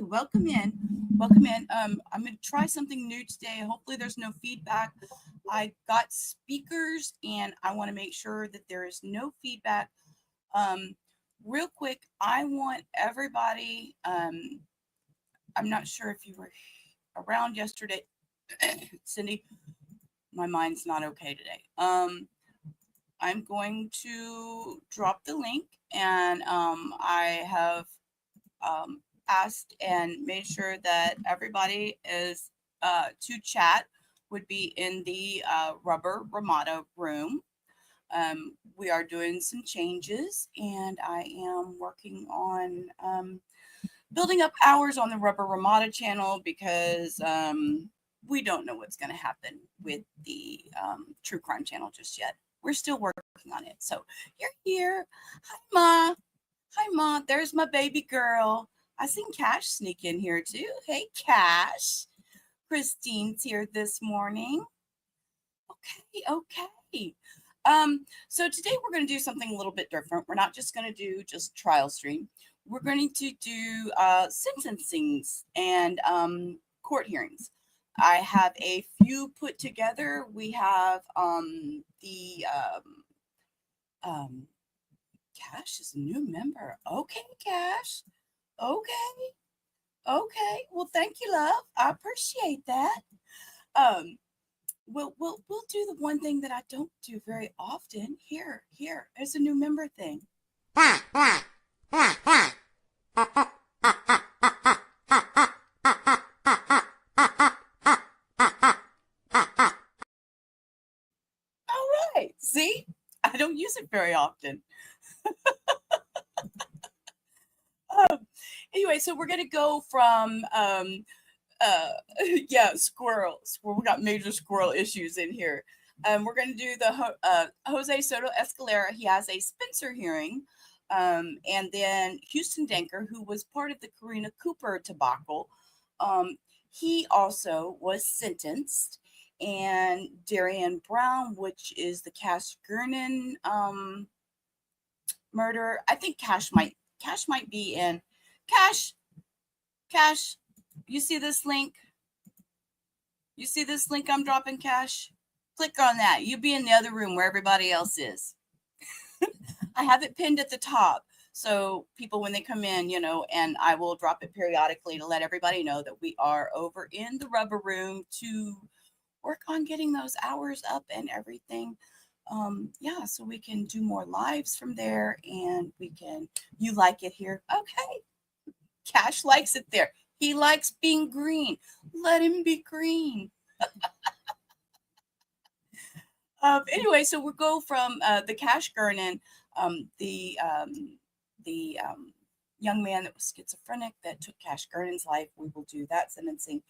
welcome in. Welcome in. I'm going to try something new today. Hopefully there's no feedback. I got speakers and I want to make sure that there is no feedback. Real quick, I want everybody, I'm not sure if you were around yesterday. Cindy, my mind's not okay today. I'm going to drop the link and I have asked and made sure that everybody is to chat would be in the Rubber Ramada room. We are doing some changes and I am working on building up hours on the Rubber Ramada channel because we don't know what's going to happen with the True Crime channel just yet. We're still working on it. So you're here. Hi, Ma. Hi, Ma. There's my baby girl. I seen Cash sneak in here too. Hey, Cash. Christine's here this morning. Okay. So today we're going to do something a little bit different. We're not just going to do just trial stream. We're going to do sentencings and court hearings. I have a few put together. We have Cash is a new member. Okay, Cash. Okay. Well, thank you, love. I appreciate that. We'll do the one thing that I don't do very often. Here. There's a new member thing. All right. See, I don't use it very often. Anyway, so we're gonna go from squirrel. We got major squirrel issues in here. We're gonna do the Jose Soto-Escalera. He has a Spencer hearing, and then Huston Danker, who was part of the Karina Cooper debacle. He also was sentenced, and Darriynn Brown, which is the Gernon murder. I think Cash might be in. Cash, you see this link? You see this link I'm dropping, Cash? Click on that. You be in the other room where everybody else is. I have it pinned at the top. So people, when they come in, and I will drop it periodically to let everybody know that we are over in the rubber room to work on getting those hours up and everything. So we can do more lives from there and you like it here. Okay. Cash likes it there. He likes being green. Let him be green. Anyway, so we'll go from the Cash Gernon, the young man that was schizophrenic that took Cash Gernon's life. We will do that sentencing.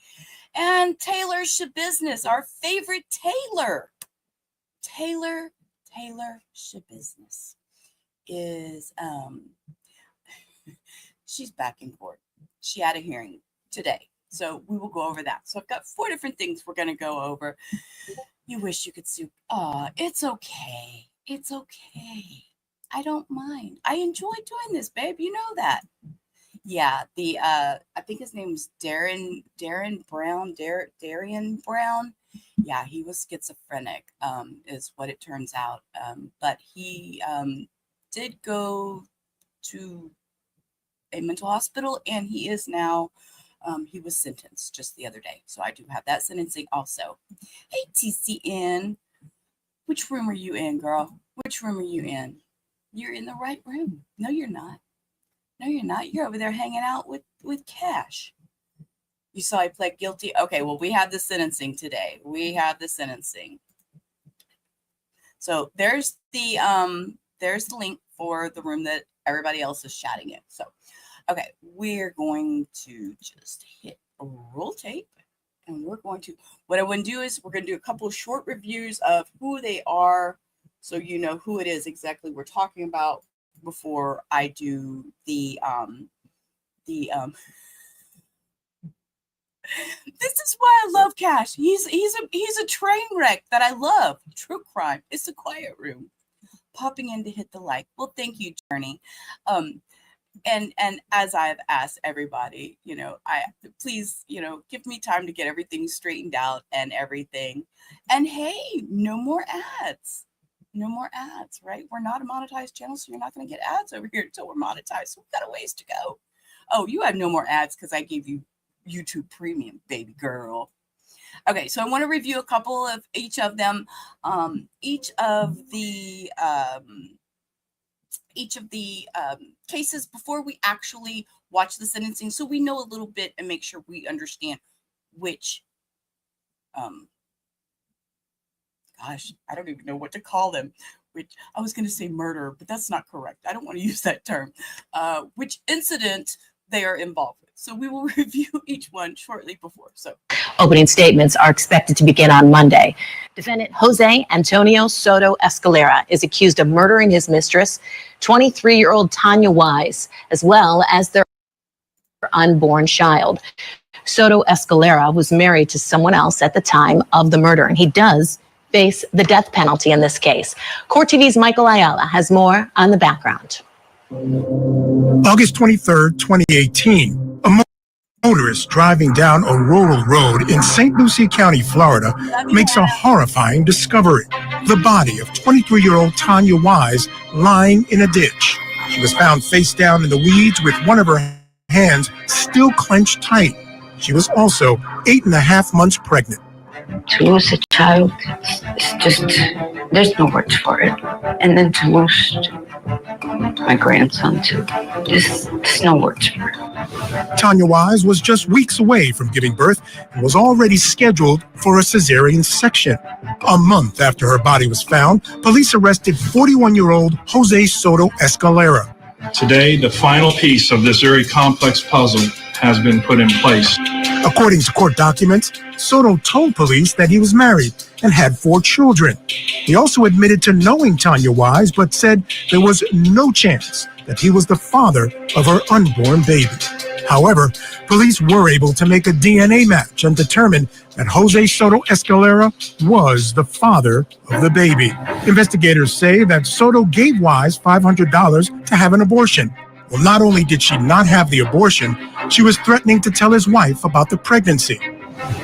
And Taylor Schabusiness, our favorite Taylor. Taylor Schabusiness is she's back in court. She had a hearing today. So we will go over that. So I've got 4 different things we're going to go over. You wish you could sue. It's okay. It's okay. I don't mind. I enjoy doing this, babe. You know that. Yeah, I think his name's Darriynn Brown. Darriynn Brown. Yeah, he was schizophrenic, is what it turns out. But he did go to a mental hospital, and he is now, he was sentenced just the other day. So I do have that sentencing also. Hey, TCN. Which room are you in, girl? Which room are you in? You're in the right room. No, you're not. No, you're not. You're over there hanging out with Cash. You saw he pled guilty? Okay, well, we have the sentencing today. We have the sentencing. So there's the link for the room that everybody else is chatting in. So, okay, we're going to just hit roll tape. And we're going to, what I want to do is we're going to do a couple of short reviews of who they are, so you know who it is exactly we're talking about before I do the this is why I love Cash. He's a train wreck that I love. True crime. It's a quiet room. Popping in to hit the like. Well, thank you, Journey. and as I've asked everybody, I please, give me time to get everything straightened out and everything. And hey, no more ads. No more ads, right? We're not a monetized channel, so you're not going to get ads over here until we're monetized. So we've got a ways to go. Oh, you have no more ads because I gave you YouTube Premium, baby girl. Okay, so I want to review a couple of each of them. Each of the cases before we actually watch the sentencing, so we know a little bit and make sure we understand which gosh, I don't even know what to call them, which I was going to say murder, but that's not correct. I don't want to use that term. Which incident they are involved with. So we will review each one shortly before. So opening statements are expected to begin on Monday. Defendant Jose Antonio Soto-Escalera is accused of murdering his mistress, 23-year-old Tanya Wise, as well as their unborn child. Soto-Escalera was married to someone else at the time of the murder, and he does face the death penalty in this case. Court TV's Michael Ayala has more on the background. August 23rd, 2018, a motorist driving down a rural road in St. Lucie County, Florida, makes a horrifying discovery. The body of 23-year-old Tanya Wise lying in a ditch. She was found face down in the weeds with one of her hands still clenched tight. She was also 8.5 months pregnant. To lose a child, it's just, there's no words for it. And then to lose my grandson too, there's no words for it. Tanya Wise was just weeks away from giving birth and was already scheduled for a cesarean section. A month after her body was found, police arrested 41-year-old Jose Soto-Escalera. Today, the final piece of this very complex puzzle has been put in place. According to court documents, Soto told police that he was married and had 4 children. He also admitted to knowing Tanya Wise, but said there was no chance that he was the father of her unborn baby. However, police were able to make a DNA match and determine that Jose Soto-Escalera was the father of the baby. Investigators say that Soto gave Wise $500 to have an abortion. Well, not only did she not have the abortion, she was threatening to tell his wife about the pregnancy.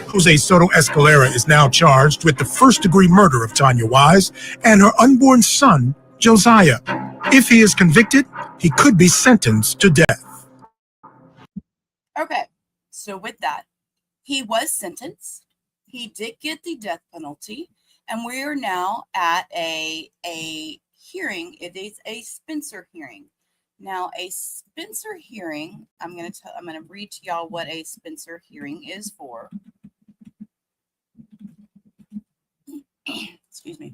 Jose Soto-Escalera is now charged with the first-degree murder of Tanya Wise and her unborn son, Josiah. If he is convicted, he could be sentenced to death. okay, so with that, he was sentenced. He did get the death penalty, and we are now at a hearing. It is a Spencer hearing. Now, a Spencer hearing, I'm going to read to y'all what a Spencer hearing is for. Excuse me.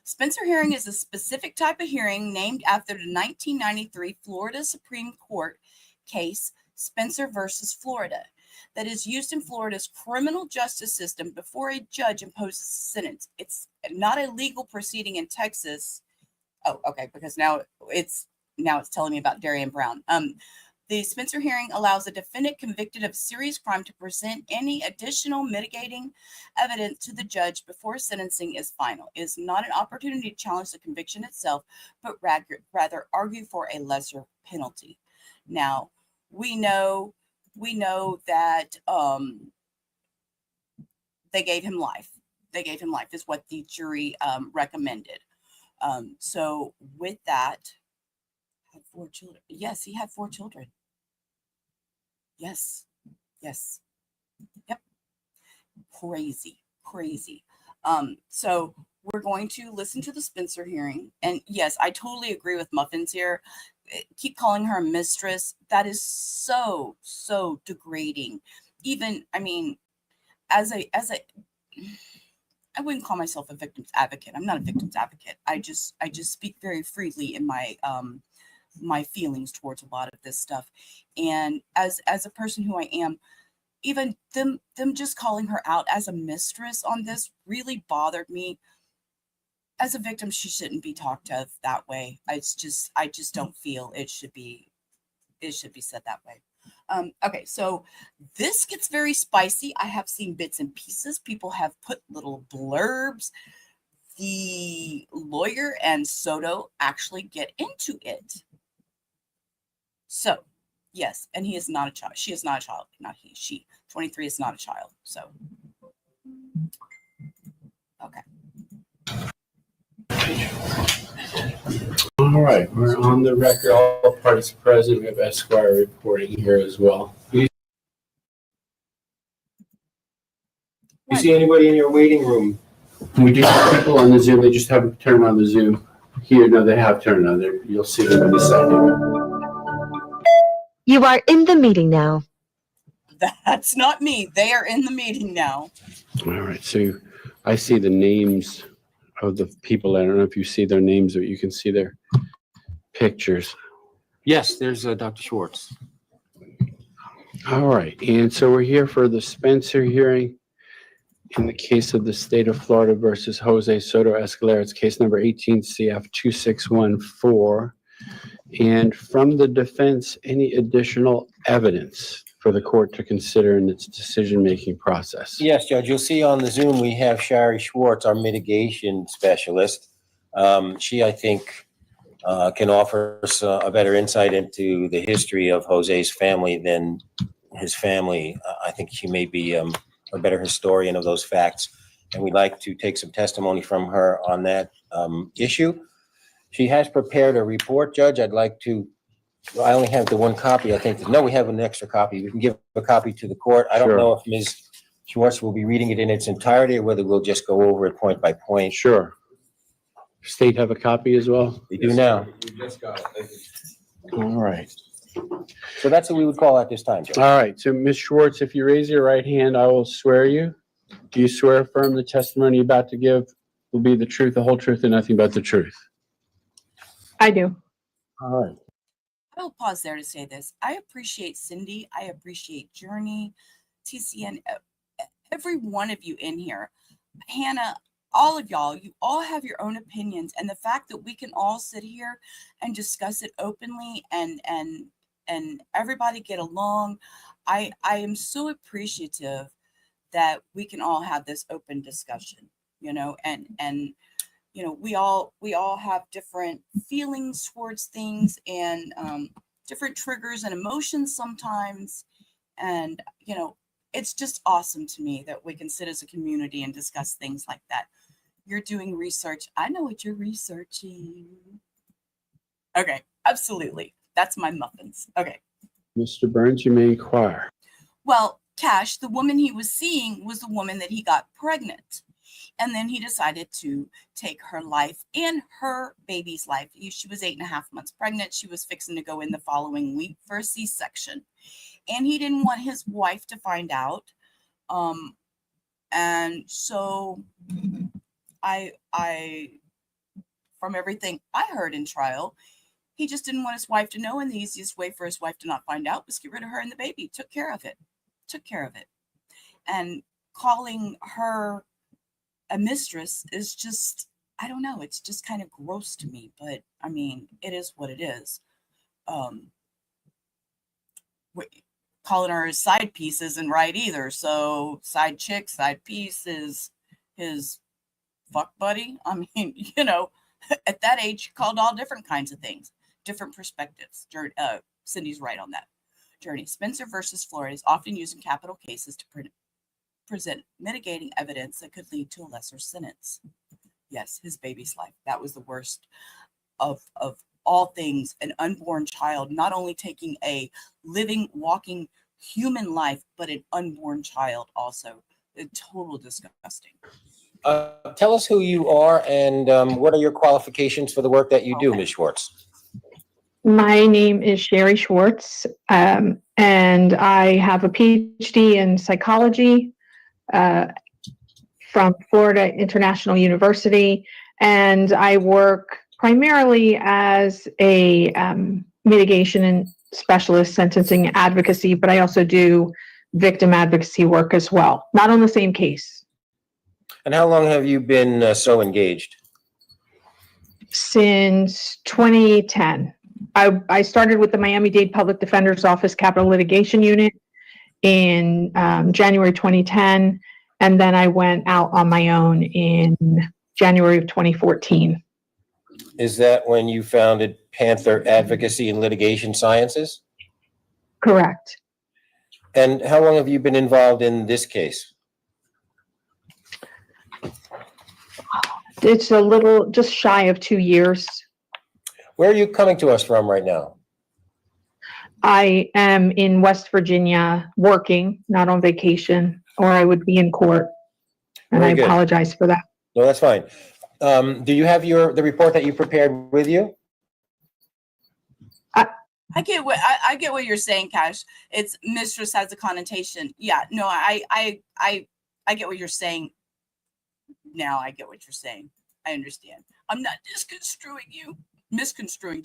Spencer hearing is a specific type of hearing named after the 1993 Florida Supreme Court case Spencer versus Florida that is used in Florida's criminal justice system before a judge imposes a sentence. It's not a legal proceeding in Texas. Oh, okay, because now it's telling me about Darriynn Brown. The Spencer hearing allows a defendant convicted of a serious crime to present any additional mitigating evidence to the judge before sentencing is final. It is not an opportunity to challenge the conviction itself, but rather argue for a lesser penalty. Now, we know that they gave him life. They gave him life is what the jury recommended. So with that, had 4 children. Yes, he had 4 children. Yes. Yep. Crazy. So we're going to listen to the Spencer hearing. And yes, I totally agree with Muffins here. Keep calling her a mistress. That is so degrading. Even, I mean, as a I wouldn't call myself a victim's advocate. I'm not a victim's advocate. I just speak very freely in my my feelings towards a lot of this stuff. And as a person who I am, even them just calling her out as a mistress on this really bothered me. As a victim, she shouldn't be talked of that way. I just don't feel it should be said that way. Okay, so this gets very spicy. I have seen bits and pieces. People have put little blurbs. The lawyer and Soto actually get into it. So, yes, and he is not a child. She is not a child. Not he. She. 23 is not a child. So, okay. All right, we're on the record. All parties present. We have Esquire reporting here as well. You see anybody in your waiting room? We do have people on the Zoom. They just haven't turned on the Zoom. Here, no, they have turned on. You'll see them in a second. You are in the meeting now. That's not me. They are in the meeting now. All right, so I see the names of the people. I don't know if you see their names, but you can see their pictures. Yes, there's Dr. Schwartz. All right, and so we're here for the Spencer hearing in the case of the state of Florida versus Jose Soto-Escalera. It's case number 18 CF 2614. And from the defense, any additional evidence for the court to consider in its decision-making process? Yes, Judge, you'll see on the Zoom, we have Shari Schwartz, our mitigation specialist. She, I think, can offer us a better insight into the history of Jose's family than his family. I think she may be a better historian of those facts. And we'd like to take some testimony from her on that issue. She has prepared a report, Judge. I'd like to, I only have the one copy, I think. No, we have an extra copy. We can give a copy to the court. I don't Sure. know if Ms. Schwartz will be reading it in its entirety or whether we'll just go over it point by point. Sure. State have a copy as well? We do now. We just got it. Thank you. All right. So that's what we would call at this time, Judge. All right, so Ms. Schwartz, if you raise your right hand, I will swear you. Do you swear affirm the testimony you're about to give will be the truth, the whole truth, and nothing but the truth? I do. All right. I will pause there to say this. I appreciate Cindy. I appreciate Journey, TCN, every one of you in here. Hannah, all of y'all, you all have your own opinions. And the fact that we can all sit here and discuss it openly and everybody get along, I am so appreciative that we can all have this open discussion, you know, and you know, we all have different feelings towards things and different triggers and emotions sometimes. And, you know, it's just awesome to me that we can sit as a community and discuss things like that. You're doing research. I know what you're researching. Okay, absolutely. That's my muffins. Okay. Mr. Burns, you may inquire. Well, Cash, the woman he was seeing was the woman that he got pregnant. And then he decided to take her life and her baby's life. She was 8.5 months pregnant. She was fixing to go in the following week for a C-section. And he didn't want his wife to find out. And so I, from everything I heard in trial, he just didn't want his wife to know. And the easiest way for his wife to not find out was get rid of her and the baby. Took care of it. And calling her a mistress is just, I don't know, it's just kind of gross to me, but I mean, it is what it is. Calling her his side piece isn't right either. So side chick, side piece is his fuck buddy. I mean, you know, at that age, called all different kinds of things, different perspectives. Cindy's right on that. Journey. Spencer versus Florida is often used in capital cases to present mitigating evidence that could lead to a lesser sentence. Yes, his baby's life. That was the worst of all things. An unborn child, not only taking a living, walking human life, but an unborn child also. Total disgusting. Tell us who you are and what are your qualifications for the work that you do, Okay. Ms. Schwartz? My name is Shari Schwartz, and I have a PhD in psychology from Florida International University, and I work primarily as a mitigation and specialist sentencing advocacy, but I also do victim advocacy work as well, not on the same case. And how long have you been so engaged? Since 2010. I started with the Miami-Dade Public Defender's Office Capital Litigation Unit in January 2010, and then I went out on my own in January of 2014. Is that when you founded Panther Advocacy and Litigation Sciences? Correct. And how long have you been involved in this case? It's a little just shy of 2 years. Where are you coming to us from right now? I am in West Virginia working, not on vacation, or I would be in court. And Very I good. apologize for that. No, that's fine. Do you have the report that you prepared with you? I get what you're saying, Cash. It's mistress has a connotation. Yeah, no, I get what you're saying. Now I get what you're saying. I understand. I'm not misconstruing you. Misconstruing.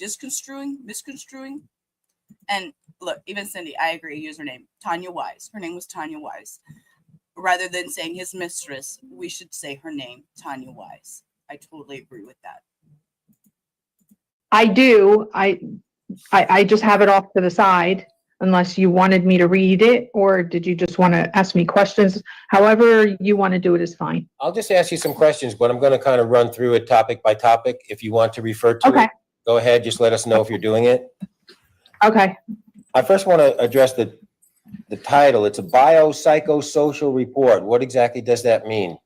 And look, even Cindy, I agree. Username Tanya Wise. Her name was Tanya Wise. Rather than saying his mistress, we should say her name, Tanya Wise. I totally agree with that. I do. I just have it off to the side, unless you wanted me to read it, or did you just want to ask me questions? However you want to do it is fine. I'll just ask you some questions, but I'm going to kind of run through it topic by topic. If you want to refer to it, go ahead. Just let us know if you're doing it. Okay. I first want to address the title. It's a biopsychosocial report. What exactly does that mean?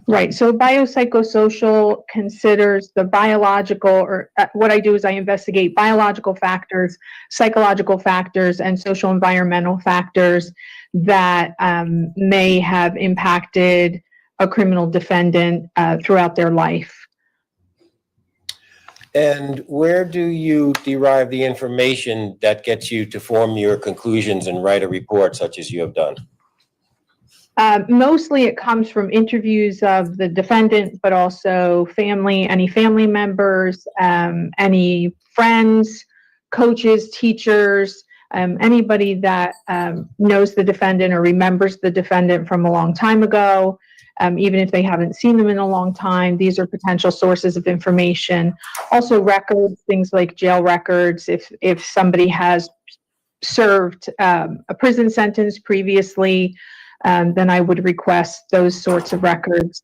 Right. So biopsychosocial considers the biological, or what I do is I investigate biological factors, psychological factors, and social environmental factors that may have impacted a criminal defendant throughout their life. And where do you derive the information that gets you to form your conclusions and write a report such as you have done? Mostly it comes from interviews of the defendant, but also family, any family members, any friends, coaches, teachers, anybody that knows the defendant or remembers the defendant from a long time ago. Even if they haven't seen them in a long time, these are potential sources of information. Also records, things like jail records. If somebody has served a prison sentence previously, then I would request those sorts of records.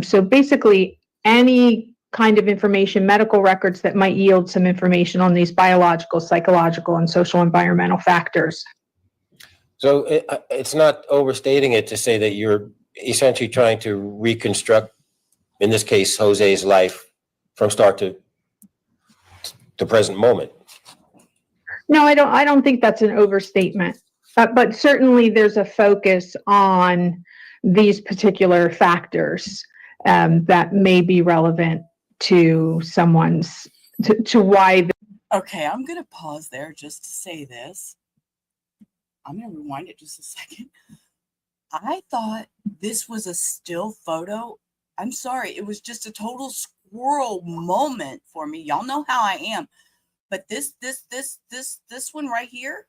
So basically any kind of information, medical records that might yield some information on these biological, psychological, and social environmental factors. So it's not overstating it to say that you're essentially trying to reconstruct, in this case, Jose's life from start to present moment. No, I don't think that's an overstatement. But certainly there's a focus on these particular factors that may be relevant to someone's, to why. Okay, I'm going to pause there just to say this. I'm going to rewind it just a second. I thought this was a still photo. I'm sorry. It was just a total squirrel moment for me. Y'all know how I am. But this one right here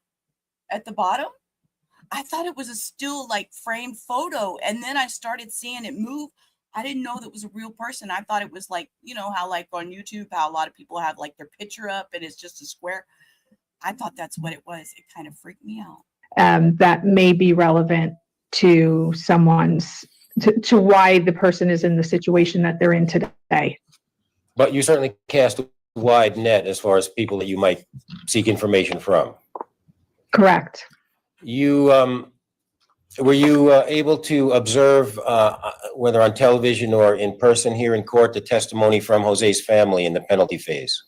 at the bottom, I thought it was a still like framed photo. And then I started seeing it move. I didn't know that was a real person. I thought it was like, you know, how like on YouTube, how a lot of people have like their picture up and it's just a square. I thought that's what it was. It kind of freaked me out. That may be relevant to someone's, to why the person is in the situation that they're in today. But you certainly cast a wide net as far as people that you might seek information from. Correct. You were you able to observe, whether on television or in person here in court, the testimony from Jose's family in the penalty phase?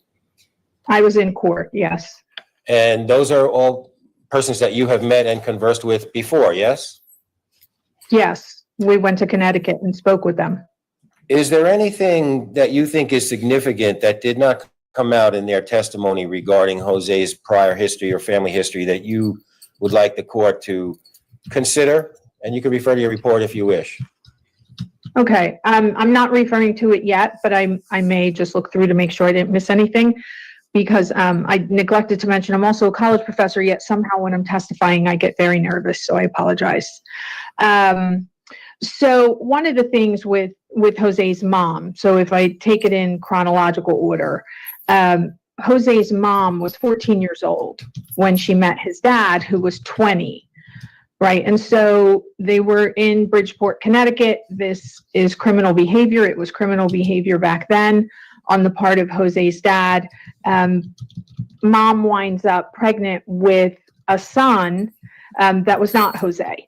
I was in court, yes. And those are all persons that you have met and conversed with before, yes? Yes, we went to Connecticut and spoke with them. Is there anything that you think is significant that did not come out in their testimony regarding Jose's prior history or family history that you would like the court to consider? And you can refer to your report if you wish. Okay, I'm not referring to it yet, but I may just look through to make sure I didn't miss anything, because I neglected to mention I'm also a college professor, yet somehow when I'm testifying I get very nervous, so I apologize. So one of the things with Jose's mom, so if I take it in chronological order, Jose's mom was 14 years old when she met his dad, who was 20, right? And so they were in Bridgeport, Connecticut. This is criminal behavior. It was criminal behavior back then. on the part of Jose's dad. Mom winds up pregnant with a son that was not Jose.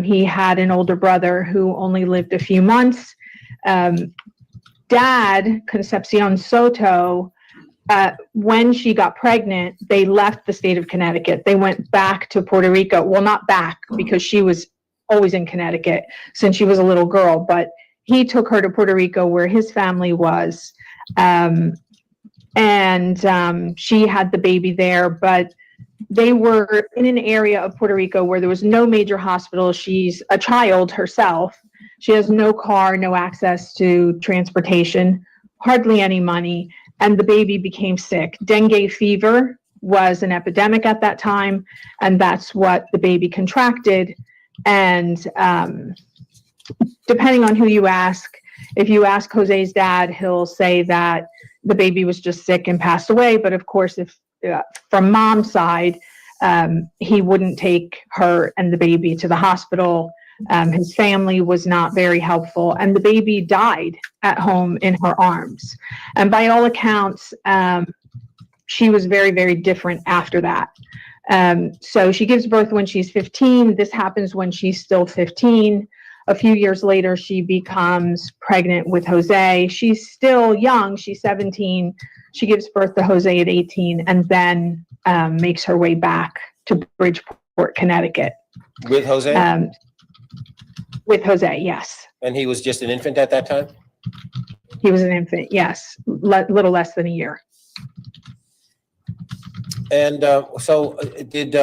He had an older brother who only lived a few months. Dad, Concepcion Soto, when she got pregnant, they left the state of Connecticut. They went back to Puerto Rico. Well, not back, because she was always in Connecticut since she was a little girl, but he took her to Puerto Rico where his family was. She had the baby there, but they were in an area of Puerto Rico where there was no major hospital. She's a child herself. She has no car, no access to transportation, hardly any money, and the baby became sick. Dengue fever was an epidemic at that time, and that's what the baby contracted. And depending on who you ask, if you ask Jose's dad, he'll say that the baby was just sick and passed away. But of course, if from mom's side, he wouldn't take her and the baby to the hospital. His family was not very helpful, and the baby died at home in her arms. And by all accounts, she was very, very different after that. So she gives birth when she's 15. This happens when she's still 15. A few years later, she becomes pregnant with Jose. She's still young. She's 17. She gives birth to Jose at 18 and then makes her way back to Bridgeport, Connecticut. With Jose? With Jose, yes. And he was just an infant at that time? He was an infant, yes. Little less than a year. And so did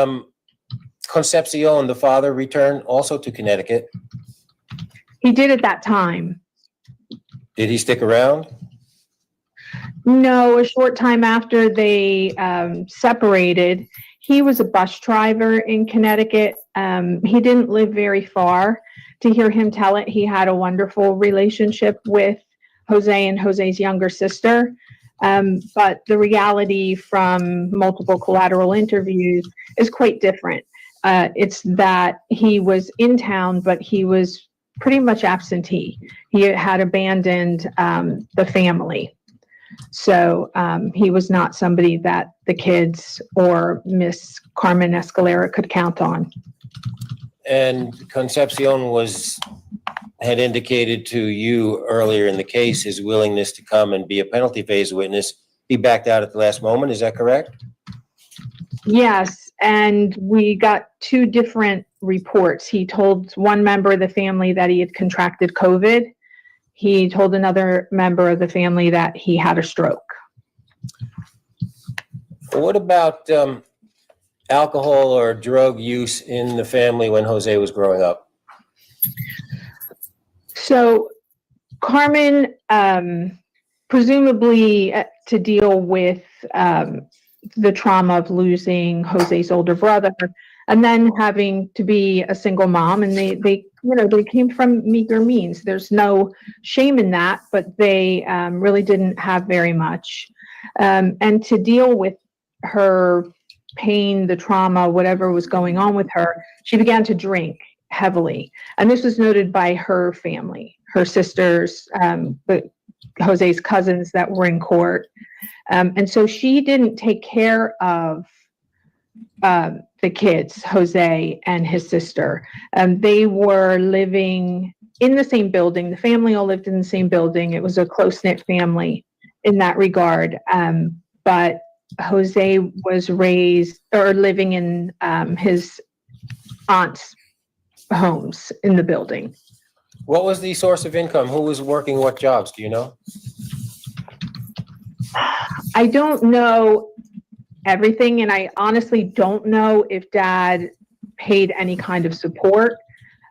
Concepcion, the father, return also to Connecticut? He did at that time. Did he stick around? No, a short time after they separated, he was a bus driver in Connecticut. He didn't live very far. To hear him tell it, he had a wonderful relationship with Jose and Jose's younger sister. But the reality from multiple collateral interviews is quite different. It's that he was in town, but he was pretty much absentee. He had abandoned the family. So he was not somebody that the kids or Miss Carmen Escalera could count on. And Concepcion had indicated to you earlier in the case his willingness to come and be a penalty phase witness. He backed out at the last moment, is that correct? Yes, and we got two different reports. He told one member of the family that he had contracted COVID. He told another member of the family that he had a stroke. What about alcohol or drug use in the family when Jose was growing up? So Carmen, presumably to deal with the trauma of losing Jose's older brother and then having to be a single mom, and they came from meager means. There's no shame in that, but they really didn't have very much. And to deal with her pain, the trauma, whatever was going on with her, she began to drink heavily. And this was noted by her family, her sisters, Jose's cousins that were in court. And so she didn't take care of the kids, Jose and his sister. They were living in the same building. The family all lived in the same building. It was a close-knit family in that regard. But Jose was raised or living in his aunt's homes in the building. What was the source of income? Who was working what jobs? Do you know? I don't know everything, and I honestly don't know if Dad paid any kind of support.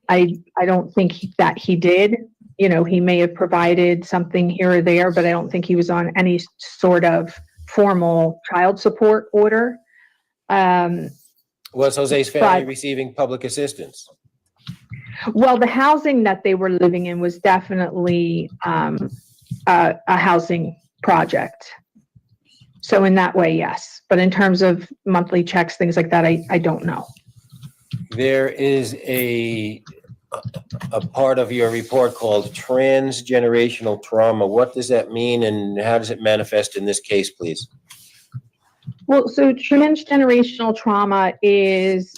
I don't think that he did. He may have provided something here or there, but I don't think he was on any sort of formal child support order. Was Jose's family receiving public assistance? Well, the housing that they were living in was definitely a housing project. So in that way, yes. But in terms of monthly checks, things like that, I don't know. There is a a part of your report called transgenerational trauma. What does that mean, and how does it manifest in this case, please? Well, so transgenerational trauma is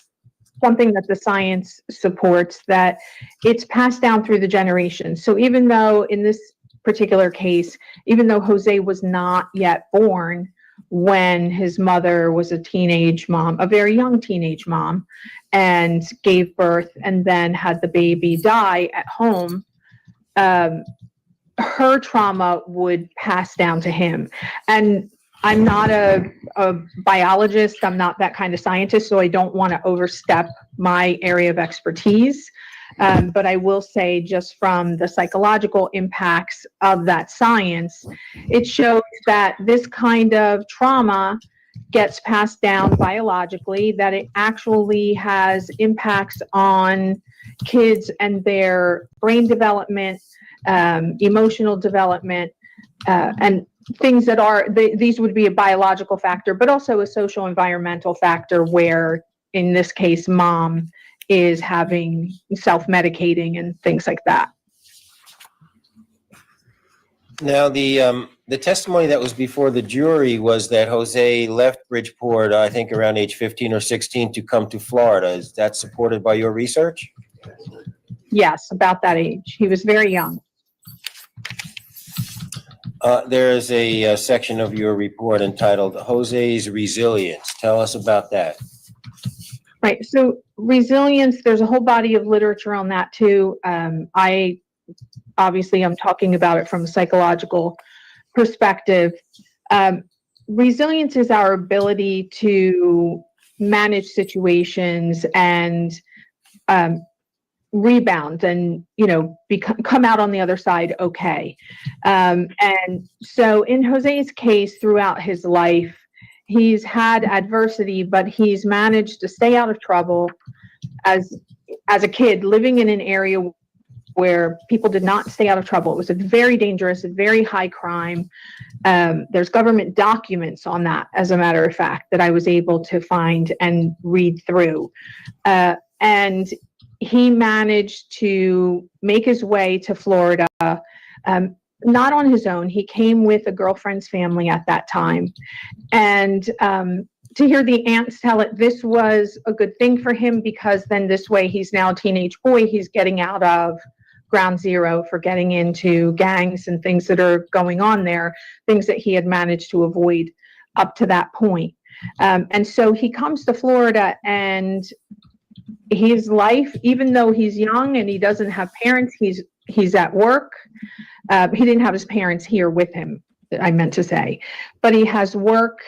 something that the science supports, that it's passed down through the generations. So even though in this particular case, even though Jose was not yet born when his mother was a teenage mom, a very young teenage mom, and gave birth and then had the baby die at home, her trauma would pass down to him. And I'm not a biologist. I'm not that kind of scientist, so I don't want to overstep my area of expertise. But I will say, just from the psychological impacts of that science, it shows that this kind of trauma gets passed down biologically, that it actually has impacts on kids and their brain development, emotional development, and things that are, these would be a biological factor, but also a social environmental factor where, in this case, mom is having self-medicating and things like that. Now, the testimony that was before the jury was that Jose left Bridgeport, I think around age 15 or 16, to come to Florida. Is that supported by your research? Yes, about that age. He was very young. There is a section of your report entitled Jose's Resilience. Tell us about that. Right. So resilience, there's a whole body of literature on that too. I obviously I'm talking about it from a psychological perspective. Resilience is our ability to manage situations and rebound and, come out on the other side okay. And so in Jose's case, throughout his life, he's had adversity, but he's managed to stay out of trouble as a kid, living in an area where people did not stay out of trouble. It was a very dangerous, very high crime. There's government documents on that, as a matter of fact, that I was able to find and read through. And he managed to make his way to Florida, not on his own. He came with a girlfriend's family at that time. And to hear the aunts tell it, this was a good thing for him, because then this way he's now a teenage boy. He's getting out of ground zero for getting into gangs and things that are going on there, things that he had managed to avoid up to that point. And so he comes to Florida, and his life, even though he's young and he doesn't have parents, he's at work. He didn't have his parents here with him, I meant to say, but he has work,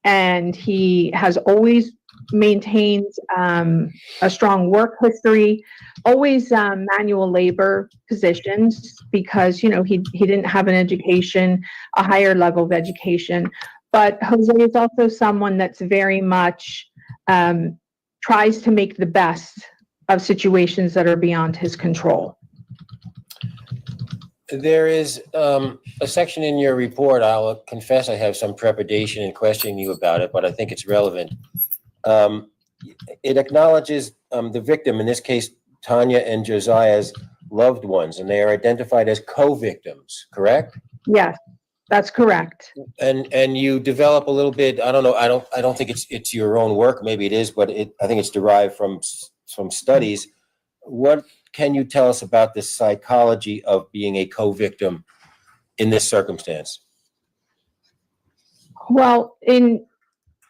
and he has always maintained a strong work history, always manual labor positions, because he didn't have an education, a higher level of education. But Jose is also someone that's very much tries to make the best of situations that are beyond his control. There is a section in your report, I'll confess I have some trepidation in questioning you about it, but I think it's relevant. It acknowledges the victim, in this case, Tanya and Josiah's loved ones, and they are identified as co-victims, correct? Yes, that's correct. And you develop a little bit, I don't know, I don't think it's your own work, maybe it is, but I think it's derived from studies. What can you tell us about the psychology of being a co-victim in this circumstance? Well,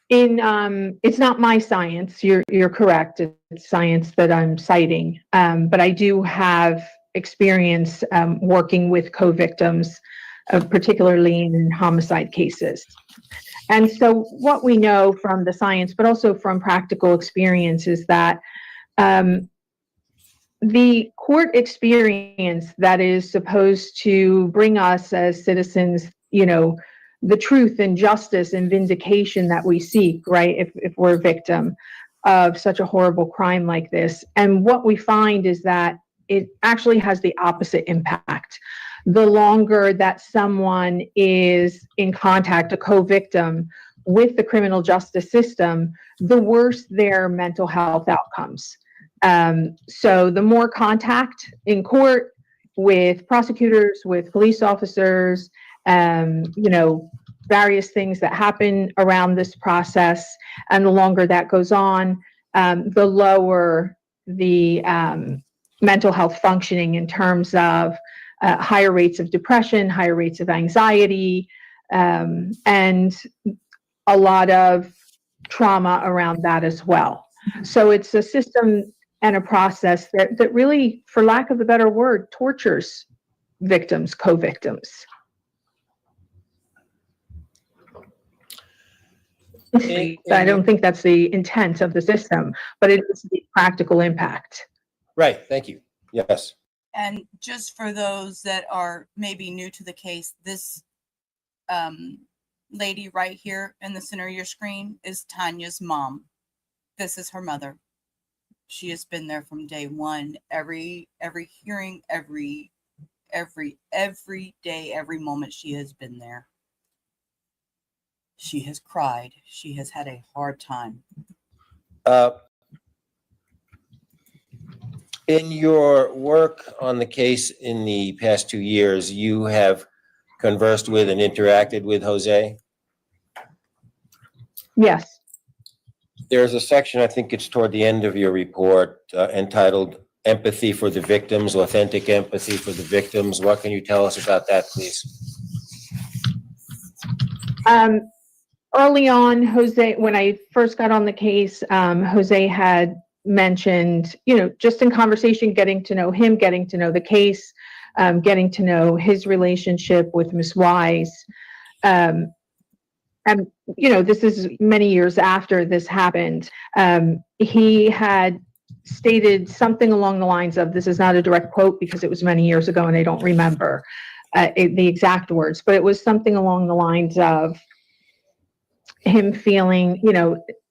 it's not my science. You're correct. It's science that I'm citing. But I do have experience working with co-victims, particularly in homicide cases. And so what we know from the science, but also from practical experience, is that the court experience that is supposed to bring us as citizens, the truth and justice and vindication that we seek, right? If we're a victim of such a horrible crime like this. And what we find is that it actually has the opposite impact. The longer that someone is in contact, a co-victim, with the criminal justice system, the worse their mental health outcomes. So the more contact in court with prosecutors, with police officers, various things that happen around this process, and the longer that goes on, the lower the mental health functioning in terms of higher rates of depression, higher rates of anxiety, and a lot of trauma around that as well. So it's a system and a process that really, for lack of a better word, tortures victims, co-victims. I don't think that's the intent of the system, but it is the practical impact. Right, thank you. Yes. And just for those that are maybe new to the case, this lady right here in the center of your screen is Tanya's mom. This is her mother. She has been there from day one. Every hearing, every day, every moment she has been there. She has cried. She has had a hard time. In your work on the case in the past 2 years, you have conversed with and interacted with Jose? Yes. There's a section, I think it's toward the end of your report, entitled Empathy for the Victims, Authentic Empathy for the Victims. What can you tell us about that, please? Early on, Jose, when I first got on the case, Jose had mentioned, just in conversation, getting to know him, getting to know the case, getting to know his relationship with Ms. Wise. And, this is many years after this happened. He had stated something along the lines of, this is not a direct quote because it was many years ago and I don't remember the exact words, but it was something along the lines of him feeling,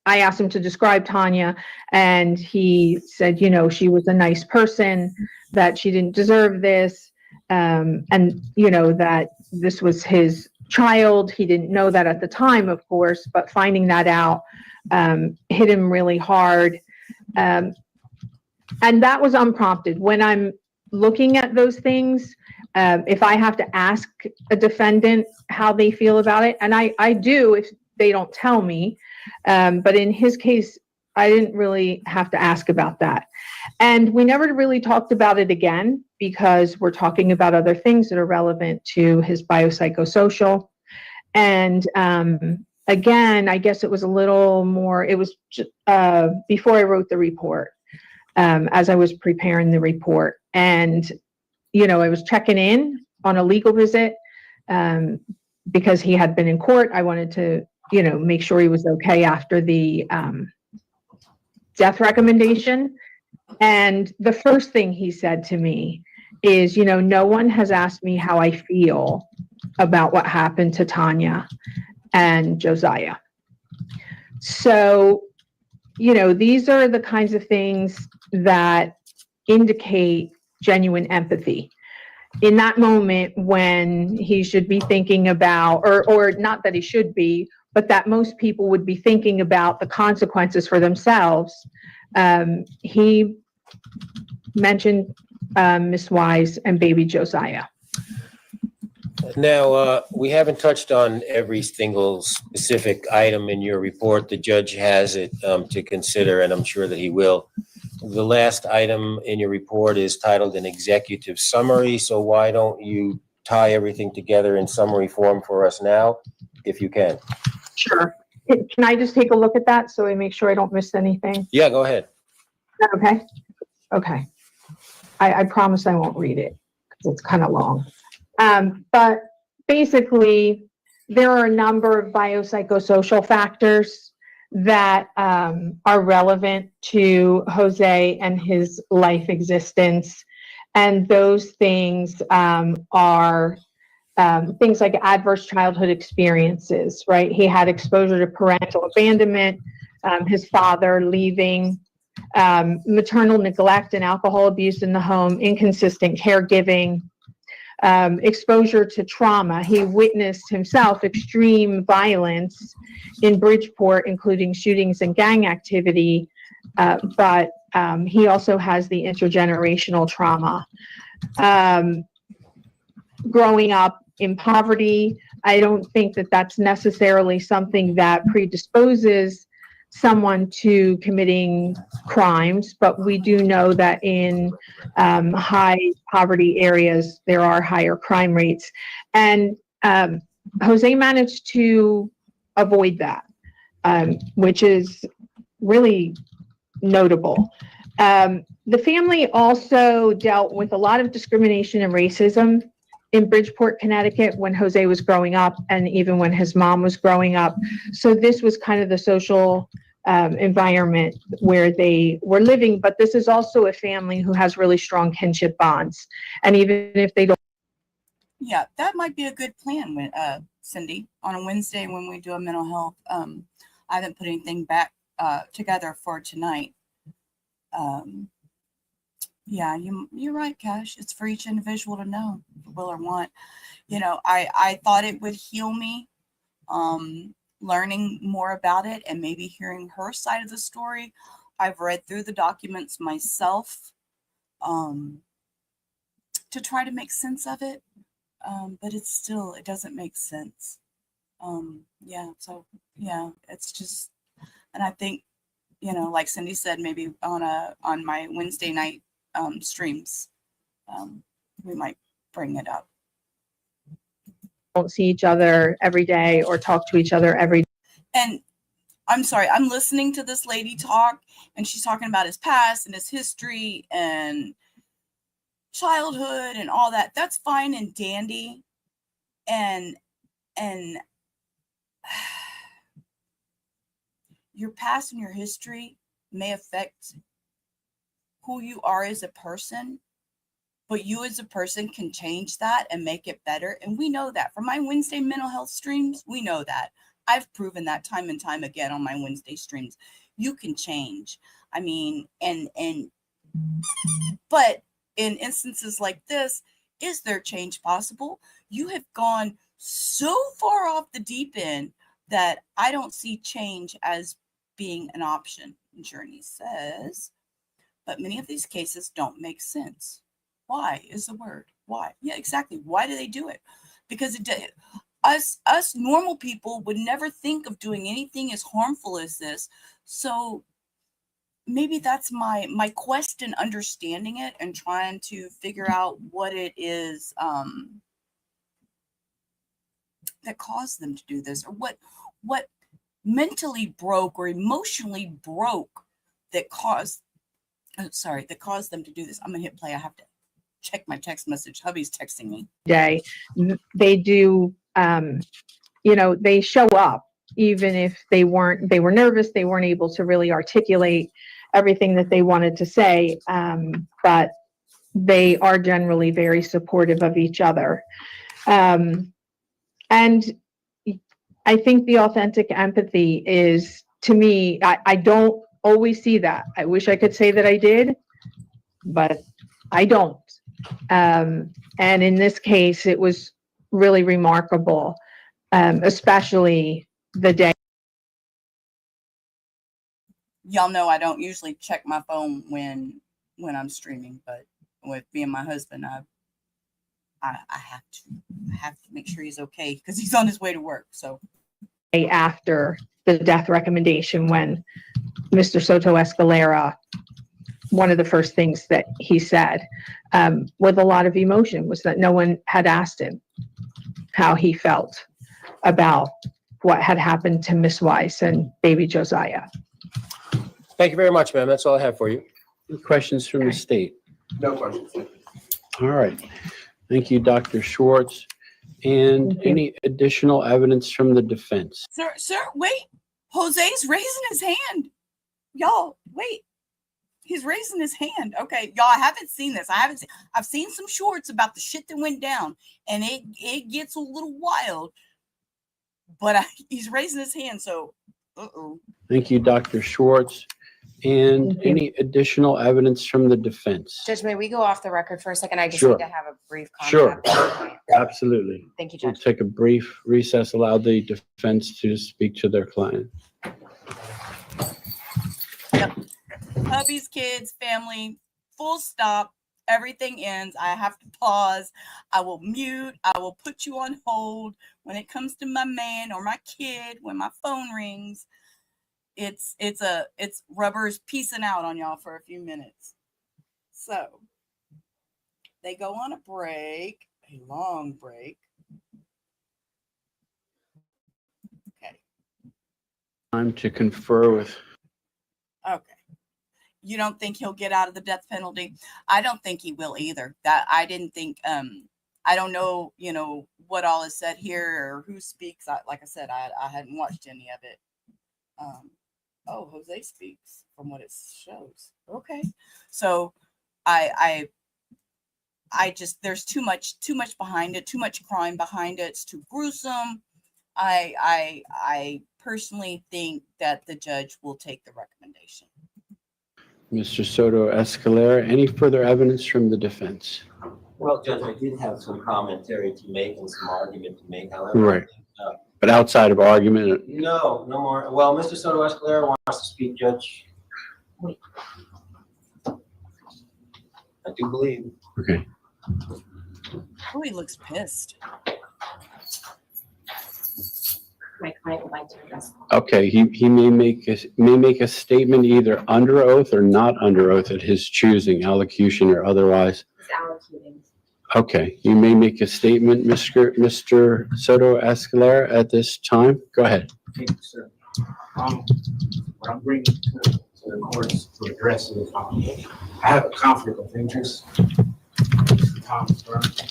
I asked him to describe Tanya, and he said, she was a nice person, that she didn't deserve this, and, that this was his child. He didn't know that at the time, of course, but finding that out hit him really hard. And that was unprompted. When I'm looking at those things, if I have to ask a defendant how they feel about it, and I do if they don't tell me, but in his case, I didn't really have to ask about that. And we never really talked about it again because we're talking about other things that are relevant to his biopsychosocial. And again, I guess it was a little more, it was before I wrote the report, as I was preparing the report. And, I was checking in on a legal visit because he had been in court. I wanted to, make sure he was okay after the death recommendation. And the first thing he said to me is, no one has asked me how I feel about what happened to Tanya and Josiah. So, these are the kinds of things that indicate genuine empathy. In that moment when he should be thinking about, or not that he should be, but that most people would be thinking about the consequences for themselves, he mentioned Miss Wise and baby Josiah. Now, we haven't touched on every single specific item in your report. The judge has it to consider, and I'm sure that he will. The last item in your report is titled an executive summary. So why don't you tie everything together in summary form for us now, if you can? Sure. Can I just take a look at that so I make sure I don't miss anything? Yeah, go ahead. Okay. Okay. I promise I won't read it because it's kind of long. But basically, there are a number of biopsychosocial factors that are relevant to Jose and his life existence. And those things are things like adverse childhood experiences, right? He had exposure to parental abandonment, his father leaving, maternal neglect and alcohol abuse in the home, inconsistent caregiving, exposure to trauma. He witnessed himself extreme violence in Bridgeport, including shootings and gang activity, but he also has the intergenerational trauma. Growing up in poverty, I don't think that that's necessarily something that predisposes someone to committing crimes, but we do know that in high poverty areas, there are higher crime rates. And Jose managed to avoid that, which is really notable. The family also dealt with a lot of discrimination and racism in Bridgeport, Connecticut, when Jose was growing up, and even when his mom was growing up. So this was kind of the social environment where they were living, but this is also a family who has really strong kinship bonds. And even if they don't. Yeah, that might be a good plan, when, Cindy, on a Wednesday when we do a mental health. I haven't put anything back together for tonight. Yeah, you're right, Cash. It's for each individual to know, will or want. You know, I thought it would heal me, learning more about it and maybe hearing her side of the story. I've read through the documents myself to try to make sense of it, but it doesn't make sense. Yeah, so yeah, it's just, and I think, you know, like Cindy said, maybe on my Wednesday night streams, we might bring it up. Don't see each other every day or talk to each other every day. And I'm sorry, I'm listening to this lady talk, and she's talking about his past and his history and childhood and all that. That's fine and dandy. And your past and your history may affect who you are as a person, but you as a person can change that and make it better. And we know that from my Wednesday mental health streams. We know that. I've proven that time and time again on my Wednesday streams. You can change. I mean, but in instances like this, is there change possible? You have gone so far off the deep end that I don't see change as being an option. Journey says, but many of these cases don't make sense. Why is the word? Why? Yeah, exactly. Why do they do it? Because us normal people would never think of doing anything as harmful as this. So maybe that's my quest in understanding it and trying to figure out what it is that caused them to do this, or what mentally broke or emotionally broke that caused them to do this. I'm gonna hit play. I have to check my text message. Hubby's texting me. Day, they do, they show up even if they were nervous, they weren't able to really articulate everything that they wanted to say, but they are generally very supportive of each other. And I think the authentic empathy is, to me, I don't always see that. I wish I could say that I did, but I don't. And in this case, it was really remarkable, especially the day. Y'all know I don't usually check my phone when I'm streaming, but with me and my husband, I have to make sure he's okay because he's on his way to work. So After the death recommendation, when Mr. Soto-Escalera, one of the first things that he said with a lot of emotion was that no one had asked him how he felt about what had happened to Miss Weiss and baby Josiah. Thank you very much, ma'am. That's all I have for you. Any questions from the state? No questions. All right. Thank you, Dr. Schwartz. And Thank you. any additional evidence from the defense? Sir, wait. Jose's raising his hand. Y'all, wait. He's raising his hand. Okay, y'all, I haven't seen this. I've seen some shorts about the shit that went down, and it gets a little wild. But he's raising his hand, so Thank you, Dr. Schwartz. And Thank you. any additional evidence from the defense? Judge, may we go off the record for a second? I just Sure. need to have a brief comment. Sure. Absolutely. Thank you, We'll Judge. take a brief recess, allow the defense to speak to their client. hubby's kids, family, full stop. Everything ends. I have to pause. I will mute. I will put you on hold. When it comes to my man or my kid, when my phone rings, it's Rubber's peacing out on y'all for a few minutes. So they go on a break, a long break. Okay. Time to confer with. Okay. You don't think he'll get out of the death penalty? I don't think he will either. That I didn't think. I don't know. What all is said here or who speaks. Like I said, I hadn't watched any of it. Oh, Jose speaks from what it shows. Okay, so I just there's too much behind it. Too much crime behind it. It's too gruesome. I personally think that the judge will take the recommendation. Mr. Soto-Escalera, any further evidence from the defense? Well, Judge, I did have some commentary to make and some argument to make, however. Right. But outside of argument? No more. Well, Mr. Soto-Escalera wants to speak, Judge. I do believe. Okay. Oh, he looks pissed. My client would like to address. Okay, he may make a statement either under oath or not under oath at his choosing, allocution or otherwise. He's allocating. Okay, you may make a statement, Mr. Soto-Escalera, at this time. Go ahead. Thank you, sir. What I'm bringing to the courts to address is, I have a conflict of interest. Thomas Burns.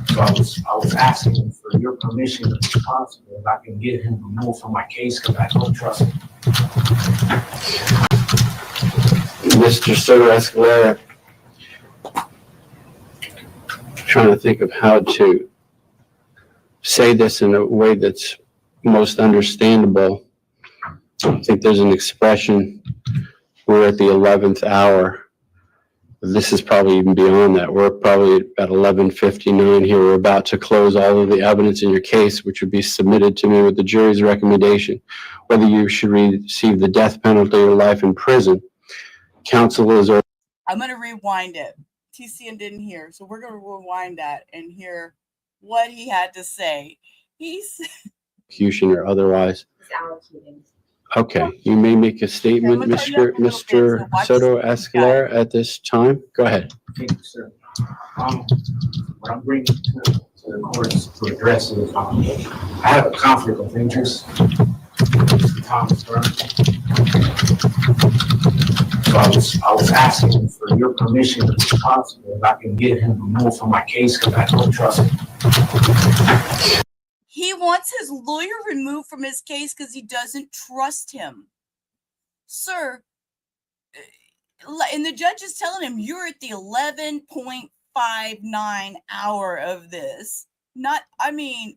So I was asking for your permission, if possible, if I can get him removed from my case because I don't trust him. Mr. Soto-Escalera, trying to think of how to say this in a way that's most understandable. I think there's an expression, we're at the 11th hour. This is probably even beyond that. We're probably at 11:59 here. We're about to close all of the evidence in your case, which would be submitted to me with the jury's recommendation, whether you should receive the death penalty or life in prison. Counsel is... I'm going to rewind it. TCN didn't hear, so we're going to rewind that and hear what he had to say. He said... Execution or otherwise. He's allocating. Okay, you may make a statement, Mr. Soto-Escalera, at this time. Go ahead. Thank you, sir. What I'm bringing to the courts to address is, I have a conflict of interest. Thomas Burns. So I was asking for your permission, if possible, if I can get him removed from my case because I don't trust him. He wants his lawyer removed from his case because he doesn't trust him. Sir, and the judge is telling him, you're at the 11.59 hour of this.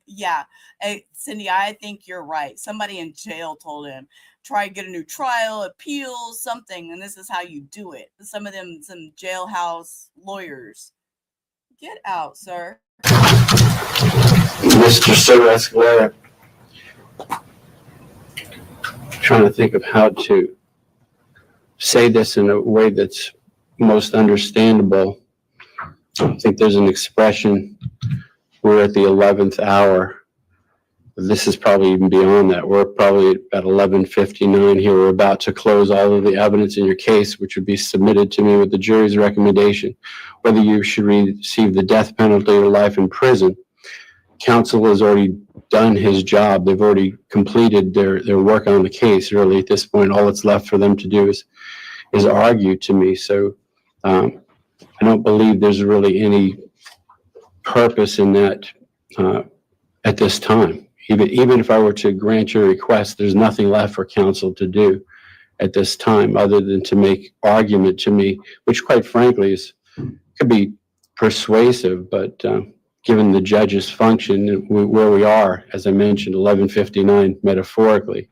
Yeah. Hey, Cindy, I think you're right. Somebody in jail told him, try to get a new trial, appeal, something, and this is how you do it. Some jailhouse lawyers. Get out, sir. Mr. Soto-Escalera, trying to think of how to say this in a way that's most understandable. I think there's an expression, we're at the 11th hour. This is probably even beyond that. We're probably at 11:59 here. We're about to close all of the evidence in your case, which would be submitted to me with the jury's recommendation, whether you should receive the death penalty or life in prison. Counsel has already done his job. They've already completed their work on the case. Really, at this point, all that's left for them to do is argue to me. So I don't believe there's really any purpose in that at this time. Even if I were to grant your request, there's nothing left for counsel to do at this time other than to make argument to me, which quite frankly could be persuasive, but given the judge's function, where we are, as I mentioned, 11:59 metaphorically,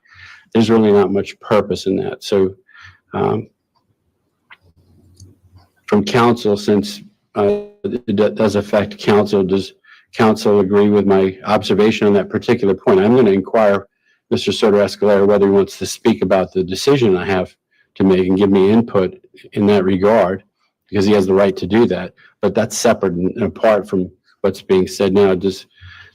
there's really not much purpose in that. So from counsel, since it does affect counsel, does counsel agree with my observation on that particular point? I'm going to inquire Mr. Soto-Escalera whether he wants to speak about the decision I have to make and give me input in that regard, because he has the right to do that. But that's separate and apart from what's being said now. Does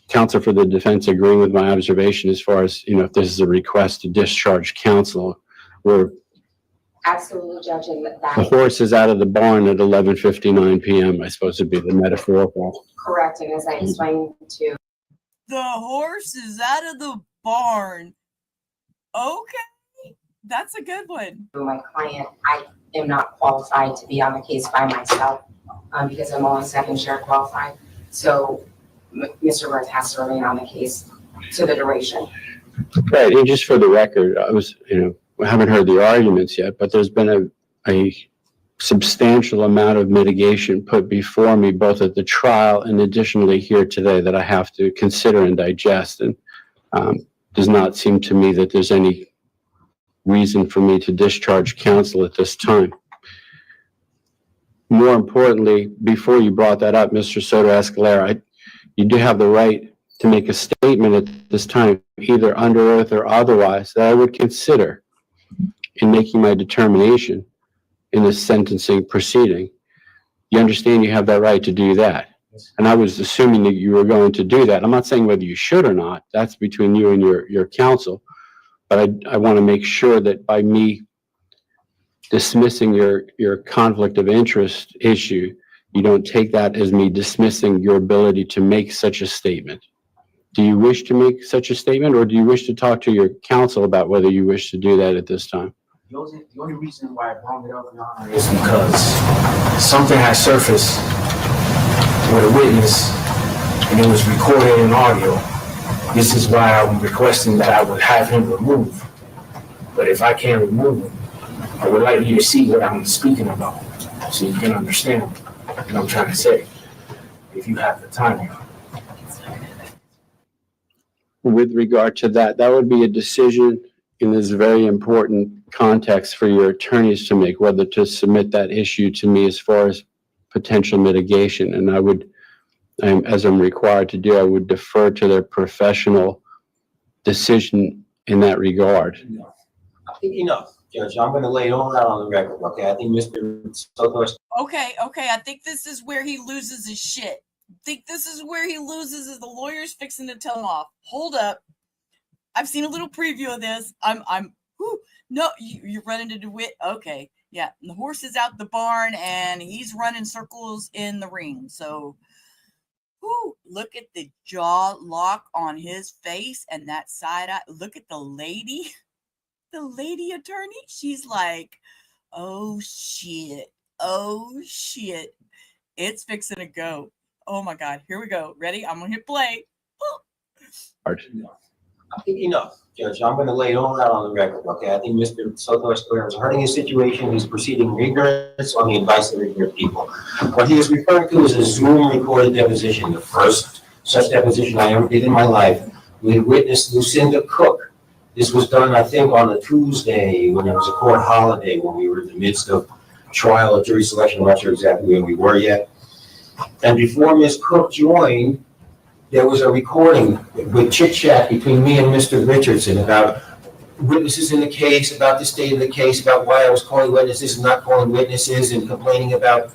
counsel for the defense agree with my observation as far as, if this is a request to discharge counsel, where Absolutely, Judge, and the that horse is out of the barn at 11:59 p.m., I suppose would be the metaphorical. correct. And as I explained to The horse is out of the barn. Okay, that's a good one. my client, I am not qualified to be on the case by myself because I'm only second share qualified. So Mr. Worth has to remain on the case to the duration. Right, and just for the record, I haven't heard the arguments yet, but there's been a substantial amount of mitigation put before me, both at the trial and additionally here today, that I have to consider and digest. And does not seem to me that there's any reason for me to discharge counsel at this time. More importantly, before you brought that up, Mr. Soto-Escalera, you do have the right to make a statement at this time, either under oath or otherwise, that I would consider in making my determination in this sentencing proceeding. You understand you have that right to do that. And I was assuming that you were going to do that. I'm not saying whether you should or not. That's between you and your counsel. But I want to make sure that by me dismissing your conflict of interest issue, you don't take that as me dismissing your ability to make such a statement. Do you wish to make such a statement, or do you wish to talk to your counsel about whether you wish to do that at this time? The only reason why I brought it up, Your Honor, is because something has surfaced with a witness and it was recorded in audio. This is why I'm requesting that I would have him removed. But if I can't remove him, I would like you to see what I'm speaking about so you can understand what I'm trying to say, if you have the time. With regard to that, that would be a decision in this very important context for your attorneys to make, whether to submit that issue to me as far as potential mitigation. And I would, as I'm required to do, I would defer to their professional decision in that regard. I think enough, Judge. I'm going to lay it all out on the record, okay? I think Mr. Soto. Okay, I think this is where he loses his shit. I think this is where he loses is the lawyer's fixing to tell him off. Hold up. I've seen a little preview of this. No, you're running to DeWitt. Okay, yeah. And the horse is out the barn and he's running circles in the ring. So, look at the jaw lock on his face and that side eye. Look at the lady attorney. She's like, oh shit. It's fixing to go. Oh my God, here we go. Ready? I'm gonna hit play. I think enough, Judge. I'm going to lay it all out on the record, okay? I think Mr. Soto-Escalera is hurting his situation. He's proceeding in ignorance on the advice of ignorant people. What he is referring to is a Zoom recorded deposition, the first such deposition I ever did in my life. We witnessed Lucinda Cook. This was done, I think, on a Tuesday when it was a court holiday, when we were in the midst of trial or jury selection. I'm not sure exactly where we were yet. And before Ms. Cook joined, there was a recording with chit-chat between me and Mr. Richardson about witnesses in the case, about the state of the case, about why I was calling witnesses and not calling witnesses, and complaining about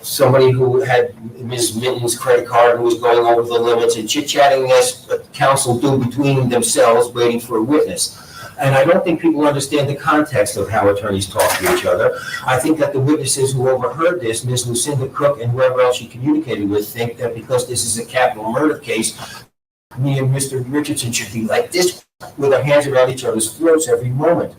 somebody who had Ms. Minton's credit card and was going over the limits, and chit-chatting as counsel do between themselves, waiting for a witness. And I don't think people understand the context of how attorneys talk to each other. I think that the witnesses who overheard this, Ms. Lucinda Cook and whoever else she communicated with, think that because this is a capital murder case, me and Mr. Richardson should be like this, with our hands around each other's throats every moment.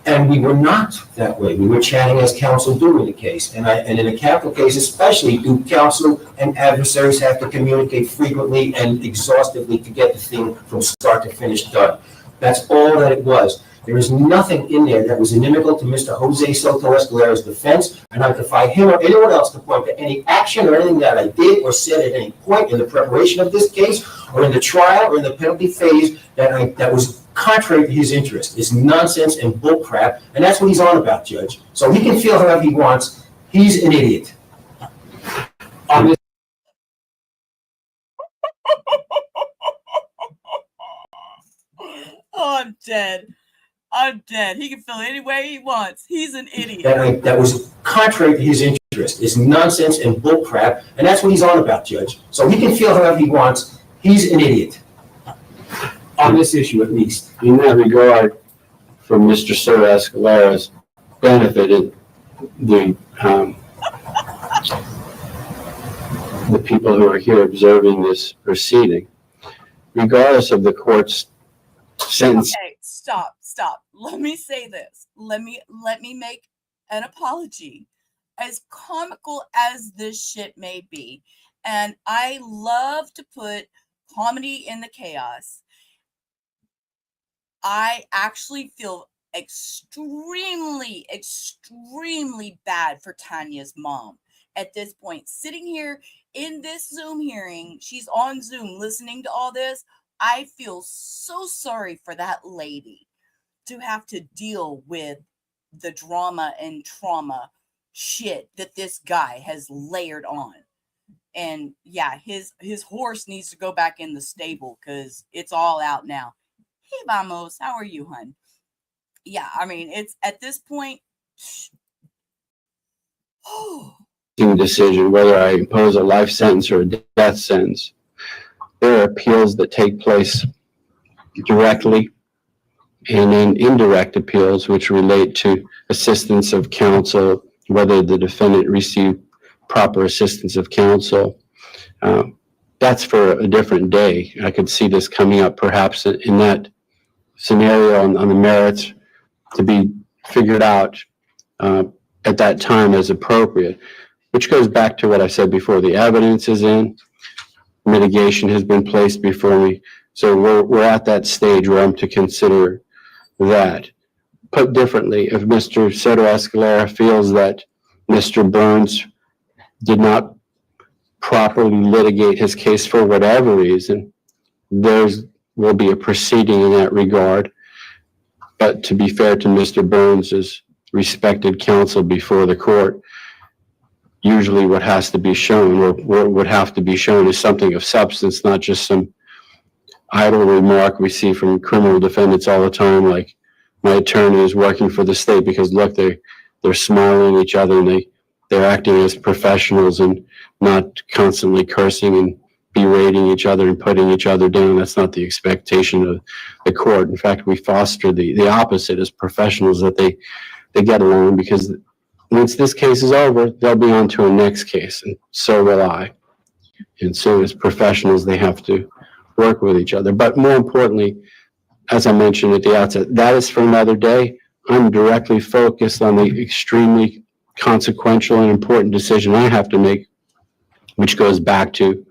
And we were not that way. We were chatting as counsel do in the case. And in a capital case especially, do counsel and adversaries have to communicate frequently and exhaustively to get the thing from start to finish done. That's all that it was. There is nothing in there that was inimical to Mr. Jose Soto-Escalera's defense, and I defy him or anyone else to point to any action or anything that I did or said at any point in the preparation of this case or in the trial or in the penalty phase that was contrary to his interest. It's nonsense and bullcrap, and that's what he's on about, Judge. So he can feel however he wants. He's an idiot. On this Oh, I'm dead. I'm dead. He can feel any way he wants. He's an idiot. That was contrary to his interest. It's nonsense and bullcrap, and that's what he's on about, Judge. So he can feel however he wants. He's an idiot. On this issue, at least. In that regard, for Mr. Soto-Escalera's benefited the people who are here observing this proceeding, regardless of the court's sentence. Okay, stop. Let me say this. Let me make an apology. As comical as this shit may be, and I love to put comedy in the chaos, I actually feel extremely bad for Tanya's mom at this point. Sitting here in this Zoom hearing, she's on Zoom listening to all this. I feel so sorry for that lady to have to deal with the drama and trauma shit that this guy has layered on. And yeah, his horse needs to go back in the stable because it's all out now. Hey, vamos, how are you, hun? Yeah, I mean, it's at this point. Decision whether I impose a life sentence or a death sentence. There are appeals that take place directly and then indirect appeals which relate to assistance of counsel, whether the defendant received proper assistance of counsel. That's for a different day. I could see this coming up perhaps in that scenario on the merits to be figured out at that time as appropriate, which goes back to what I said before. The evidence is in, mitigation has been placed before me. So we're at that stage where I'm to consider that. Put differently, if Mr. Soto-Escalera feels that Mr. Burns did not properly litigate his case for whatever reason, there will be a proceeding in that regard. But to be fair to Mr. Burns' respected counsel before the court, usually what has to be shown, or what would have to be shown, is something of substance, not just some idle remark we see from criminal defendants all the time, like, my attorney is working for the state, because look, they're smiling at each other and they're acting as professionals and not constantly cursing and berating each other and putting each other down. That's not the expectation of the court. In fact, we foster the opposite as professionals, that they get along, because once this case is over, they'll be on to a next case, and so will I. And so as professionals, they have to work with each other. But more importantly, as I mentioned at the outset, that is for another day. I'm directly focused on the extremely consequential and important decision I have to make, which goes back to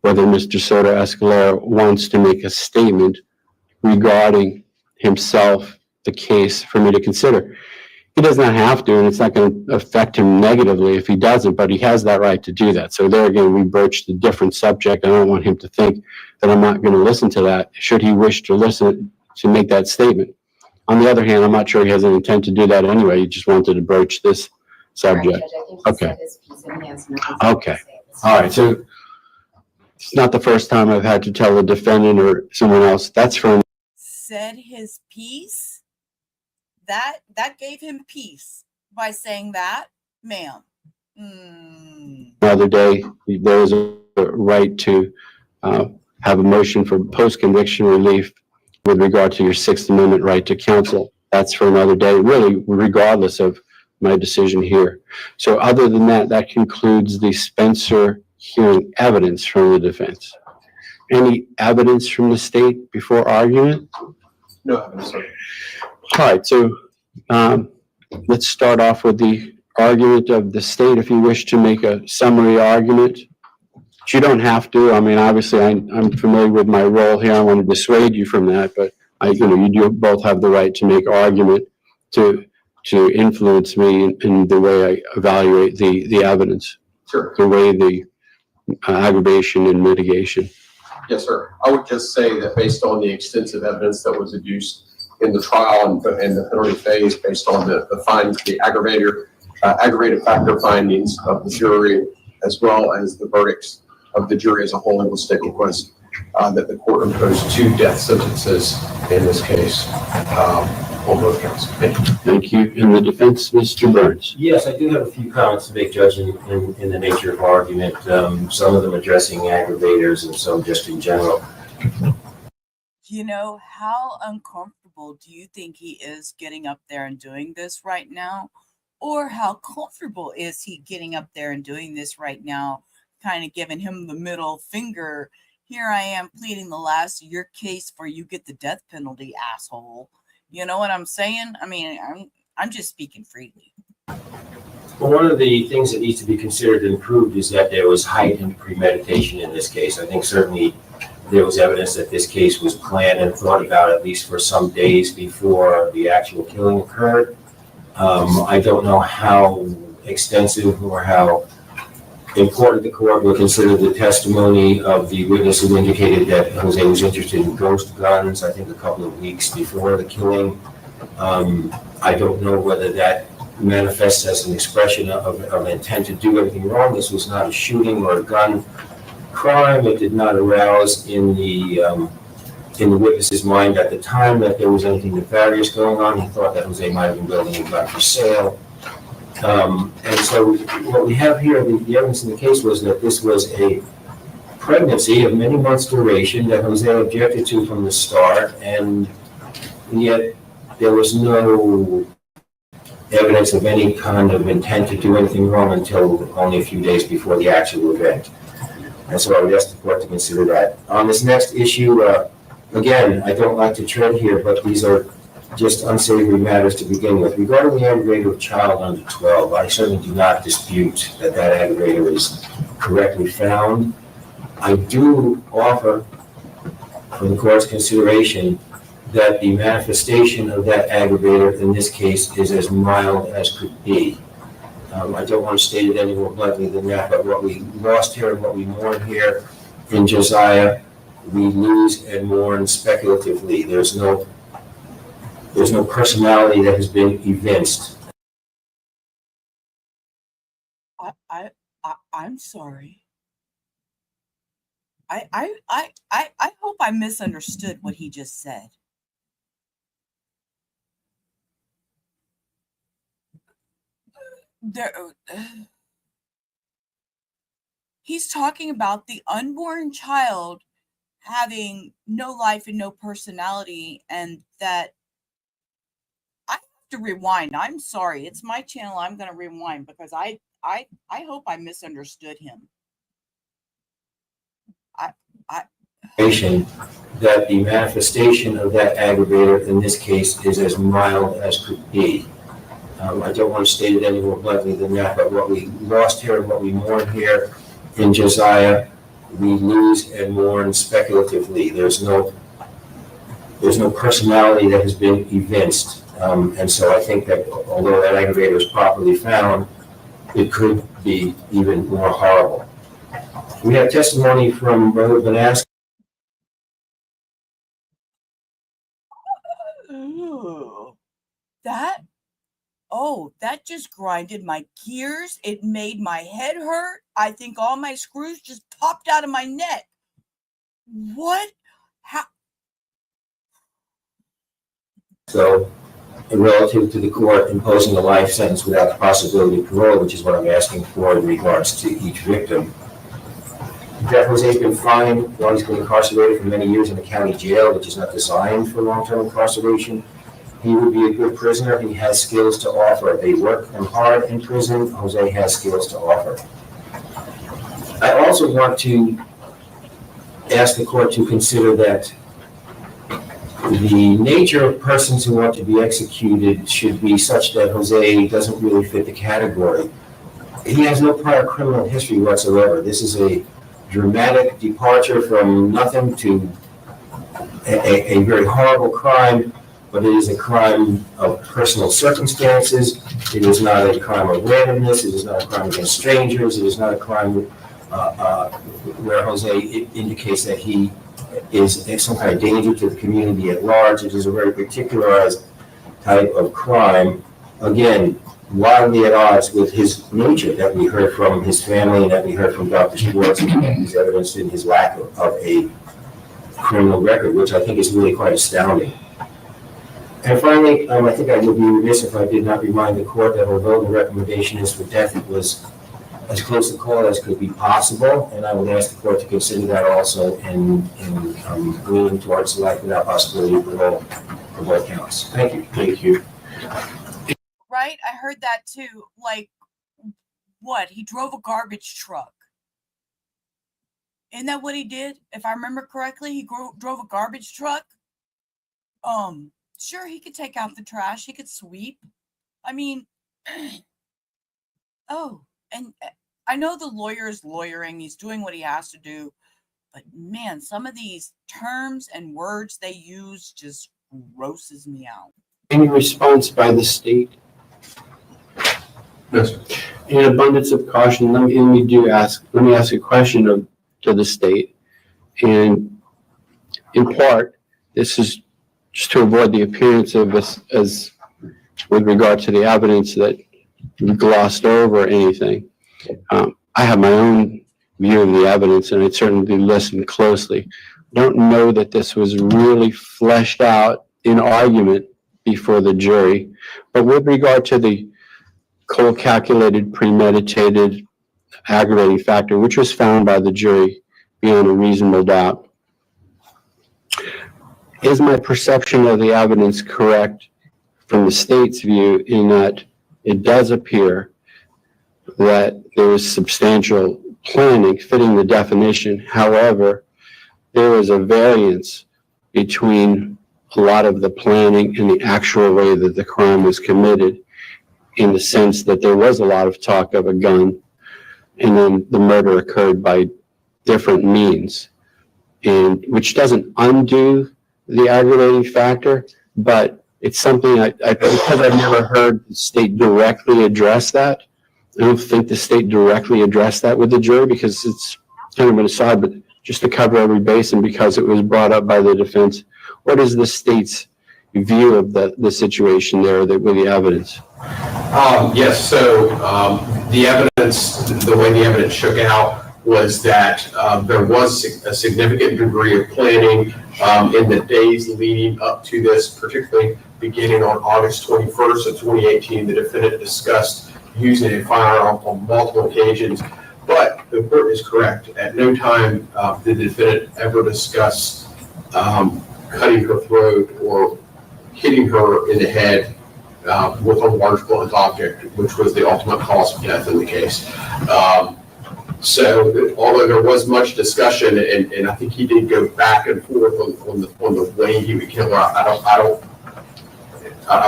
whether Mr. Soto-Escalera wants to make a statement regarding himself, the case, for me to consider. He does not have to, and it's not going to affect him negatively if he doesn't, but he has that right to do that. So there again, we broached a different subject. I don't want him to think that I'm not going to listen to that, should he wish to listen to make that statement. On the other hand, I'm not sure he has an intent to do that anyway. He just wanted to broach this subject. Okay. Okay. All right. So it's not the first time I've had to tell a defendant or someone else. That's from Said his piece. That gave him peace by saying that, ma'am. Another day. There is a right to have a motion for post-conviction relief with regard to your Sixth Amendment right to counsel. That's for another day, really, regardless of my decision here. So other than that, that concludes the Spencer hearing evidence from the defense. Any evidence from the state before argument? No evidence, sir. All right, so let's start off with the argument of the state. If you wish to make a summary argument, but you don't have to. I mean, obviously, I'm familiar with my role here. I want to dissuade you from that, but you do both have the right to make argument to influence me in the way I evaluate the evidence. Sure. The way the aggravation and mitigation. Yes, sir. I would just say that based on the extensive evidence that was adduced in the trial and the penalty phase, based on the findings, the aggravated factor findings of the jury, as well as the verdicts of the jury as a whole in the state request, that the court imposed 2 death sentences in this case on both counts. Thank you. Thank you. In the defense, Mr. Burns. Yes, I do have a few comments to make, Judge, in the nature of argument, some of them addressing aggravators and some just in general. You know, how uncomfortable do you think he is getting up there and doing this right now? Or how comfortable is he getting up there and doing this right now, kind of giving him the middle finger? Here I am pleading the last of your case for you get the death penalty, asshole. You know what I'm saying? I mean, I'm just speaking freely. Well, one of the things that needs to be considered and proved is that there was heightened premeditation in this case. I think certainly there was evidence that this case was planned and thought about at least for some days before the actual killing occurred. I don't know how extensive or how important the court will consider the testimony of the witness who indicated that Jose was interested in ghost guns, I think a couple of weeks before the killing. I don't know whether that manifests as an expression of intent to do anything wrong. This was not a shooting or a gun crime. It did not arouse in the witness's mind at the time that there was anything nefarious going on. He thought that Jose might have been building a gun for sale. And so what we have here, the evidence in the case was that this was a pregnancy of many months duration that Jose objected to from the start, and yet there was no evidence of any kind of intent to do anything wrong until only a few days before the actual event. And so I would ask the court to consider that. On this next issue, again, I don't like to tread here, but these are just unsavory matters to begin with. Regarding the aggravator of child under 12, I certainly do not dispute that that aggravator is correctly found. I do offer for the court's consideration that the manifestation of that aggravator in this case is as mild as could be. I don't want to state it any more bluntly than that, but what we lost here and what we mourn here in Josiah, we lose and mourn speculatively. There's no personality that has been evinced. I'm sorry. I hope I misunderstood what he just said. He's talking about the unborn child having no life and no personality, and that I have to rewind. I'm sorry. It's my channel. I'm going to rewind because I hope I misunderstood him. That the manifestation of that aggravator in this case is as mild as could be. I don't want to state it any more bluntly than that, but what we lost here and what we mourn here in Josiah, we lose and mourn speculatively. There's no personality that has been evinced. And so I think that although that aggravator is properly found, it could be even more horrible. We have testimony from Brother Benask. That just grinded my gears. It made my head hurt. I think all my screws just popped out of my neck. What? How? So, relative to the court imposing a life sentence without the possibility of parole, which is what I'm asking for in regards to each victim. That Jose's been fined while he's been incarcerated for many years in the county jail, which is not designed for long-term incarceration. He would be a good prisoner. He has skills to offer. They work him hard in prison. Jose has skills to offer. I also want to ask the court to consider that the nature of persons who want to be executed should be such that Jose doesn't really fit the category. He has no prior criminal history whatsoever. This is a dramatic departure from nothing to a very horrible crime. But it is a crime of personal circumstances. It is not a crime of randomness. It is not a crime against strangers. It is not a crime where Jose indicates that he is some kind of danger to the community at large. It is a very particularized type of crime. Again, wildly at odds with his nature that we heard from his family and that we heard from Dr. Schwartz, and is evidenced in his lack of a criminal record, which I think is really quite astounding. And finally, I think I would be remiss if I did not remind the court that although the recommendation is for death, it was as close a call as could be possible, and I would ask the court to consider that also in leaning towards life without possibility of parole for both counts. Thank you. Thank you. Right? I heard that too. Like, what? He drove a garbage truck. Isn't that what he did? If I remember correctly, he drove a garbage truck. Sure, he could take out the trash. He could sweep. I mean, oh, and I know the lawyer is lawyering. He's doing what he has to do. But man, some of these terms and words they use just grosses me out. Any response by the state? No, sir. In abundance of caution, let me ask a question to the state. And in part, this is just to avoid the appearance of us as with regard to the evidence that we glossed over anything. I have my own view of the evidence, and I certainly listened closely. I don't know that this was really fleshed out in argument before the jury, but with regard to the cold calculated, premeditated, aggravating factor, which was found by the jury beyond a reasonable doubt, is my perception of the evidence correct from the state's view in that it does appear that there was substantial planning fitting the definition? However, there was a variance between a lot of the planning and the actual way that the crime was committed, in the sense that there was a lot of talk of a gun, and then the murder occurred by different means, and which doesn't undo the aggravating factor, but it's something because I've never heard the state directly address that. I don't think the state directly addressed that with the jury, because it's kind of an aside, but just to cover every base, and because it was brought up by the defense, what is the state's view of the situation there with the evidence? Yes, so the evidence, the way the evidence shook out was that there was a significant degree of planning in the days leading up to this, particularly beginning on August 21st of 2018. The defendant discussed using a firearm on multiple occasions, but the court is correct. At no time did the defendant ever discuss cutting her throat or hitting her in the head with a large blunt object, which was the ultimate cause of death in the case. So although there was much discussion, and I think he did go back and forth on the way he would kill her, I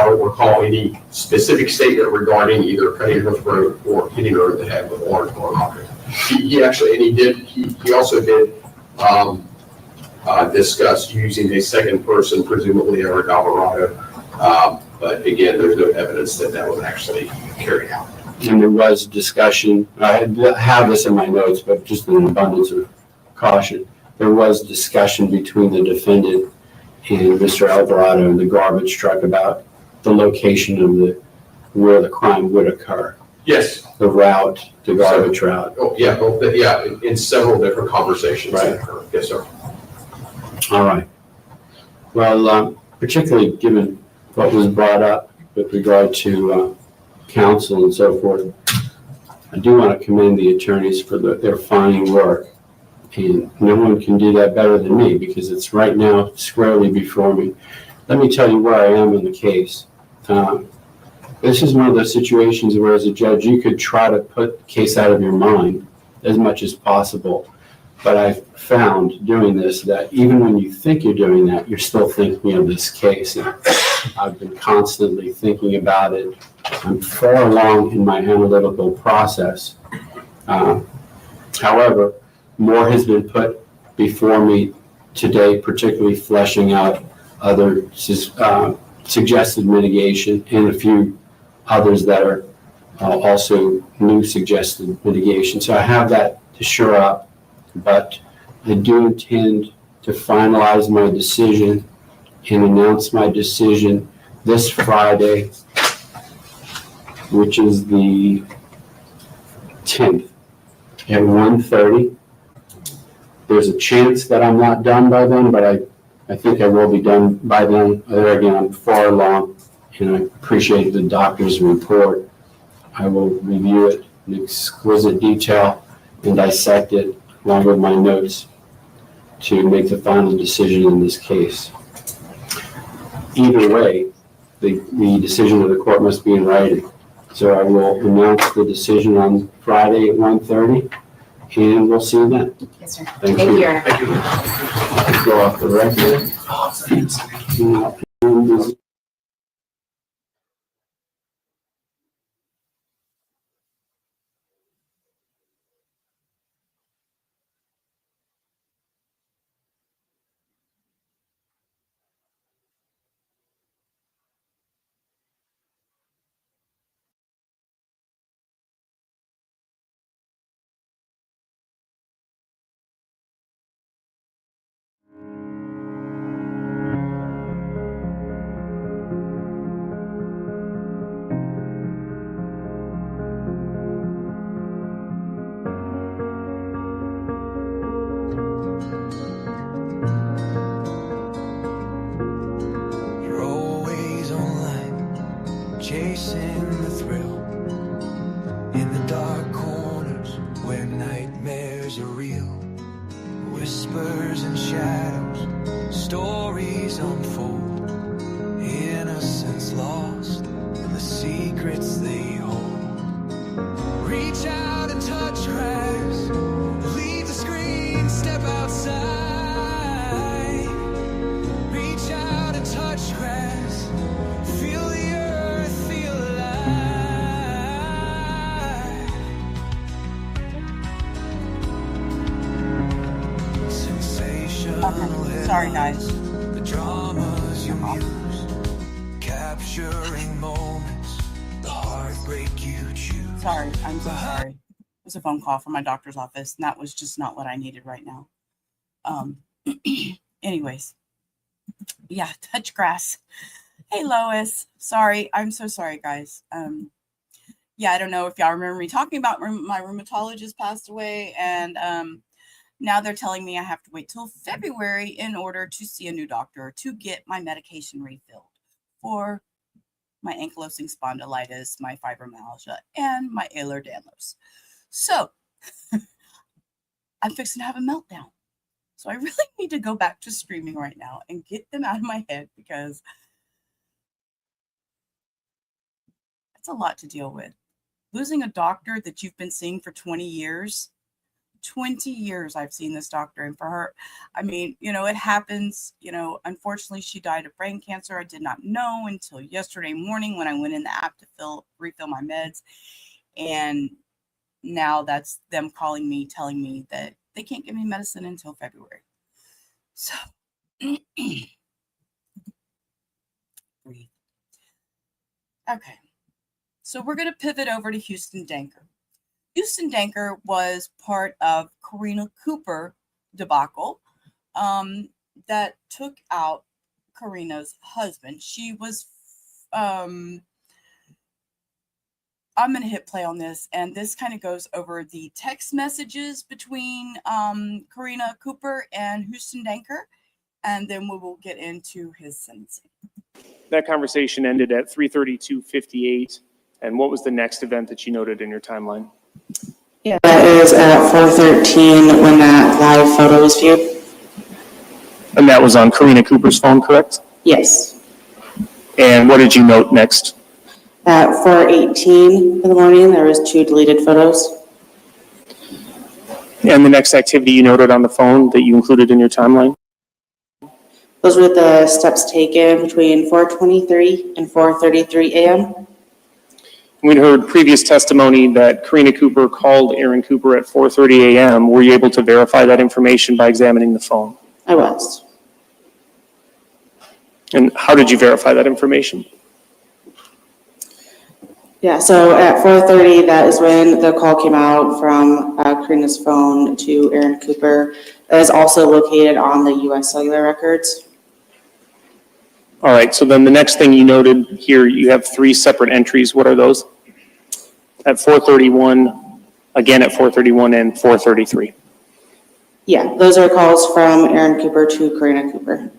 don't recall any specific statement regarding either cutting her throat or hitting her in the head with a large blunt object. He also did discuss using a second person, presumably a Colorado, but again, there's no evidence that was actually carried out. And there was discussion, I have this in my notes, but just in abundance of caution, there was discussion between the defendant and Mr. Alvarado in the garbage truck about the location of where the crime would occur. Yes. The route, the garbage route. Oh, yeah, in several different conversations. Right. Yes, sir. All right. Well, particularly given what was brought up with regard to counsel and so forth, I do want to commend the attorneys for their fine work. And no one can do that better than me, because it's right now squarely before me. Let me tell you where I am in the case. This is one of those situations where, as a judge, you could try to put the case out of your mind as much as possible. But I've found doing this that even when you think you're doing that, you're still thinking of this case. And I've been constantly thinking about it. I'm far along in my analytical process. However, more has been put before me today, particularly fleshing out other suggested mitigation and a few others that are also new suggested mitigation. So I have that to shore up, but I do intend to finalize my decision and announce my decision this Friday, which is the 10th at 1:30. There's a chance that I'm not done by then, but I think I will be done by then. There again, I'm far along, and I appreciate the doctor's report. I will review it in exquisite detail and dissect it along with my notes to make the final decision in this case. Either way, the decision of the court must be in writing. So I will announce the decision on Friday at 1:30, and we'll see you then. Yes, sir. Thank you. you. Thank you. Go off the record. You're always online, chasing the thrill in the dark corners where nightmares are real. Whispers and shadows, stories unfold, innocence lost in the secrets they hold. Reach out and touch cracks, leave the screen, step outside. Reach out and touch grass, feel the earth, feel alive. Sensational. Sorry, guys. The dramas you muse, capturing moments, the heartbreak you choose. Sorry, I'm so sorry. It was a phone call from my doctor's office, and that was just not what I needed right now. Anyways, yeah, touch grass. Hey, Lois. Sorry, I'm so sorry, guys. Yeah, I don't know if y'all remember me talking about my rheumatologist passed away, and now they're telling me I have to wait till February in order to see a new doctor to get my medication refilled for my ankylosing spondylitis, my fibromyalgia, and my Ehlers-Danlos. So I'm fixing to have a meltdown. So I really need to go back to streaming right now and get them out of my head, because it's a lot to deal with. Losing a doctor that you've been seeing for 20 years. 20 years I've seen this doctor, and for her, I mean, you know, it happens. You know, unfortunately, she died of brain cancer. I did not know until yesterday morning when I went in the app to refill my meds, and now that's them calling me, telling me that they can't give me medicine until February. So breathe. Okay, so we're going to pivot over to Huston Danker. Huston Danker was part of Karina Cooper debacle that took out Karina's husband. She was, I'm going to hit play on this, and this kind of goes over the text messages between Karina Cooper and Huston Danker, and then we will get into his sentencing. That conversation ended at 3:32:58, and what was the next event that you noted in your timeline? Yeah, that is at 4:13 when that live photo was viewed. And that was on Karina Cooper's phone, correct? Yes. And what did you note next? At 4:18 in the morning, there was 2 deleted photos. And the next activity you noted on the phone that you included in your timeline? Those were the steps taken between 4:23 and 4:33 a.m. We heard previous testimony that Karina Cooper called Aaron Cooper at 4:30 a.m. Were you able to verify that information by examining the phone? I was. And how did you verify that information? Yeah, so at 4:30, that is when the call came out from Karina's phone to Aaron Cooper. That is also located on the U.S. cellular records. All right, so then the next thing you noted here, you have 3 separate entries. What are those? At 4:31, again at 4:31, and 4:33. Yeah, those are calls from Aaron Cooper to Karina Cooper.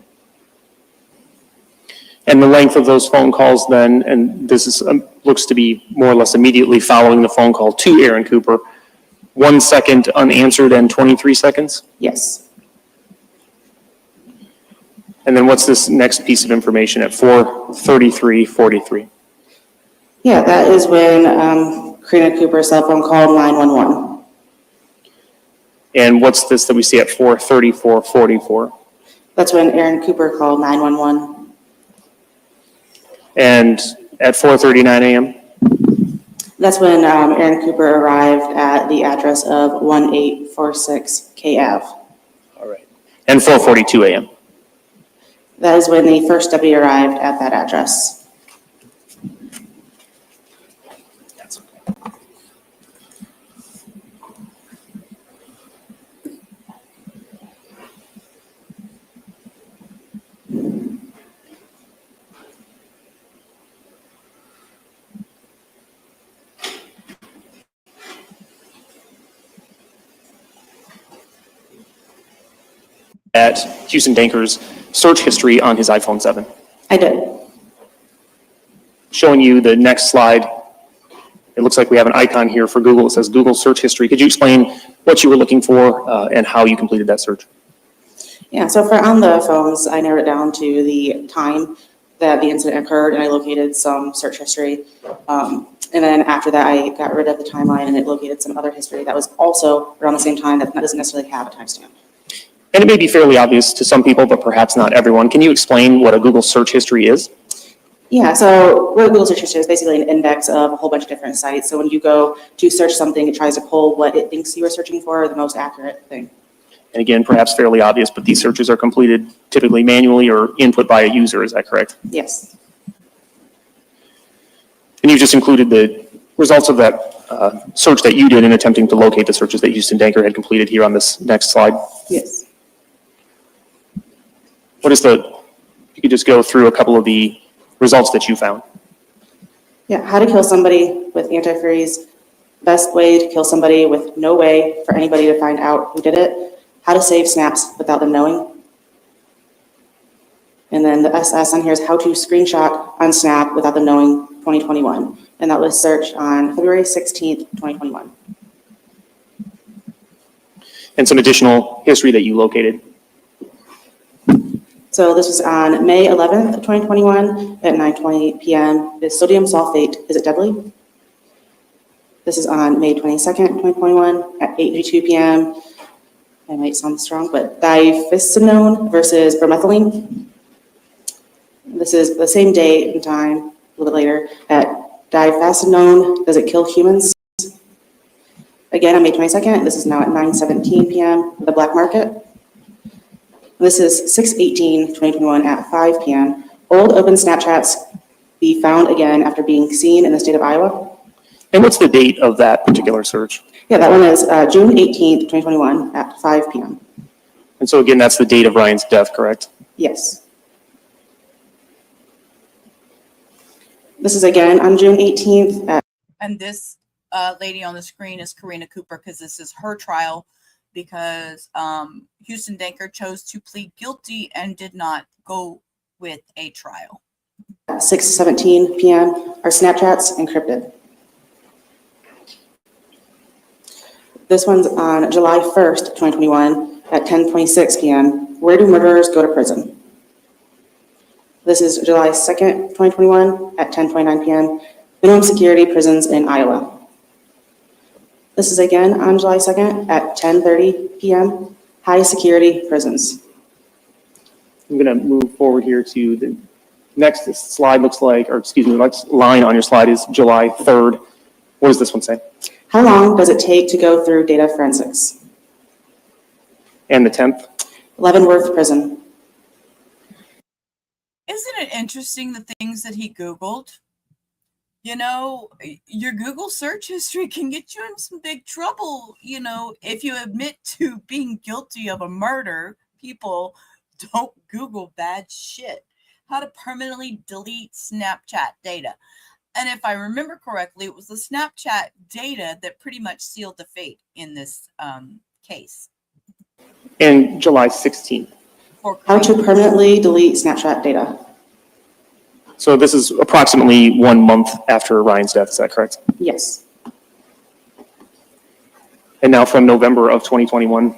And the length of those phone calls then, and this is looks to be more or less immediately following the phone call to Aaron Cooper, 1 second unanswered and 23 seconds? Yes. And then what's this next piece of information at 4:33:43? Yeah, that is when Karina Cooper's cell phone called 911. And what's this that we see at 4:34:44? That's when Aaron Cooper called 911. And at 4:39 a.m.? That's when Aaron Cooper arrived at the address of 1846 K Ave. All right. And 4:42 a.m.? That is when the first deputy arrived at that address. That's okay. At Huston Danker's search history on his iPhone 7. I did. Showing you the next slide. It looks like we have an icon here for Google. It says Google search history. Could you explain what you were looking for and how you completed that search? Yeah, so for on the phones, I narrowed it down to the time that the incident occurred, and I located some search history. And then after that, I got rid of the timeline, and it located some other history that was also around the same time that doesn't necessarily have a timestamp. And it may be fairly obvious to some people, but perhaps not everyone. Can you explain what a Google search history is? Yeah, so what Google search history is basically an index of a whole bunch of different sites. So when you go to search something, it tries to pull what it thinks you are searching for, the most accurate thing. And again, perhaps fairly obvious, but these searches are completed typically manually or input by a user. Is that correct? Yes. And you just included the results of that search that you did in attempting to locate the searches that Huston Danker had completed here on this next slide. Yes. What is you could just go through a couple of the results that you found. Yeah, how to kill somebody with antifreeze, best way to kill somebody with no way for anybody to find out who did it, how to save snaps without them knowing. And then the SS on here is how to screenshot on Snap without them knowing 2021. And that was searched on February 16th, 2021. And some additional history that you located. So this was on May 11th, 2021 at 9:20 p.m. Is sodium sulfate, is it deadly? This is on May 22nd, 2021 at 8:32 p.m. I might sound strong, but diphenhydramine versus bromethylene. This is the same date and time, a little bit later, at diphenhydramine, does it kill humans? Again, on May 22nd, this is now at 9:17 p.m. the black market. This is 6/18/2021 at 5 p.m. Old open Snapchats be found again after being seen in the state of Iowa. And what's the date of that particular search? Yeah, that one is June 18th, 2021 at 5 p.m. And so again, that's the date of Ryan's death, correct? Yes. This is again on June 18th. And this lady on the screen is Karina Cooper, because this is her trial, because Huston Danker chose to plead guilty and did not go with a trial. 6:17 p.m. Our Snapchats encrypted. This one's on July 1st, 2021 at 10:26 p.m. Where do murderers go to prison? This is July 2nd, 2021 at 10:29 p.m. Minimum security prisons in Iowa. This is again on July 2nd at 10:30 p.m. High security prisons. I'm going to move forward here to the next slide looks like, or excuse me, the next line on your slide is July 3rd. What does this one say? How long does it take to go through data forensics? And the 10th? Leavenworth Prison. Isn't it interesting the things that he Googled? You know, your Google search history can get you in some big trouble. You know, if you admit to being guilty of a murder, people don't Google bad shit. How to permanently delete Snapchat data. And if I remember correctly, it was the Snapchat data that pretty much sealed the fate in this case. And July 16th. How to permanently delete Snapchat data. So this is approximately 1 month after Ryan's death, is that correct? Yes. And now from November of 2021.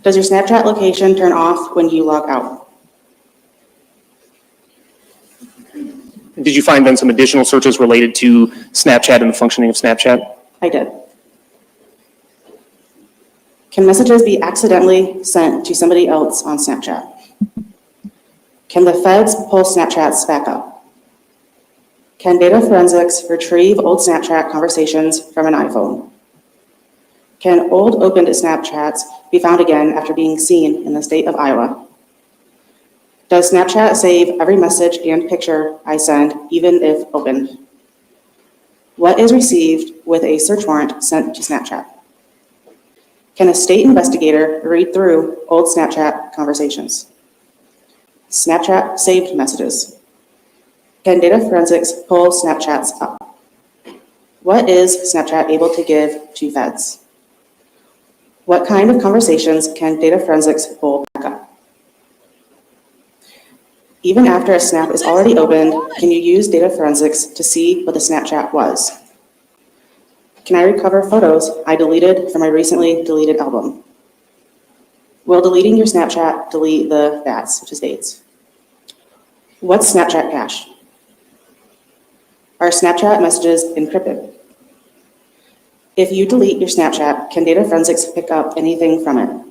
Does your Snapchat location turn off when you log out? Did you find then some additional searches related to Snapchat and the functioning of Snapchat? I did. Can messages be accidentally sent to somebody else on Snapchat? Can the feds pull Snapchats back up? Can data forensics retrieve old Snapchat conversations from an iPhone? Can old opened Snapchats be found again after being seen in the state of Iowa? Does Snapchat save every message and picture I send, even if opened? What is received with a search warrant sent to Snapchat? Can a state investigator read through old Snapchat conversations? Snapchat saved messages. Can data forensics pull Snapchats up? What is Snapchat able to give to feds? What kind of conversations can data forensics pull back up? Even after a snap is already opened, can you use data forensics to see what the Snapchat was? Can I recover photos I deleted from my recently deleted album? Will deleting your Snapchat delete the VATs, which is dates? What's Snapchat cache? Are Snapchat messages encrypted? If you delete your Snapchat, can data forensics pick up anything from it?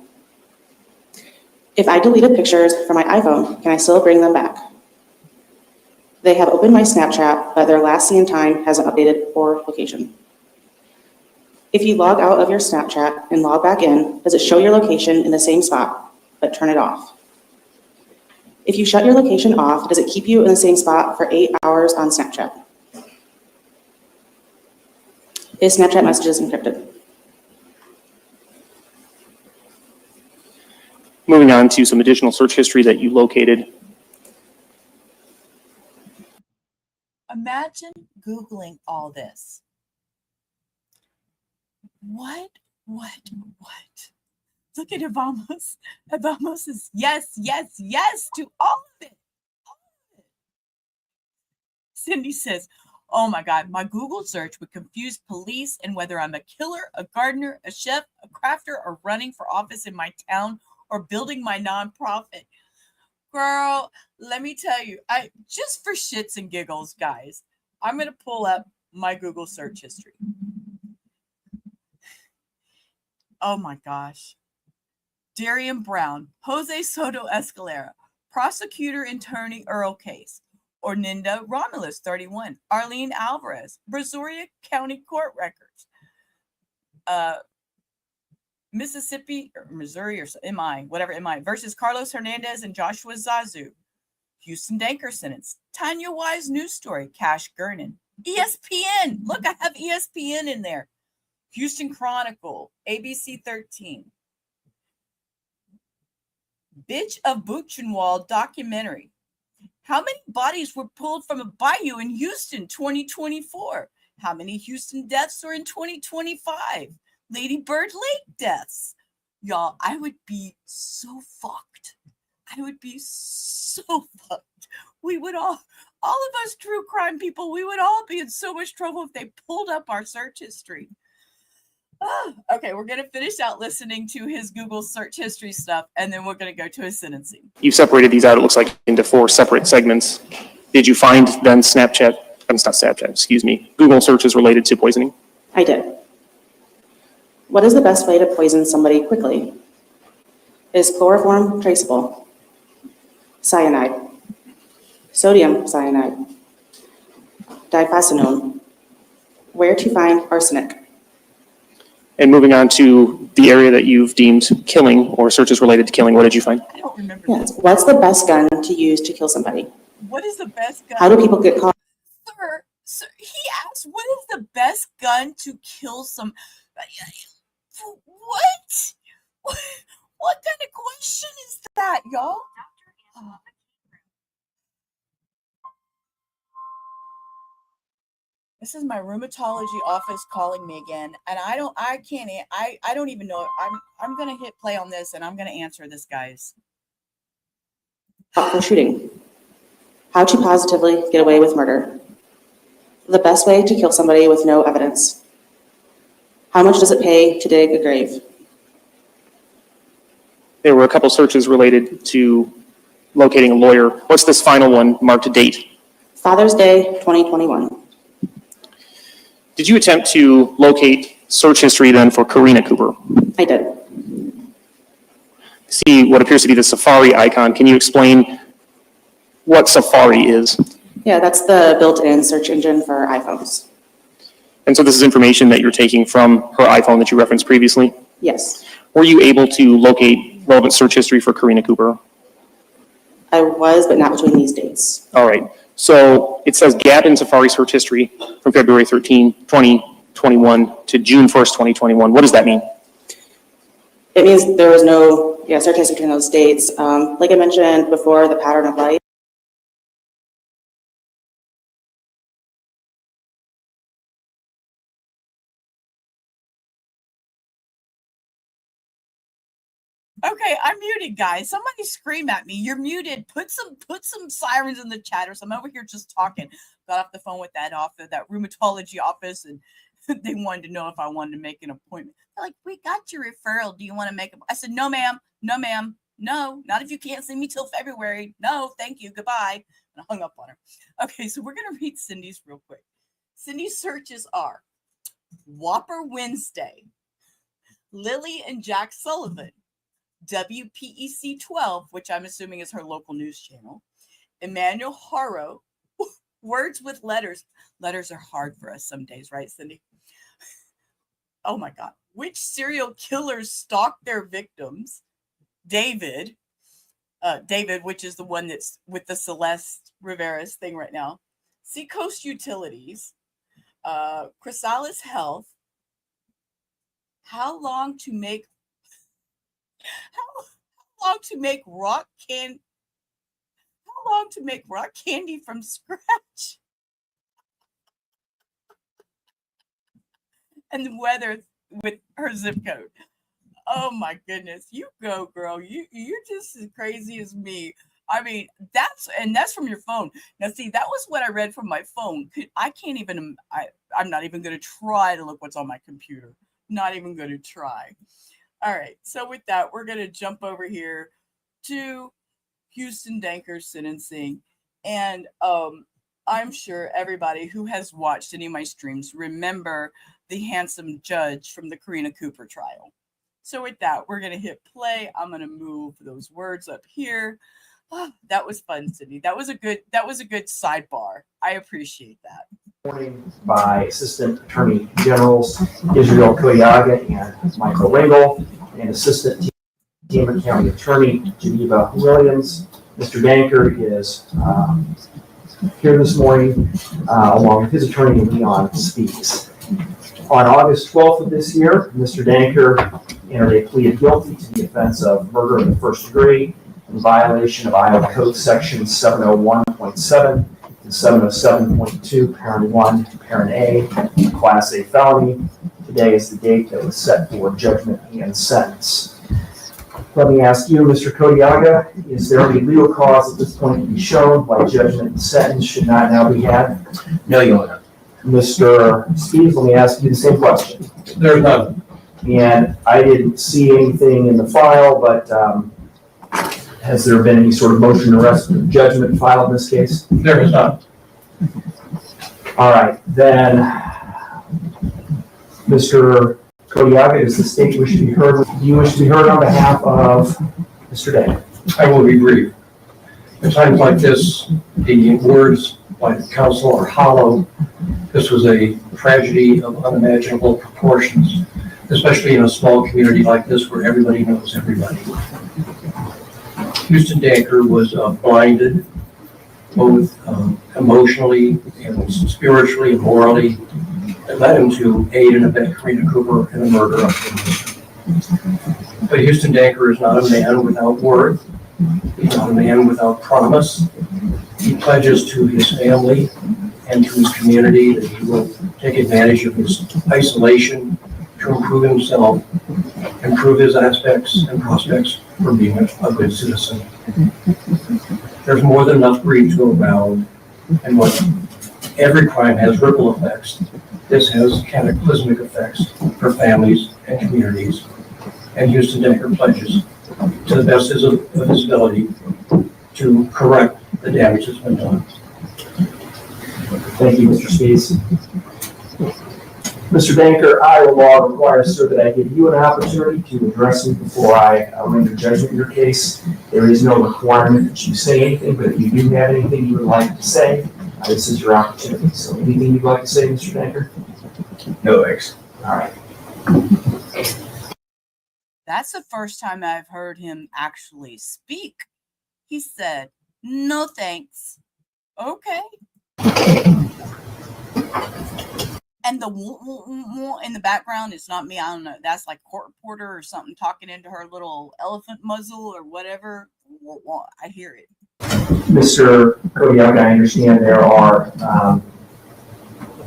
If I deleted pictures from my iPhone, can I still bring them back? They have opened my Snapchat, but their last seen time hasn't updated or location. If you log out of your Snapchat and log back in, does it show your location in the same spot, but turn it off? If you shut your location off, does it keep you in the same spot for 8 hours on Snapchat? Is Snapchat messages encrypted? Moving on to some additional search history that you located. Imagine Googling all this. What? Look at Evamos. Evamos is yes to all of it. Cindy says, oh my God, my Google search would confuse police and whether I'm a killer, a gardener, a chef, a crafter, or running for office in my town or building my nonprofit. Girl, let me tell you, I just for shits and giggles, guys, I'm going to pull up my Google search history. Oh my gosh. Darriynn Brown, Jose Soto-Escalera, prosecutor and attorney Earl case. Orninda Romulus, 31. Arlene Alvarez, Brazoria County Court records. Mississippi or Missouri or MI, whatever MI, versus Carlos Hernandez and Joshua Zazu. Huston Danker sentence. Tanya Wise news story. Cash Gernon. ESPN. Look, I have ESPN in there. Houston Chronicle. ABC 13. Bitch of Buchenwald documentary. How many bodies were pulled from a bayou in Houston 2024? How many Houston deaths are in 2025? Lady Bird Lake deaths. Y'all, I would be so fucked. We would all of us true crime people, we would all be in so much trouble if they pulled up our search history. Okay, we're going to finish out listening to his Google search history stuff, and then we're going to go to his sentencing. You separated these out, it looks like, into 4 separate segments. Did you find then Google searches related to poisoning? I did. What is the best way to poison somebody quickly? Is chloroform traceable? Cyanide. Sodium cyanide. Diphenol. Where to find arsenic? And moving on to the area that you've deemed killing or searches related to killing, what did you find? I don't remember. Yes. What's the best gun to use to kill somebody? What is the best gun? How do people get caught? Sir, he asked, what is the best gun to kill some... What? What kind of question is that, y'all? This is my rheumatology office calling me again, and I don't even know. I'm gonna hit play on this, and I'm gonna answer this, guys. For shooting. How to positively get away with murder. The best way to kill somebody with no evidence. How much does it pay to dig a grave? There were a couple searches related to locating a lawyer. What's this final one marked to date? Father's Day 2021. Did you attempt to locate search history then for Karina Cooper? I did. See what appears to be the Safari icon. Can you explain what Safari is? Yeah, that's the built-in search engine for iPhones. And so this is information that you're taking from her iPhone that you referenced previously? Yes. Were you able to locate relevant search history for Karina Cooper? I was, but not between these dates. All right. So it says gap in Safari search history from February 13, 2021 to June 1st, 2021. What does that mean? It means there was no search history between those dates. Like I mentioned before, the pattern of life. Okay, I'm muted, guys. Somebody scream at me. You're muted. Put some sirens in the chat or something. I'm over here just talking. Got off the phone with that rheumatology office, and they wanted to know if I wanted to make an appointment. They're like, we got your referral. Do you want to make I said, no, ma'am. No, ma'am. No, not if you can't see me till February. No, thank you. Goodbye. And I hung up on her. Okay, so we're going to read Cindy's real quick. Cindy's searches are Whopper Wednesday, Lily and Jack Sullivan, WPEC 12, which I'm assuming is her local news channel, Emmanuel Haro, Words with Letters. Letters are hard for us some days, right, Cindy? Oh my God. Which serial killers stalk their victims? David, which is the one that's with the Celeste Rivera's thing right now. Seacoast Utilities, Chrysalis Health, How long to make rock candy from scratch? And the weather with her zip code. Oh my goodness. You go, girl. You're just as crazy as me. I mean, that's from your phone. Now, see, that was what I read from my phone. I'm not even going to try to look what's on my computer. Not even going to try. All right. So with that, we're going to jump over here to Huston Danker sentencing. And I'm sure everybody who has watched any of my streams remember the handsome judge from the Karina Cooper trial. So with that, we're going to hit play. I'm going to move those words up here. Oh, that was fun, Cindy. That was a good sidebar. I appreciate that. Morning by Assistant Attorney Generals Israel Koyaga and Michael Ringel, and Assistant Tama County Attorney Geneva Williams. Mr. Danker is here this morning along with his attorney Leon Speaks. On August 12th of this year, Mr. Danker entered a plea of guilty to the offense of murder in the first degree in violation of Iowa Code Section 701.7 and 707.2, Parent 1, Parent A, Class A felony. Today is the date that was set for judgment and sentence. Let me ask you, Mr. Koyaga, is there any legal cause at this point to be shown why judgment and sentence should not now be had? No, Your Honor. Mr. Steve, let me ask you the same question. There's none. And I didn't see anything in the file, but has there been any sort of motion to arrest or judgment filed in this case? There is not. All right, then, Mr. Koyaga, does the state wish to be heard? Do you wish to be heard on behalf of Mr. Day? I will be brief. At times like this, the words by the counsel are hollow. This was a tragedy of unimaginable proportions, especially in a small community like this where everybody knows everybody. Huston Danker was blinded, both emotionally and spiritually and morally. It led him to aid and abet Karina Cooper in the murder of him. But Huston Danker is not a man without worth. He's not a man without promise. He pledges to his family and to his community, that he will take advantage of his isolation to improve himself, improve his aspects and prospects for being a good citizen. There's more than enough greed to go around, and what every crime has ripple effects. This has cataclysmic effects for families and communities, and Huston Danker pledges to the best of his ability to correct the damage that's been done. Thank you, Mr. Spees. Mr. Danker, Iowa law requires, sir, that I give you an opportunity to address me before I render judgment in your case. There is no requirement that you say anything, but if you do have anything you would like to say, this is your opportunity. So anything you'd like to say, Mr. Danker? No thanks. All right. That's the first time I've heard him actually speak. He said, no thanks. Okay. And the in the background is not me. I don't know. That's like court reporter or something talking into her little elephant muzzle or whatever. I hear it. Mr. Kodiak, I understand there are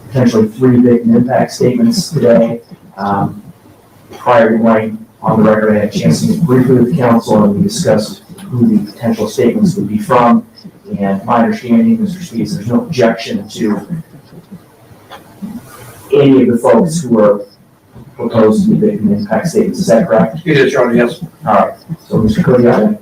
potentially 3 victim impact statements today. Prior to going on the record, I had a chance to meet briefly with the council, and we discussed who the potential statements would be from. And my understanding, Mr. Spees, there's no objection to any of the folks who are proposed to be victim impact statements. Is that correct? It is, Your Honor, yes. All right. So, Mr. Kodiak.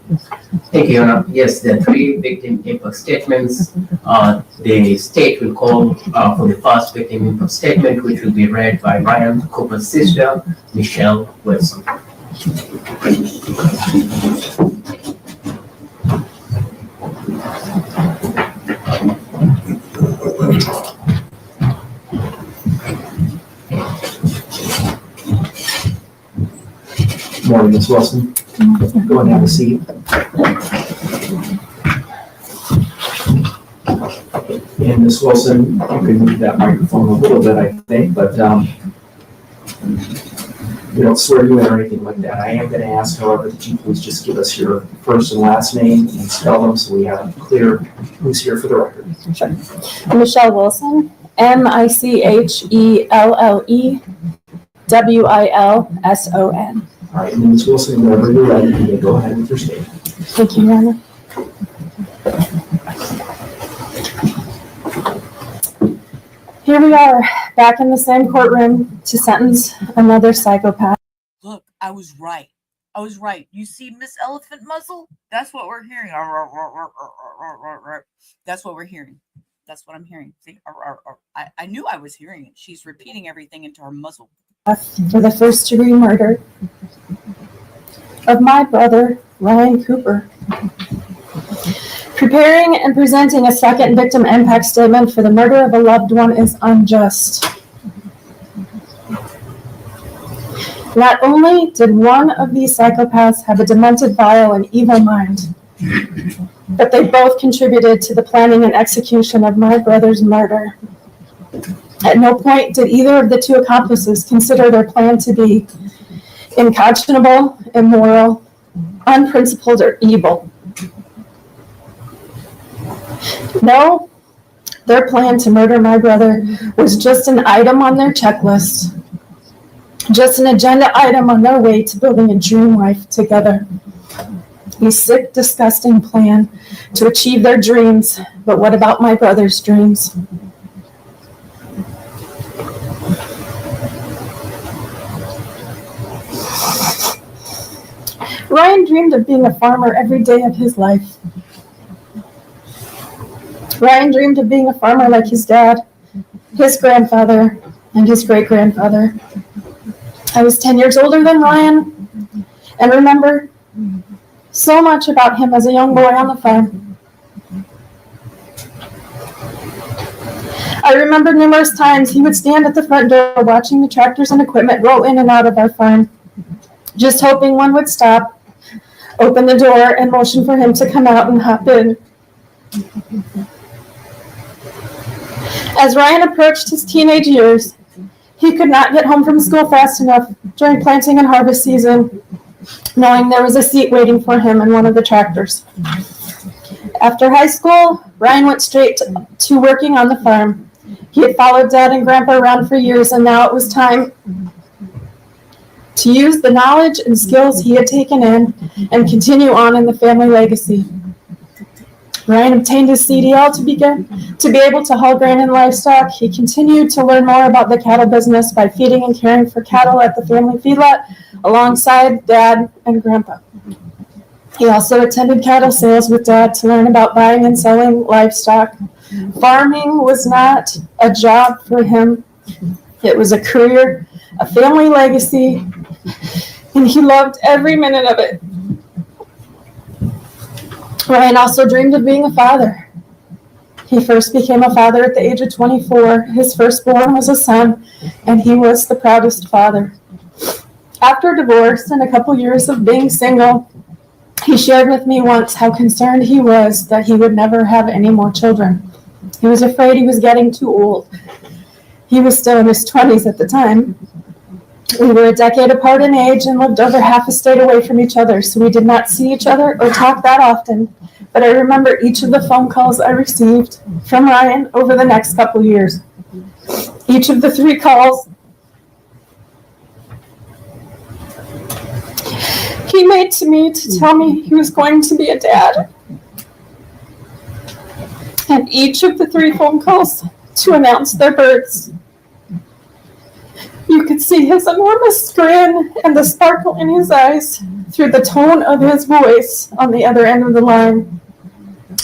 Thank you, Your Honor. Yes, there are 3 victim impact statements. The state will call for the first victim impact statement, which will be read by Ryan Cooper's sister, Michelle Wilson. Morning, Ms. Wilson. Go and have a seat. And Ms. Wilson, you can move that microphone a little bit, I think, but we don't swear you in or anything like that. I am going to ask, however, that you please just give us your first and last name and spell them so we have clear who's here for the record. Sure. Michelle Wilson, MICHELLEWILSON. All right, and Ms. Wilson, whenever you're ready, you may go ahead with your statement. Thank you, Your Honor. Here we are, back in the same courtroom to sentence another psychopath. Look, I was right. I was right. You see Miss Elephant Muzzle? That's what we're hearing. That's what we're hearing. That's what I'm hearing. See, I knew I was hearing it. She's repeating everything into her muzzle. For the first-degree murder of my brother, Ryan Cooper. Preparing and presenting a second victim impact statement for the murder of a loved one is unjust. Not only did one of these psychopaths have a demented, vile, and evil mind, but they both contributed to the planning and execution of my brother's murder. At no point did either of the 2 accomplices consider their plan to be unconscionable, immoral, unprincipled, or evil. No, their plan to murder my brother was just an item on their checklist, just an agenda item on their way to building a dream life together. A sick, disgusting plan to achieve their dreams, but what about my brother's dreams? Ryan dreamed of being a farmer every day of his life. Ryan dreamed of being a farmer like his dad, his grandfather, and his great-grandfather. I was 10 years older than Ryan and remember so much about him as a young boy on the farm. I remember numerous times he would stand at the front door watching the tractors and equipment roll in and out of our farm, just hoping one would stop, open the door, and motion for him to come out and hop in. As Ryan approached his teenage years, he could not get home from school fast enough during planting and harvest season, knowing there was a seat waiting for him in one of the tractors. After high school, Ryan went straight to working on the farm, He had followed Dad and Grandpa around for years, and now it was time to use the knowledge and skills he had taken in and continue on in the family legacy. Ryan obtained his CDL to be able to haul grain and livestock. He continued to learn more about the cattle business by feeding and caring for cattle at the family feedlot alongside Dad and Grandpa. He also attended cattle sales with Dad to learn about buying and selling livestock. Farming was not a job for him. It was a career, a family legacy, and he loved every minute of it. Ryan also dreamed of being a father. He first became a father at the age of 24. His firstborn was a son, and he was the proudest father. After divorce and a couple years of being single, he shared with me once how concerned he was that he would never have any more children. He was afraid he was getting too old. He was still in his 20s at the time. We were a decade apart in age and lived over half a state away from each other, so we did not see each other or talk that often. But I remember each of the phone calls I received from Ryan over the next couple years. Each of the 3 calls he made to me to tell me he was going to be a dad. And each of the 3 phone calls to announce their births. You could see his enormous grin and the sparkle in his eyes through the tone of his voice on the other end of the line.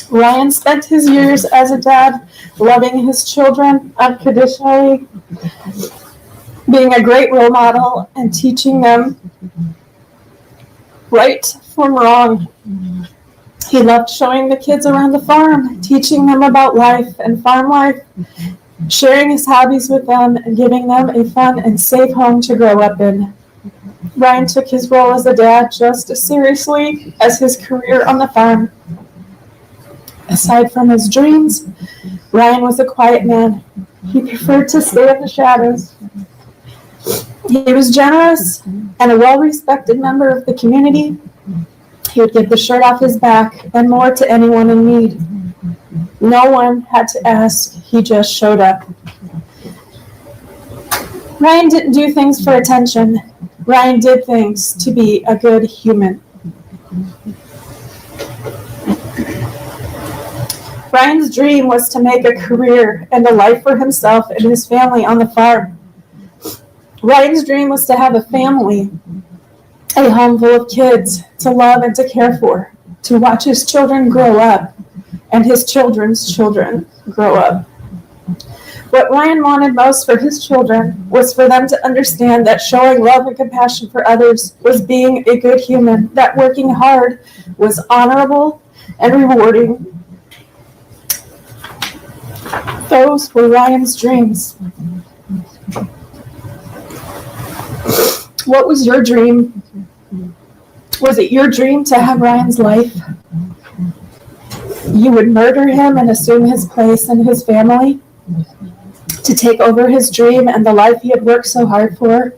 Ryan spent his years as a dad loving his children unconditionally, being a great role model and teaching them right from wrong. He loved showing the kids around the farm, teaching them about life and farm life, sharing his hobbies with them, and giving them a fun and safe home to grow up in. Ryan took his role as a dad just as seriously as his career on the farm. Aside from his dreams, Ryan was a quiet man. He preferred to stay in the shadows. He was generous and a well-respected member of the community. He would give the shirt off his back and more to anyone in need. No one had to ask, he just showed up. Ryan didn't do things for attention. Ryan did things to be a good human. Ryan's dream was to make a career and a life for himself and his family on the farm. Ryan's dream was to have a family, a home full of kids to love and to care for, to watch his children grow up and his children's children grow up. What Ryan wanted most for his children was for them to understand that showing love and compassion for others was being a good human, that working hard was honorable and rewarding. Those were Ryan's dreams. What was your dream? Was it your dream to have Ryan's life? You would murder him and assume his place in his family? To take over his dream and the life he had worked so hard for?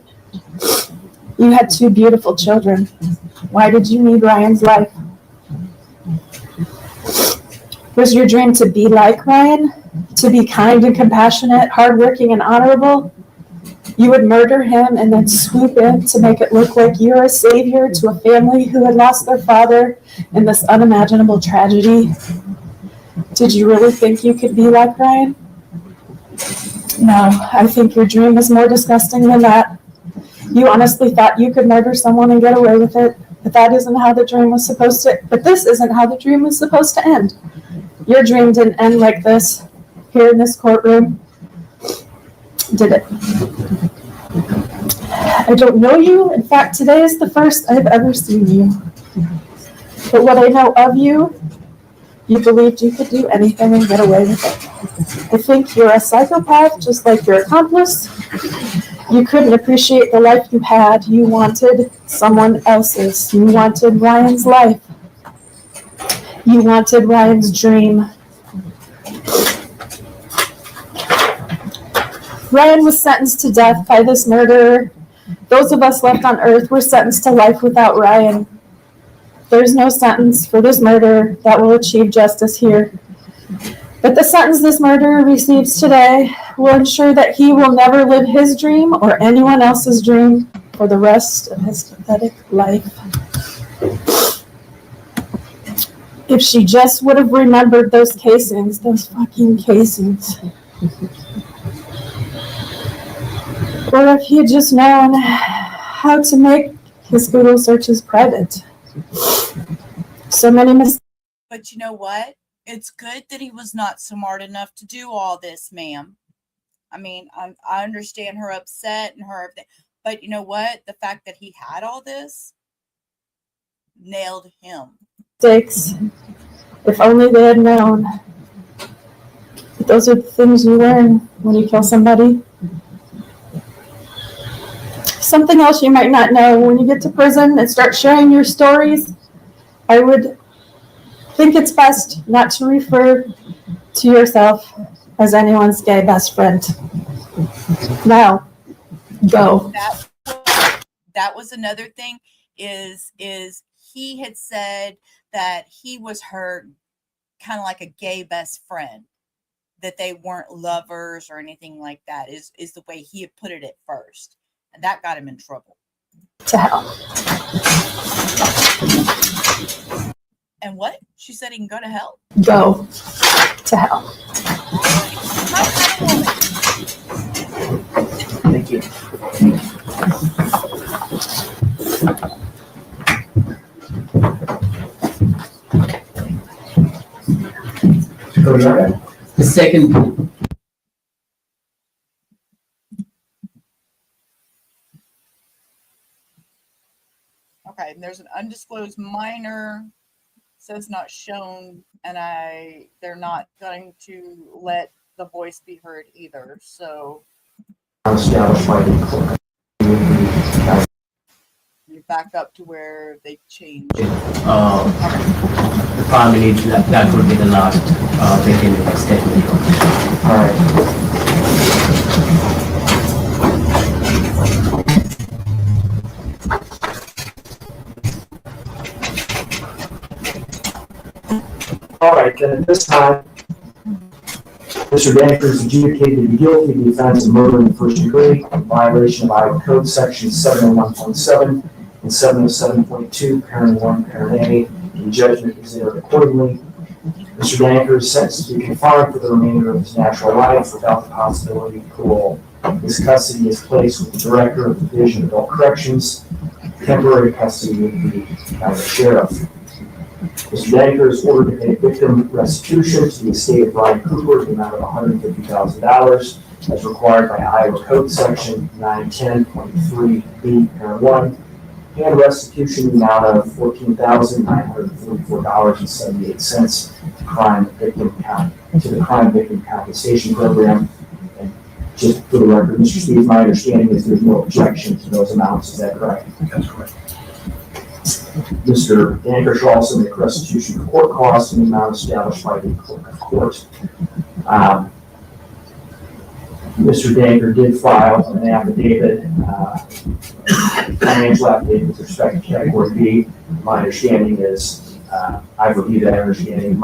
You had 2 beautiful children. Why did you need Ryan's life? Was your dream to be like Ryan? To be kind and compassionate, hardworking and honorable? You would murder him and then swoop in to make it look like you're a savior to a family who had lost their father in this unimaginable tragedy. Did you really think you could be like Ryan? No, I think your dream is more disgusting than that. You honestly thought you could murder someone and get away with it, but that isn't how the dream was supposed to, but this isn't how the dream was supposed to end. Your dream didn't end like this, here in this courtroom. Did it? I don't know you. In fact, today is the first I've ever seen you. But what I know of you, you believed you could do anything and get away with it. I think you're a psychopath, just like your accomplice. You couldn't appreciate the life you had. You wanted someone else's. You wanted Ryan's life. You wanted Ryan's dream. Ryan was sentenced to death by this murderer. Those of us left on earth were sentenced to life without Ryan. There's no sentence for this murderer that will achieve justice here. But the sentence this murderer receives today will ensure that he will never live his dream or anyone else's dream for the rest of his pathetic life. If she just would have remembered those casings, those fucking casings. Or if he had just known how to make his Google searches private. So many mistakes. But you know what? It's good that he was not smart enough to do all this, ma'am. I mean, I understand her upset and her everything. But you know what? The fact that he had all this nailed him. If only they had known. But those are the things you learn when you kill somebody. Something else you might not know, when you get to prison and start sharing your stories, I would think it's best not to refer to yourself as anyone's gay best friend. Now, go. That was another thing is he had said that he was her kind of like a gay best friend, that they weren't lovers or anything like that, is the way he had put it at first. And that got him in trouble. To hell. And what? She said he can go to hell? Go to hell. Thank you. The second. Okay, and there's an undisclosed minor, says not shown, and they're not going to let the voice be heard either. So you back up to where they changed. The family, that would be the last victim statement. All right. All right, then at this time, Mr. Danker is adjudicated to be guilty of the offense of murder in the first degree in violation of Iowa Code Section 701.7 and 707.2, Parent 1, Parent A, and the judgment is entered accordingly. Mr. Danker is sentenced to be confined for the remainder of his natural life without the possibility of parole. His custody is placed with the Director of the Division of Adult Corrections, temporary custody with the county sheriff. Mr. Danker is ordered to pay victim restitution to the estate of Ryan Cooper in the amount of $150,000 as required by Iowa Code Section 910.3B, Parent 1, and restitution in the amount of $14,944.78 to the Crime Victim Compensation Program. And just for the record, Mr. Steve, my understanding is there's no objection to those amounts. Is that correct? That's correct. Mr. Danker shall also make restitution for court costs in the amount established by the court. Mr. Danker did file an affidavit, financial affidavit with respect to category B. My understanding is, I've reviewed that understanding.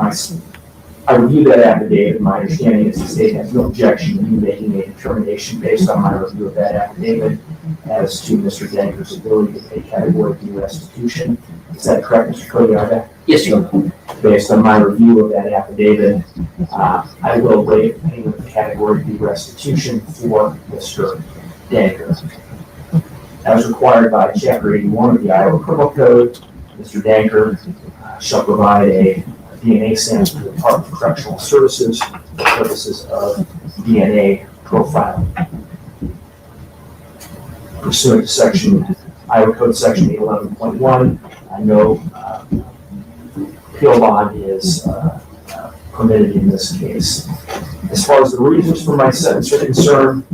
I reviewed that affidavit. My understanding is the state has no objection to me making a determination based on my review of that affidavit as to Mr. Danker's ability to pay category B restitution. Is that correct, Mr. Kodiaga? Yes, sir. Based on my review of that affidavit, I will waive payment of category B restitution for Mr. Danker. As required by Chapter 81 of the Iowa Criminal Code, Mr. Danker shall provide a DNA sample to the Department of Correctional Services for purposes of DNA profiling. Pursuant to Iowa Code Section 811.1, I know appeal bond is permitted in this case. As far as the reasons for my sentence are concerned,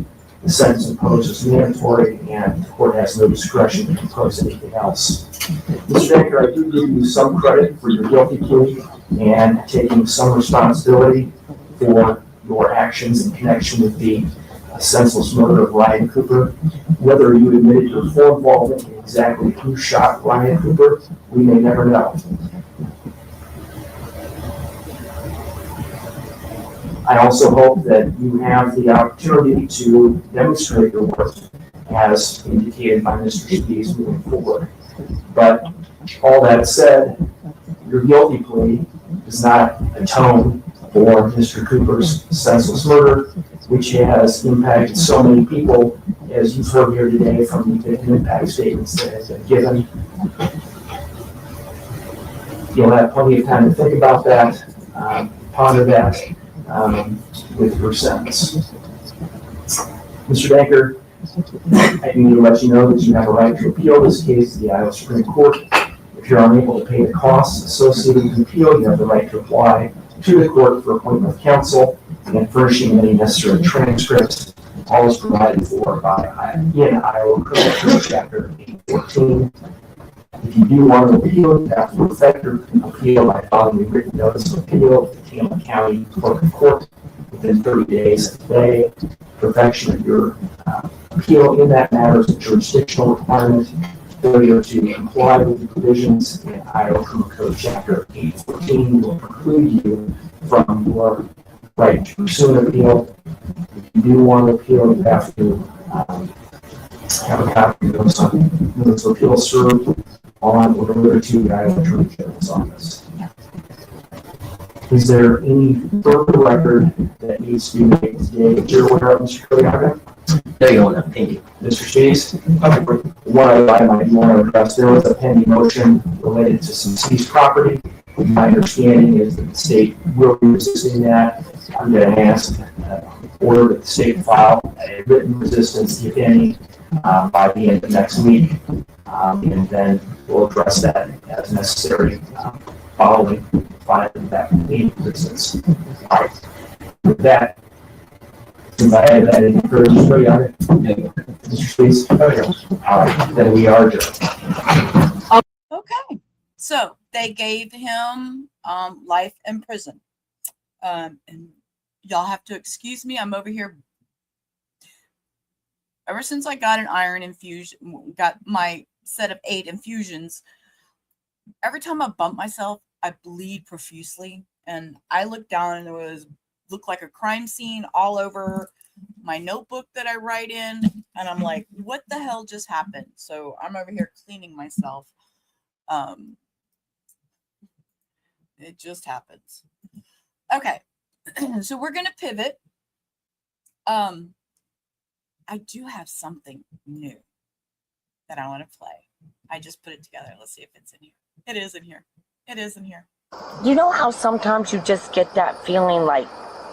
the sentence imposed is mandatory and the court has no discretion to impose anything else. Mr. Danker, I do give you some credit for your guilty plea and taking some responsibility for your actions in connection with the senseless murder of Ryan Cooper. Whether you admitted your full involvement in exactly who shot Ryan Cooper, we may never know. I also hope that you have the opportunity to demonstrate your worth as indicated by Mr. Spees moving forward. But all that said, your guilty plea does not atone for Mr. Cooper's senseless murder, which has impacted so many people, as you've heard here today from the victim impact statements that have been given. You'll have plenty of time to think about that, ponder that with your sentence. Mr. Danker, I need to let you know that you have a right to appeal this case to the Iowa Supreme Court. If you're unable to pay the costs associated with the appeal, you have the right to apply to the court for appointment of counsel and furnishing any necessary transcripts. All is provided for by Iowa Criminal Code Chapter 814. If you do want to appeal, you have to effect your appeal by filing a written notice of appeal to the Taylor County Clerk of Court within 30 days of today. Perfection of your appeal in that matter is a jurisdictional requirement. Failure to comply with the provisions in Iowa Criminal Code Chapter 814 will preclude you from your right to pursue an appeal. If you do want to appeal, you have to have a copy of notice of appeal served on or delivered to the Iowa Attorney General's office. Is there any further record that needs to be made today that you're aware of, Mr. Karina? No, Your Honor. Thank you. Mr. Spees? One I might want to address, there was a pending motion related to some seized property. My understanding is that the state will be resisting that. I'm going to ask order that the state file a written resistance, if any, by the end of next week. And then we'll address that as necessary following filing that resistance. All right. With that, since I had that in further, Mr. Spees? All right, then we are adjourned. Okay, so they gave him life in prison. And y'all have to excuse me. I'm over here. Ever since I got an iron infusion, got my set of 8 infusions, every time I bump myself, I bleed profusely. And I looked down and looked like a crime scene all over my notebook that I write in. And I'm like, what the hell just happened? So I'm over here cleaning myself. It just happens. Okay. So we're going to pivot. I do have something new that I want to play. I just put it together. Let's see if it's in here. It is in here. It is in here. You know how sometimes you just get that feeling like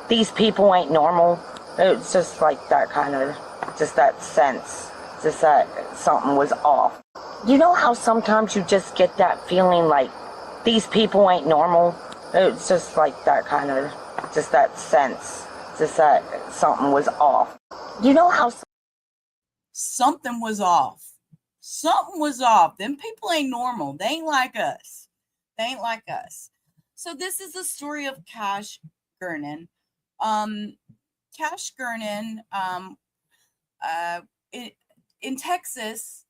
these people ain't normal? It's just like that kind of, just that sense, just that something was off. You know how sometimes you just get that feeling like these people ain't normal? It's just like that kind of, just that sense, just that something was off. You know how something was off. Something was off. Them people ain't normal. They ain't like us. They ain't like us. So this is the story of Cash Gernon. Cash Gernon, in Texas,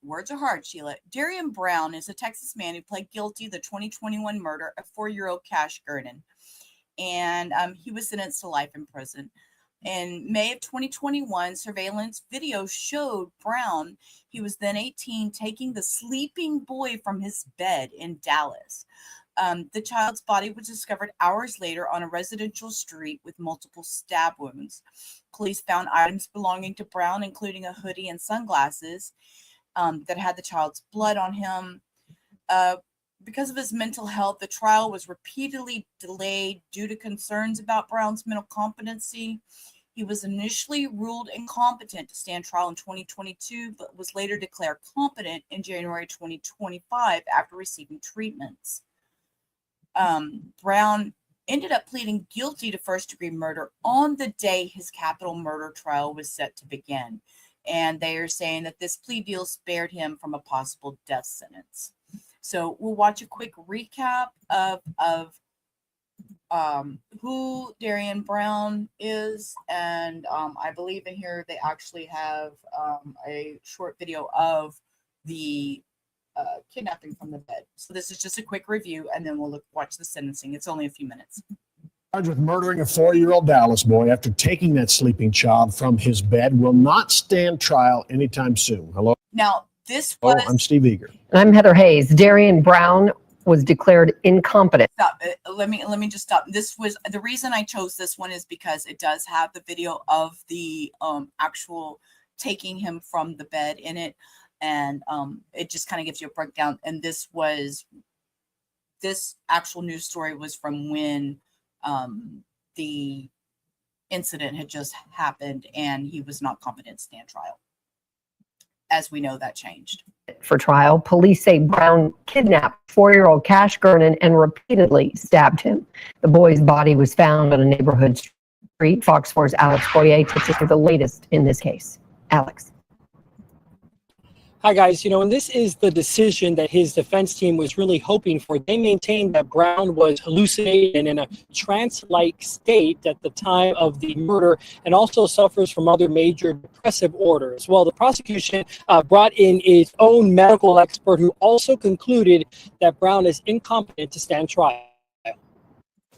words are hard, Sheila. Darriynn Brown is a Texas man who pled guilty to the 2021 murder of 4-year-old Cash Gernon. And he was sentenced to life in prison. In May of 2021, surveillance video showed Brown, he was then 18, taking the sleeping boy from his bed in Dallas. The child's body was discovered hours later on a residential street with multiple stab wounds. Police found items belonging to Brown, including a hoodie and sunglasses that had the child's blood on him. Because of his mental health, the trial was repeatedly delayed due to concerns about Brown's mental competency. He was initially ruled incompetent to stand trial in 2022, but was later declared competent in January 2025 after receiving treatments. Brown ended up pleading guilty to first-degree murder on the day his capital murder trial was set to begin. And they are saying that this plea deal spared him from a possible death sentence. So we'll watch a quick recap of who Darriynn Brown is. And I believe in here they actually have a short video of the kidnapping from the bed. So this is just a quick review, and then we'll watch the sentencing. It's only a few minutes. Charged with murdering a 4-year-old Dallas boy after taking that sleeping child from his bed will not stand trial anytime soon. Hello? Now, this Oh, was. I'm Steve Eager. And I'm Heather Hayes. Darriynn Brown was declared incompetent. Stop. Let me just stop. This was the reason I chose this one is because it does have the video of the actual taking him from the bed in it, and it just kind of gives you a breakdown. And this actual news story was from when the incident had just happened, and he was not competent to stand trial. As we know, that changed. For trial, police say Brown kidnapped 4-year-old Cash Gernon and repeatedly stabbed him. The boy's body was found on a neighborhood street. Fox 4's Alex Boyer takes us to the latest in this case. Alex. Hi, guys. And this is the decision that his defense team was really hoping for. They maintained that Brown was hallucinating and in a trance-like state at the time of the murder and also suffers from other major depressive orders. Well, the prosecution brought in its own medical expert who also concluded that Brown is incompetent to stand trial.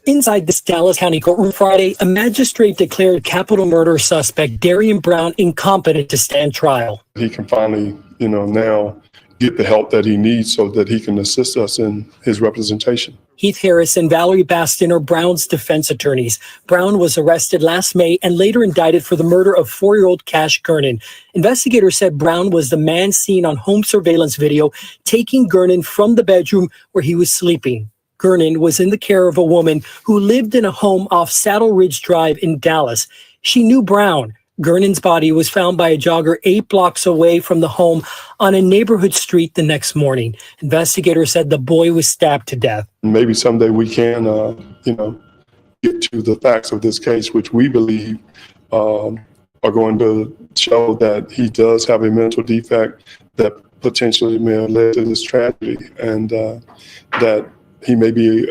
Inside this Dallas County courtroom Friday, a magistrate declared capital murder suspect Darriynn Brown incompetent to stand trial. He can finally, now get the help that he needs so that he can assist us in his representation. Heath Harris and Valerie Baston are Brown's defense attorneys. Brown was arrested last May and later indicted for the murder of 4-year-old Cash Gernon. Investigators said Brown was the man seen on home surveillance video taking Gernon from the bedroom where he was sleeping. Gernon was in the care of a woman who lived in a home off Saddle Ridge Drive in Dallas. She knew Brown. Gernon's body was found by a jogger 8 blocks away from the home on a neighborhood street the next morning. Investigators said the boy was stabbed to death. Maybe someday we can, get to the facts of this case, which we believe are going to show that he does have a mental defect that potentially may have led to this tragedy, and that he may be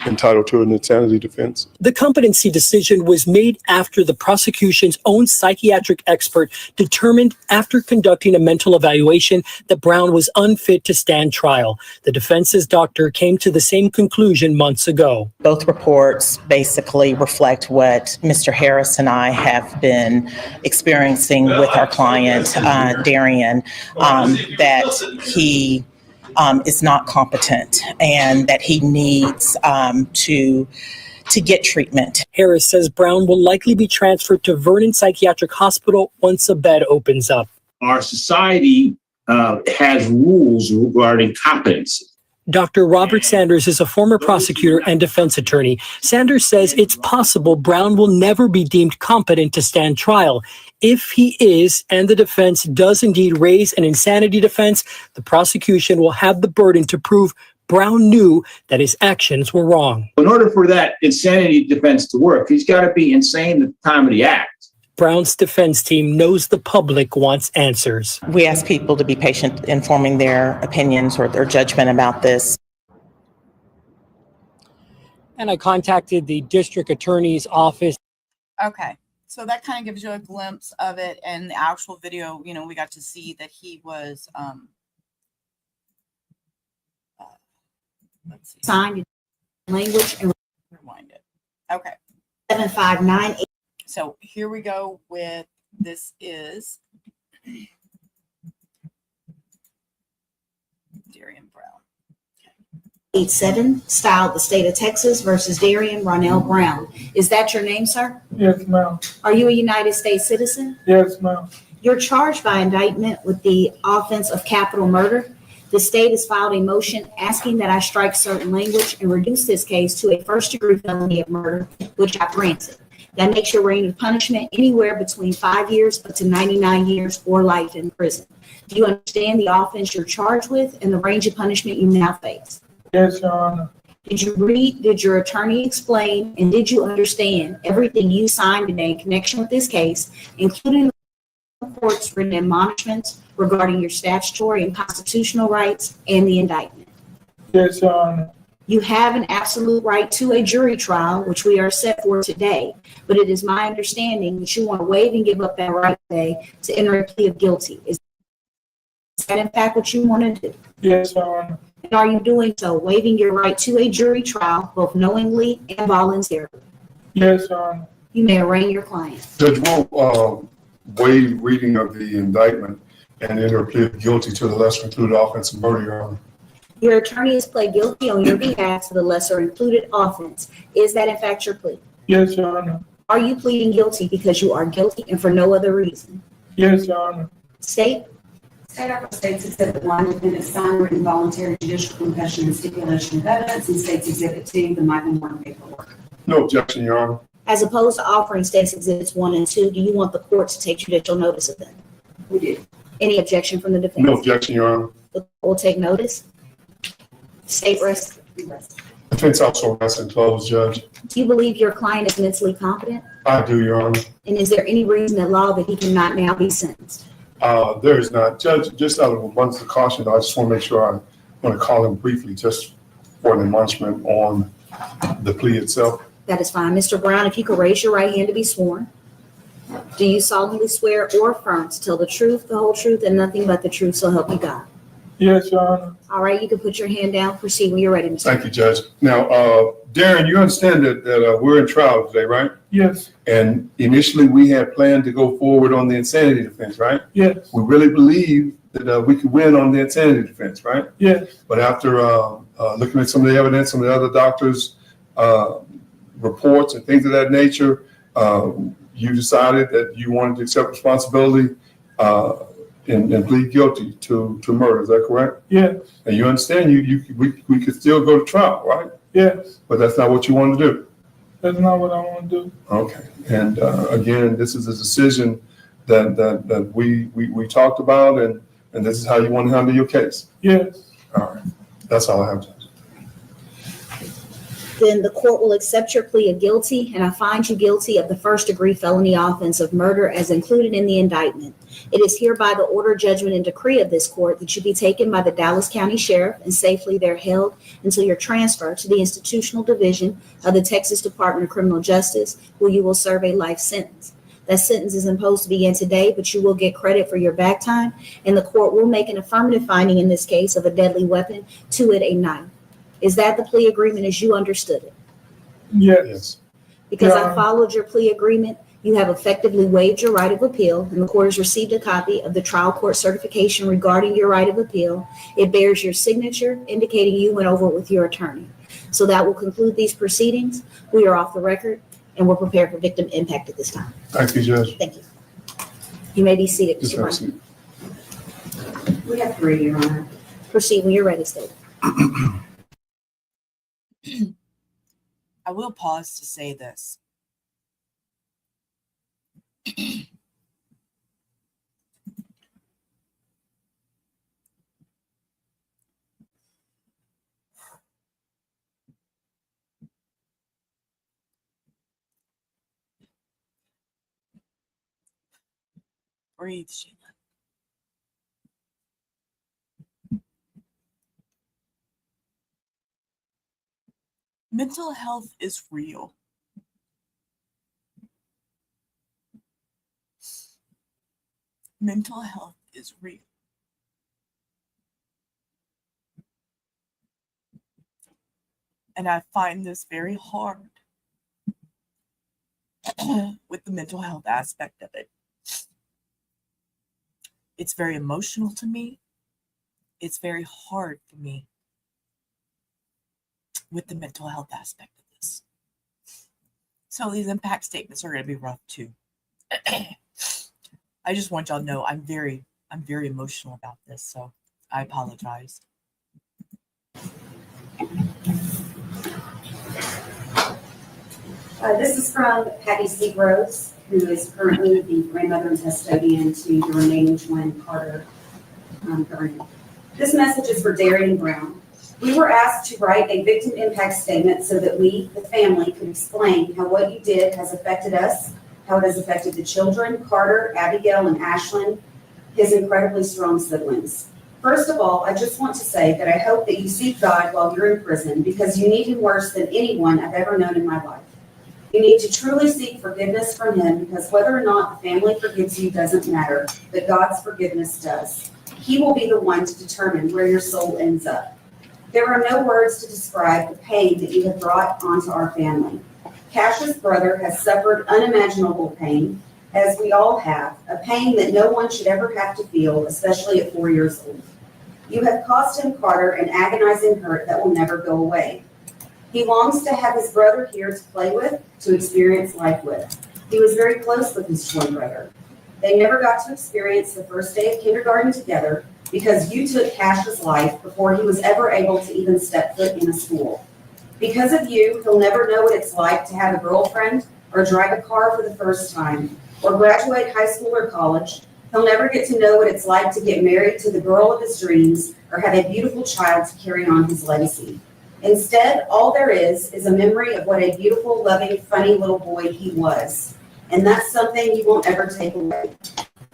entitled to an insanity defense. The competency decision was made after the prosecution's own psychiatric expert determined after conducting a mental evaluation that Brown was unfit to stand trial. The defense's doctor came to the same conclusion months ago. Both reports basically reflect what Mr. Harris and I have been experiencing with our client, Darriynn, that he is not competent and that he needs to get treatment. Harris says Brown will likely be transferred to Vernon Psychiatric Hospital once a bed opens up. Our society has rules regarding competency. Dr. Robert Sanders is a former prosecutor and defense attorney. Sanders says it's possible Brown will never be deemed competent to stand trial. If he is, and the defense does indeed raise an insanity defense, the prosecution will have the burden to prove Brown knew that his actions were wrong. In order for that insanity defense to work, he's got to be insane at the time of the act. Brown's defense team knows the public wants answers. We ask people to be patient in forming their opinions or their judgment about this. And I contacted the district attorney's office. Okay, so that kind of gives you a glimpse of it, and the actual video, we got to see that he was let's see. Signed language and Rewind it. Okay. 7598. So here we go with, this is Darriynn Brown. 87, styled the state of Texas versus Darriynn Ronell Brown. Is that your name, sir? Yes, ma'am. Are you a United States citizen? Yes, ma'am. You're charged by indictment with the offense of capital murder. The state has filed a motion asking that I strike certain language and reduce this case to a first-degree felony of murder, which I granted. That makes your range of punishment anywhere between 5 years up to 99 years or life in prison. Do you understand the offense you're charged with and the range of punishment you now face? Yes, Your Honor. Did you read, did your attorney explain, and did you understand everything you signed today in connection with this case, including the court's written admonishments regarding your statutory and constitutional rights and the indictment? Yes, Your Honor. You have an absolute right to a jury trial, which we are set for today, but it is my understanding that you want to waive and give up that right today to enter a plea of guilty. Is that in fact what you want to do? Yes, Your Honor. And are you doing so, waiving your right to a jury trial, both knowingly and voluntarily? Yes, Your Honor. You may arraign your client. Judge will waive reading of the indictment and enter a plea of guilty to the lesser included offense of murder, Your Honor. Your attorney has pled guilty on your behalf to the lesser included offense. Is that in fact your plea? Yes, Your Honor. Are you pleading guilty because you are guilty and for no other reason? Yes, Your Honor. State. State Upper States Exhibit 1, defendant's signed written voluntary judicial confession and stipulation of evidence, and States Exhibit 2, the Michael Moore paperwork. No objection, Your Honor. As opposed to offering States Exhibits 1 and 2, do you want the court to take judicial notice of them? We do. Any objection from the defense? No objection, Your Honor. The court will take notice. State rest. Defense also rests and closed, Judge. Do you believe your client is mentally competent? I do, Your Honor. And is there any reason in law that he cannot now be sentenced? There is not. Judge, just out of abundance of caution, I just want to make sure I want to call him briefly just for an admonishment on the plea itself. That is fine. Mr. Brown, if you could raise your right hand to be sworn. Do you solemnly swear or affirm to tell the truth, the whole truth, and nothing but the truth, so help you God? Yes, Your Honor. All right, you can put your hand down. Proceed when you're ready, Mr. Thank you, Judge. Now, Darriynn, you understand that we're in trial today, right? Yes. And initially, we had planned to go forward on the insanity defense, right? Yes. We really believed that we could win on the insanity defense, right? Yes. But after looking at some of the evidence, some of the other doctors' reports and things of that nature, you decided that you wanted to accept responsibility and plead guilty to murder. Is that correct? Yes. And you understand we could still go to trial, right? Yes. But that's not what you want to do. That's not what I want to do. Okay. And again, this is a decision that we talked about, and this is how you want to handle your case. Yes. All right. That's all I have, Judge. Then the court will accept your plea of guilty, and I find you guilty of the first-degree felony offense of murder as included in the indictment. It is hereby the order, judgment, and decree of this court that you be taken by the Dallas County Sheriff and safely there held until your transfer to the institutional division of the Texas Department of Criminal Justice, where you will serve a life sentence. That sentence is imposed to begin today, but you will get credit for your back time, and the court will make an affirmative finding in this case of a deadly weapon, to it a knife. Is that the plea agreement as you understood it? Yes. Because I followed your plea agreement, you have effectively waived your right of appeal, and the court has received a copy of the trial court certification regarding your right of appeal. It bears your signature, indicating you went over it with your attorney. So that will conclude these proceedings. We are off the record, and we're prepared for victim impact at this time. Thank you, Judge. Thank you. You may be seated, Just Mr. have a Brown. seat. We have 3, Your Honor. Proceed when you're ready, State. I will pause to say this. Breathe, Sheila. Mental health is real. Mental health is real. And I find this very hard with the mental health aspect of it. It's very emotional to me. It's very hard for me with the mental health aspect of this. So these impact statements are going to be rough too. I just want y'all to know I'm very emotional about this, so I apologize. This is from Patty Seagroves, who is currently the grandmother and custodian to the remaining twin, Carter Gernon. This message is for Darriynn Brown. We were asked to write a victim impact statement so that we, the family, could explain how what you did has affected us, how it has affected the children, Carter, Abigail, and Ashlyn, his incredibly strong siblings. First of all, I just want to say that I hope that you seek God while you're in prison, because you need him worse than anyone I've ever known in my life. You need to truly seek forgiveness from him, because whether or not the family forgives you doesn't matter, but God's forgiveness does. He will be the one to determine where your soul ends up. There are no words to describe the pain that you have brought onto our family. Cash's brother has suffered unimaginable pain, as we all have, a pain that no one should ever have to feel, especially at 4 years old. You have caused him, Carter, an agonizing hurt that will never go away. He longs to have his brother here to play with, to experience life with. He was very close with his twin brother. They never got to experience the first day of kindergarten together because you took Cash's life before he was ever able to even step foot in a school. Because of you, he'll never know what it's like to have a girlfriend or drive a car for the first time or graduate high school or college. He'll never get to know what it's like to get married to the girl of his dreams or have a beautiful child to carry on his legacy. Instead, all there is a memory of what a beautiful, loving, funny little boy he was. And that's something you won't ever take away.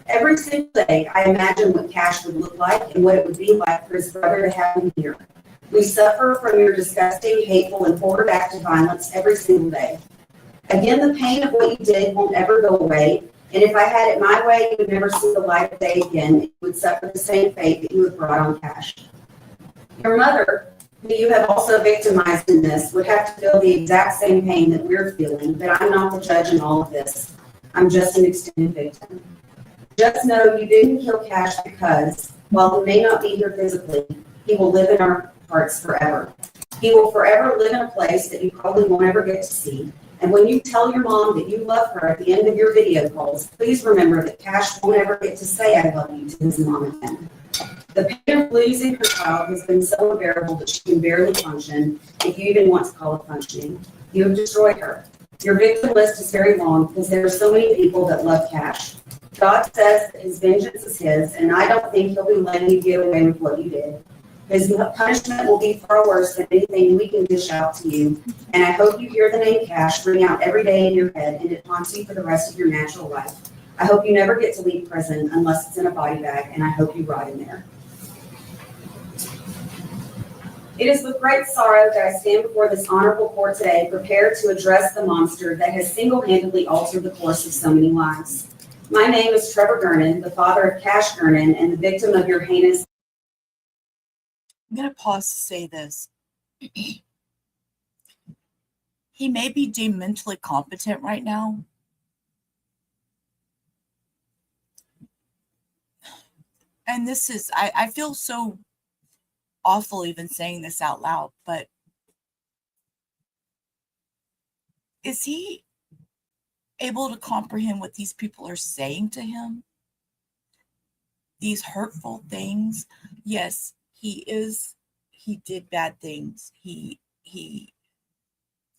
Every single day, I imagine what Cash would look like and what it would be like for his brother to have him here. We suffer from your disgusting, hateful, and forward act of violence every single day. Again, the pain of what you did won't ever go away, and if I had it my way, you would never see the light of day again. You would suffer the same fate that you have brought on Cash. Your mother, who you have also victimized in this, would have to feel the exact same pain that we're feeling, but I'm not the judge in all of this. I'm just an extended victim. Just know you didn't kill Cash because, while he may not be here physically, he will live in our hearts forever. He will forever live in a place that you probably won't ever get to see. And when you tell your mom that you love her at the end of your video calls, please remember that Cash won't ever get to say I love you to his mom again. The pain of losing her child has been so unbearable that she can barely function, if you even want to call it functioning. You have destroyed her. Your victim list is very long because there are so many people that love Cash. God says that his vengeance is his, and I don't think he'll be letting you get away with what you did. His punishment will be far worse than anything we can dish out to you, and I hope you hear the name Cash ring out every day in your head, and it haunts you for the rest of your natural life. I hope you never get to leave prison unless it's in a body bag, and I hope you rot in there. It is with great sorrow that I stand before this honorable court today, prepared to address the monster that has single-handedly altered the course of so many lives. My name is Trevor Gernon, the father of Cash Gernon and the victim of your heinous... I'm going to pause to say this. He may be deemed mentally competent right now. And this is, I feel so awful even saying this out loud, but is he able to comprehend what these people are saying to him? These hurtful things? Yes, he did bad things.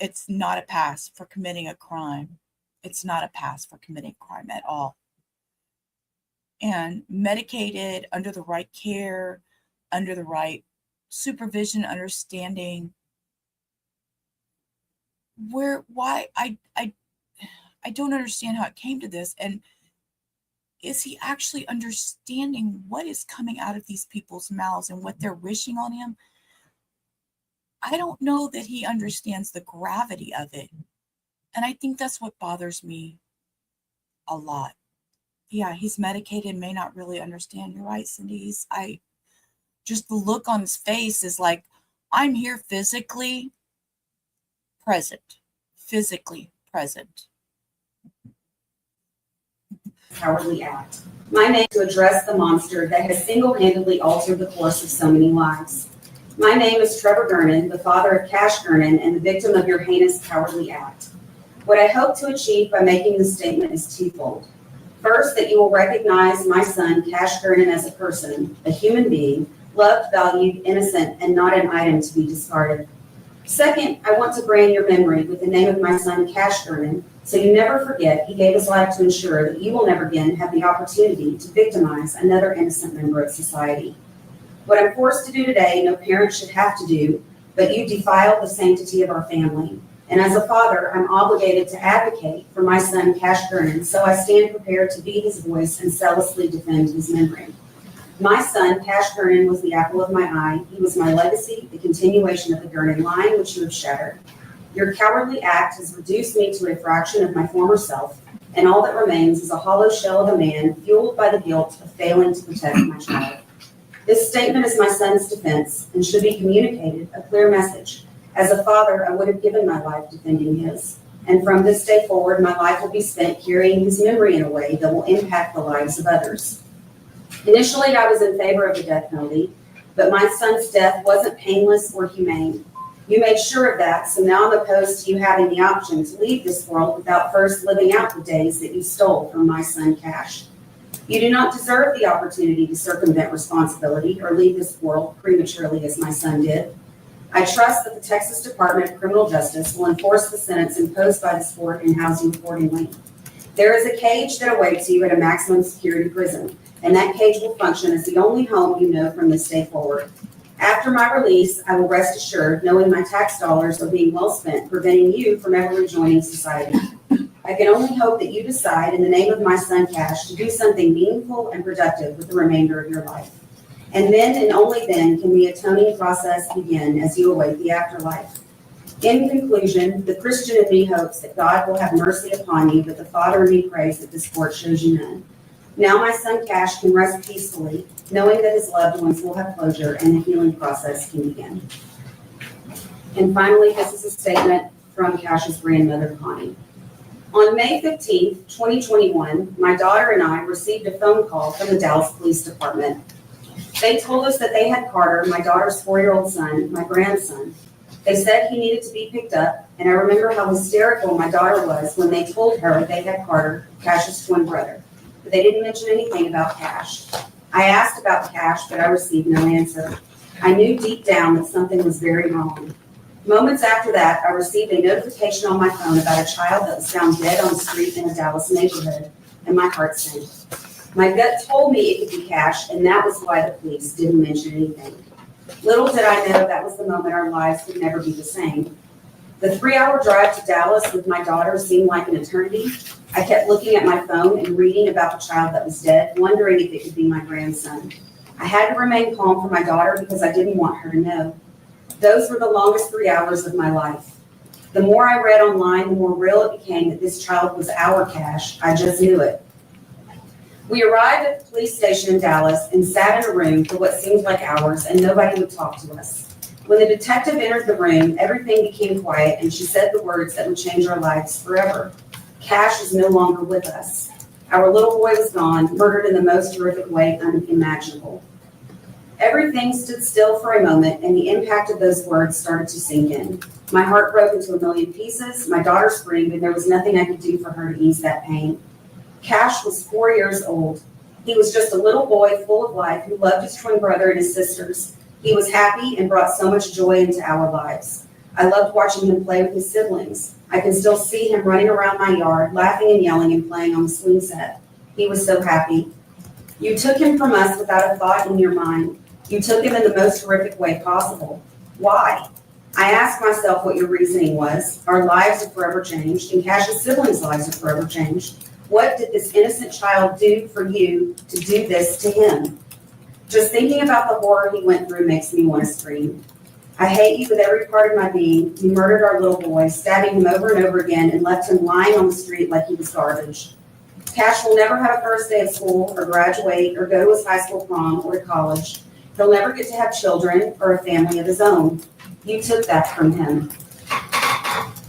It's not a pass for committing a crime. It's not a pass for committing a crime at all. And medicated, under the right care, under the right supervision, understanding, I don't understand how it came to this. And is he actually understanding what is coming out of these people's mouths and what they're wishing on him? I don't know that he understands the gravity of it. And I think that's what bothers me a lot. Yeah, he's medicated, may not really understand. You're right, Cindy. Just the look on his face is like, I'm here physically present. Physically present. Cowardly act. My name is to address the monster that has single-handedly altered the course of so many lives. My name is Trevor Gernon, the father of Cash Gernon and the victim of your heinous cowardly act. What I hope to achieve by making this statement is twofold. First, that you will recognize my son, Cash Gernon, as a person, a human being, loved, valued, innocent, and not an item to be discarded. Second, I want to brand your memory with the name of my son, Cash Gernon, so you never forget he gave his life to ensure that you will never again have the opportunity to victimize another innocent member of society. What I'm forced to do today, no parent should have to do, but you defiled the sanctity of our family. And as a father, I'm obligated to advocate for my son, Cash Gernon, so I stand prepared to be his voice and zealously defend his memory. My son, Cash Gernon, was the apple of my eye. He was my legacy, the continuation of the Gernon line, which you have shattered. Your cowardly act has reduced me to a fraction of my former self, and all that remains is a hollow shell of a man fueled by the guilt of failing to protect my child. This statement is my son's defense and should be communicated a clear message. As a father, I would have given my life defending his. And from this day forward, my life will be spent carrying his memory in a way that will impact the lives of others. Initially, I was in favor of the death penalty, but my son's death wasn't painless or humane. You made sure of that, so now I'm opposed to you having the option to leave this world without first living out the days that you stole from my son Cash. You do not deserve the opportunity to circumvent responsibility or leave this world prematurely as my son did. I trust that the Texas Department of Criminal Justice will enforce the sentence imposed by this court and house you accordingly. There is a cage that awaits you at a maximum security prison, and that cage will function as the only home you know from this day forward. After my release, I will rest assured knowing my tax dollars are being well spent, preventing you from ever rejoining society. I can only hope that you decide in the name of my son Cash to do something meaningful and productive with the remainder of your life. And then and only then can the atoning process begin as you await the afterlife. In conclusion, the Christian in me hopes that God will have mercy upon you, but the Father in me prays that this court shows you none. Now my son Cash can rest peacefully, knowing that his loved ones will have closure and the healing process can begin. And finally, this is a statement from Cash's grandmother, Connie. On May 15th, 2021, my daughter and I received a phone call from the Dallas Police Department. They told us that they had Carter, my daughter's 4-year-old son, my grandson. They said he needed to be picked up, and I remember how hysterical my daughter was when they told her they had Carter, Cash's twin brother. But they didn't mention anything about Cash. I asked about Cash, but I received no answer. I knew deep down that something was very wrong. Moments after that, I received a notification on my phone about a child that was found dead on the street in a Dallas neighborhood, and my heart sank. My gut told me it could be Cash, and that was why the police didn't mention anything. Little did I know that was the moment our lives would never be the same. The 3-hour drive to Dallas with my daughter seemed like an eternity. I kept looking at my phone and reading about the child that was dead, wondering if it could be my grandson. I had to remain calm for my daughter because I didn't want her to know. Those were the longest 3 hours of my life. The more I read online, the more real it became that this child was our Cash. I just knew it. We arrived at the police station in Dallas and sat in a room for what seemed like hours, and nobody would talk to us. When the detective entered the room, everything became quiet, and she said the words that would change our lives forever. Cash is no longer with us. Our little boy was gone, murdered in the most horrific way unimaginable. Everything stood still for a moment, and the impact of those words started to sink in. My heart broke into a million pieces, my daughter screamed, and there was nothing I could do for her to ease that pain. Cash was 4 years old. He was just a little boy full of life who loved his twin brother and his sisters. He was happy and brought so much joy into our lives. I loved watching him play with his siblings. I can still see him running around my yard, laughing and yelling and playing on the swing set. He was so happy. You took him from us without a thought in your mind. You took him in the most horrific way possible. Why? I asked myself what your reasoning was. Our lives are forever changed, and Cash's siblings' lives are forever changed. What did this innocent child do for you to do this to him? Just thinking about the horror he went through makes me want to scream. I hate you with every part of my being. You murdered our little boy, stabbing him over and over again and left him lying on the street like he was garbage. Cash will never have a first day of school or graduate or go to his high school prom or to college. He'll never get to have children or a family of his own. You took that from him.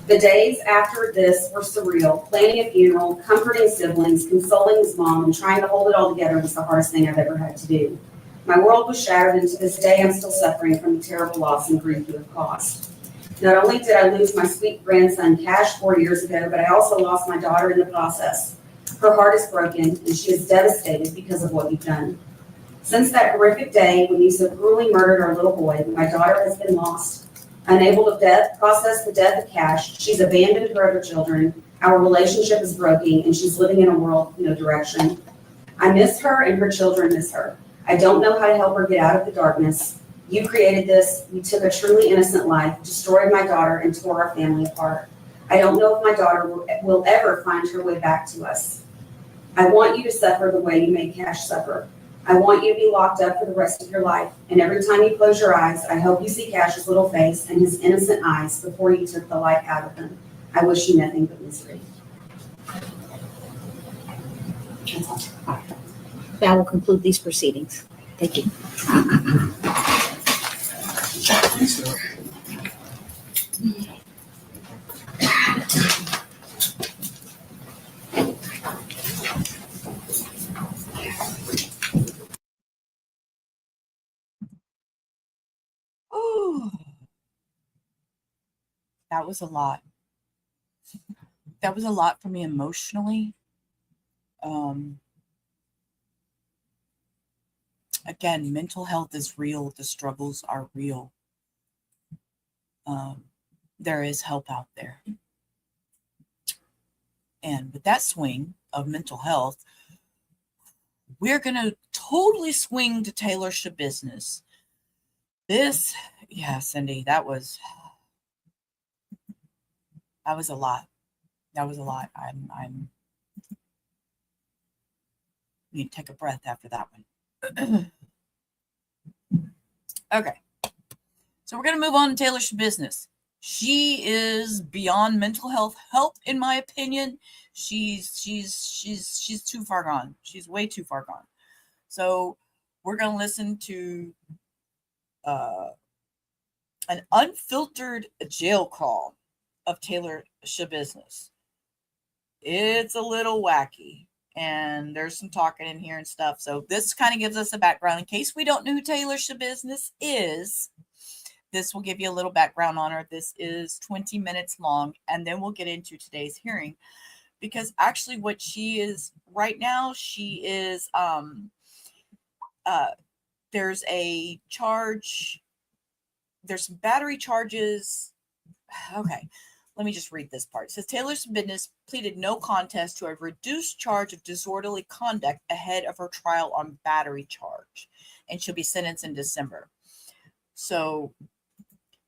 The days after this were surreal. Planning a funeral, comforting siblings, consoling his mom, and trying to hold it all together was the hardest thing I've ever had to do. My world was shattered, and to this day I'm still suffering from the terrible loss and grief you have caused. Not only did I lose my sweet grandson Cash 4 years ago, but I also lost my daughter in the process. Her heart is broken, and she is devastated because of what you've done. Since that horrific day when you so cruelly murdered our little boy, my daughter has been lost. Unable to process the death of Cash, she's abandoned her other children. Our relationship is broken, and she's living in a world with no direction. I miss her, and her children miss her. I don't know how to help her get out of the darkness. You created this. You took a truly innocent life, destroyed my daughter, and tore our family apart. I don't know if my daughter will ever find her way back to us. I want you to suffer the way you made Cash suffer. I want you to be locked up for the rest of your life, and every time you close your eyes, I hope you see Cash's little face and his innocent eyes before you took the life out of him. I wish you nothing but misery. That will conclude these proceedings. Thank you. that was a lot. That was a lot for me emotionally. Again, mental health is real. The struggles are real. There is help out there. And with that swing of mental health, we're going to totally swing to Taylor Schabusiness. This, yeah, Cindy, that was a lot. That was a lot. I'm need to take a breath after that one. Okay. So we're going to move on to Taylor Schabusiness. She is beyond mental health help, in my opinion. She's too far gone. She's way too far gone. So we're going to listen to an unfiltered jail call of Taylor Schabusiness. It's a little wacky, and there's some talking in here and stuff. So this kind of gives us a background in case we don't know who Taylor Schabusiness is. This will give you a little background on her. This is 20 minutes long, and then we'll get into today's hearing, because actually what she is right now, she is, there's a charge, there's some battery charges. Okay, let me just read this part. It says Taylor Schabusiness pleaded no contest to a reduced charge of disorderly conduct ahead of her trial on battery charge, and she'll be sentenced in December. So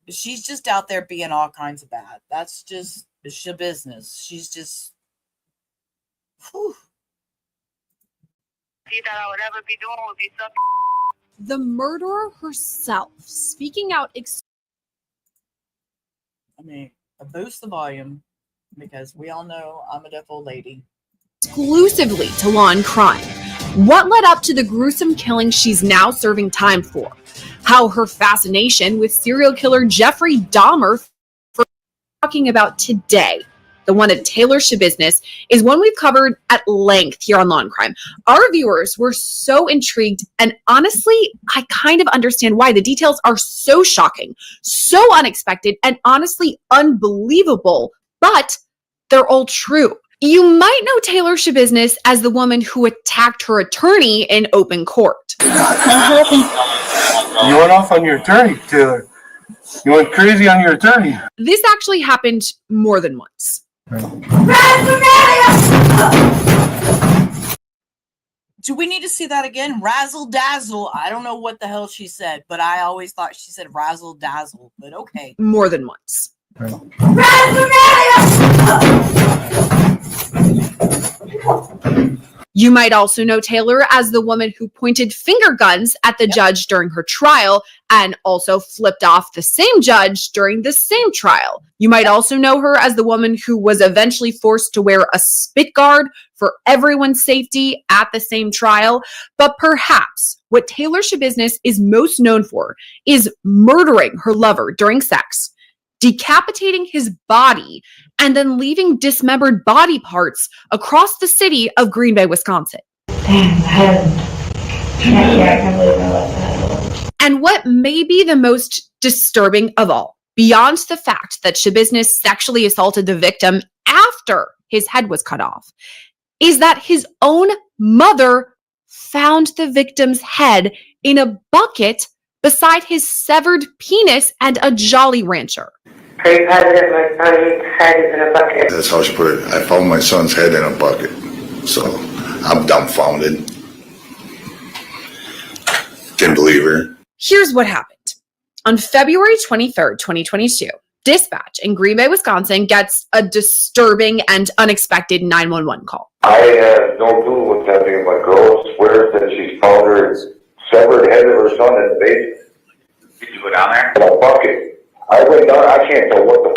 she's just out there being all kinds of bad. That's just Schabusiness. She's just, whew. That I would ever be doing would be something. The murderer herself speaking out. Boost the volume, because we all know I'm a deaf old lady. Exclusively to law and crime. What led up to the gruesome killing she's now serving time for? How her fascination with serial killer Jeffrey Dahmer for talking about today, the one of Taylor Schabusiness, is one we've covered at length here on Law and Crime. Our viewers were so intrigued, and honestly, I kind of understand why. The details are so shocking, so unexpected, and honestly unbelievable, but they're all true. You might know Taylor Schabusiness as the woman who attacked her attorney in open court. You went off on your attorney, Taylor. You went crazy on your attorney. This actually happened more than once. Do we need to see that again? Razzle dazzle. I don't know what the hell she said, but I always thought she said razzle dazzle, but okay. More than once. You might also know Taylor as the woman who pointed finger guns at the judge during her trial and also flipped off the same judge during the same trial. You might also know her as the woman who was eventually forced to wear a spit guard for everyone's safety at the same trial. But perhaps what Taylor Schabusiness is most known for is murdering her lover during sex, decapitating his body, and then leaving dismembered body parts across the city of Green Bay, Wisconsin. And what may be the most disturbing of all, beyond the fact that Schabusiness sexually assaulted the victim after his head was cut off, is that his own mother found the victim's head in a bucket beside his severed penis and a Jolly Rancher. Are you positive my son's head is in a bucket? That's how she put it. I found my son's head in a bucket. So I'm dumbfounded. Didn't believe her. Here's what happened. On February 23rd, 2022, dispatch in Green Bay, Wisconsin gets a disturbing and unexpected 911 call. I have no clue what's happening. My girl swears that she found her severed head of her son in the basement. Did you go down there? In a bucket. I went down, I can't tell what the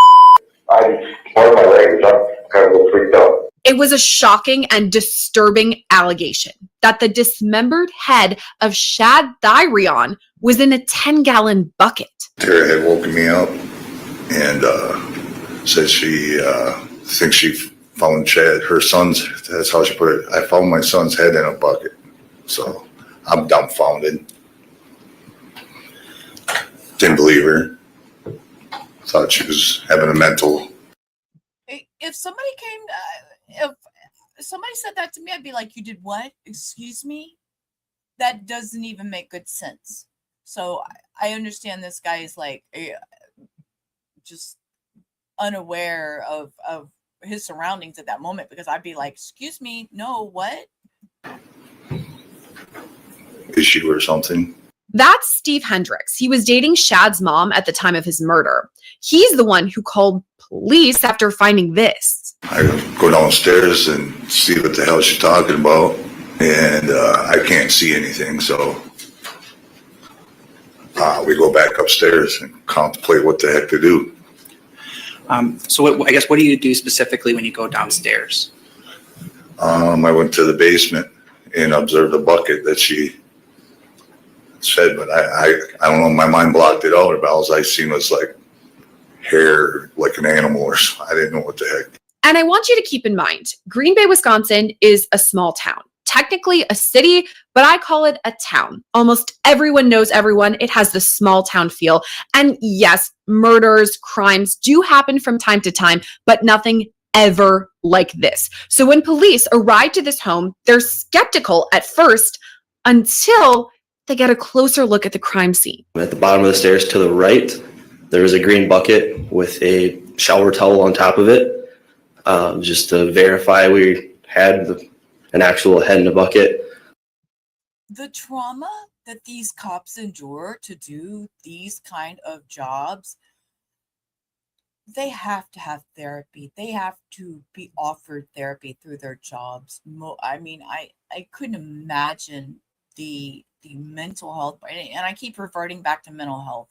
pardon my language, I'm kind of a little freaked out. It was a shocking and disturbing allegation that the dismembered head of Shad Darriynn was in a 10-gallon bucket. Tara had woken me up and said she thinks she found Chad, her son's, that's how she put it. I found my son's head in a bucket. So I'm dumbfounded. Didn't believe her. thought she was having a mental. If somebody if somebody said that to me, I'd be like, you did what? Excuse me? That doesn't even make good sense. So I understand this guy is like just unaware of his surroundings at that moment, because I'd be like, excuse me, no, what? Issue or something. That's Steve Hendricks. He was dating Shad's mom at the time of his murder. He's the one who called police after finding this. I go downstairs and see what the hell she's talking about, and I can't see anything, so we go back upstairs and contemplate what the heck to do. So I guess what do you do specifically when you go downstairs? I went to the basement and observed a bucket that she said, but I don't know, my mind blocked it out. But all I seen was like hair, like an animal, or I didn't know what the heck. And I want you to keep in mind, Green Bay, Wisconsin is a small town. Technically a city, but I call it a town. Almost everyone knows everyone. It has the small town feel. And yes, murders, crimes do happen from time to time, but nothing ever like this. So when police arrive to this home, they're skeptical at first until they get a closer look at the crime scene. At the bottom of the stairs to the right, there was a green bucket with a shower towel on top of it, just to verify we had an actual head in a bucket. The trauma that these cops endure to do these kind of jobs, they have to have therapy. They have to be offered therapy through their jobs. I mean, I couldn't imagine the mental health, and I keep reverting back to mental health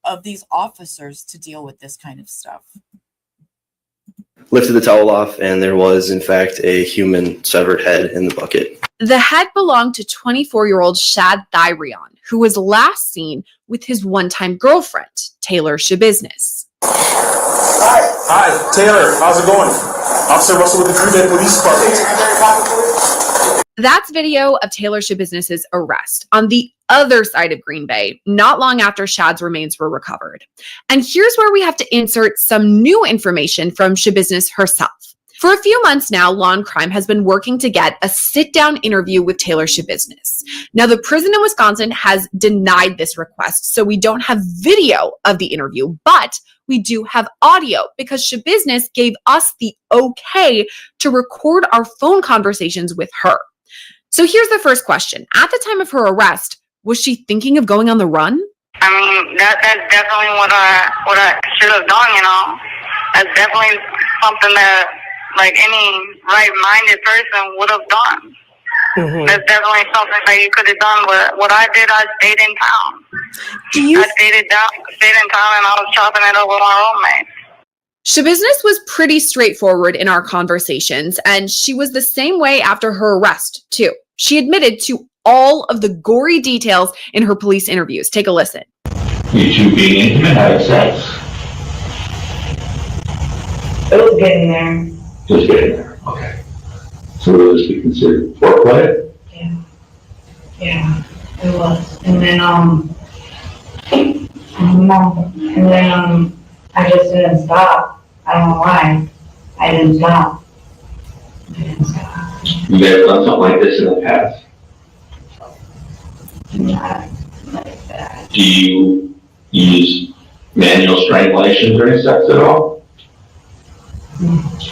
of these officers to deal with this kind of stuff. Lifted the towel off, and there was, in fact, a human severed head in the bucket. The head belonged to 24-year-old Shad Darriynn, who was last seen with his one-time girlfriend, Taylor Schabusiness. Hi, Taylor. How's it going? Officer Russell with the Green Bay Police Department. That's video of Taylor Schabusiness's arrest on the other side of Green Bay, not long after Shad's remains were recovered. And here's where we have to insert some new information from Schabusiness herself. For a few months now, Law and Crime has been working to get a sit-down interview with Taylor Schabusiness. Now, the prison in Wisconsin has denied this request, so we don't have video of the interview, but we do have audio because Schabusiness gave us the okay to record our phone conversations with her. So here's the first question. At the time of her arrest, was she thinking of going on the run? I mean, that's definitely what I should have done, you know. That's definitely something that, like, any right-minded person would have done. Mm-hmm. That's definitely something that you could have done. But what I did, I stayed in town. I stayed in town, and I was chopping it up with my roommate. Schabusiness was pretty straightforward in our conversations, and she was the same way after her arrest, too. She admitted to all of the gory details in her police interviews. Take a listen. You two being intimate, having sex? It was getting there. Just getting there, okay. So will this be considered foreplay? Yeah, it was. And then, I just didn't stop. I don't know why. I didn't stop. You guys have done something like this in the past? Not like that. Do you use manual strangulation during sex at all?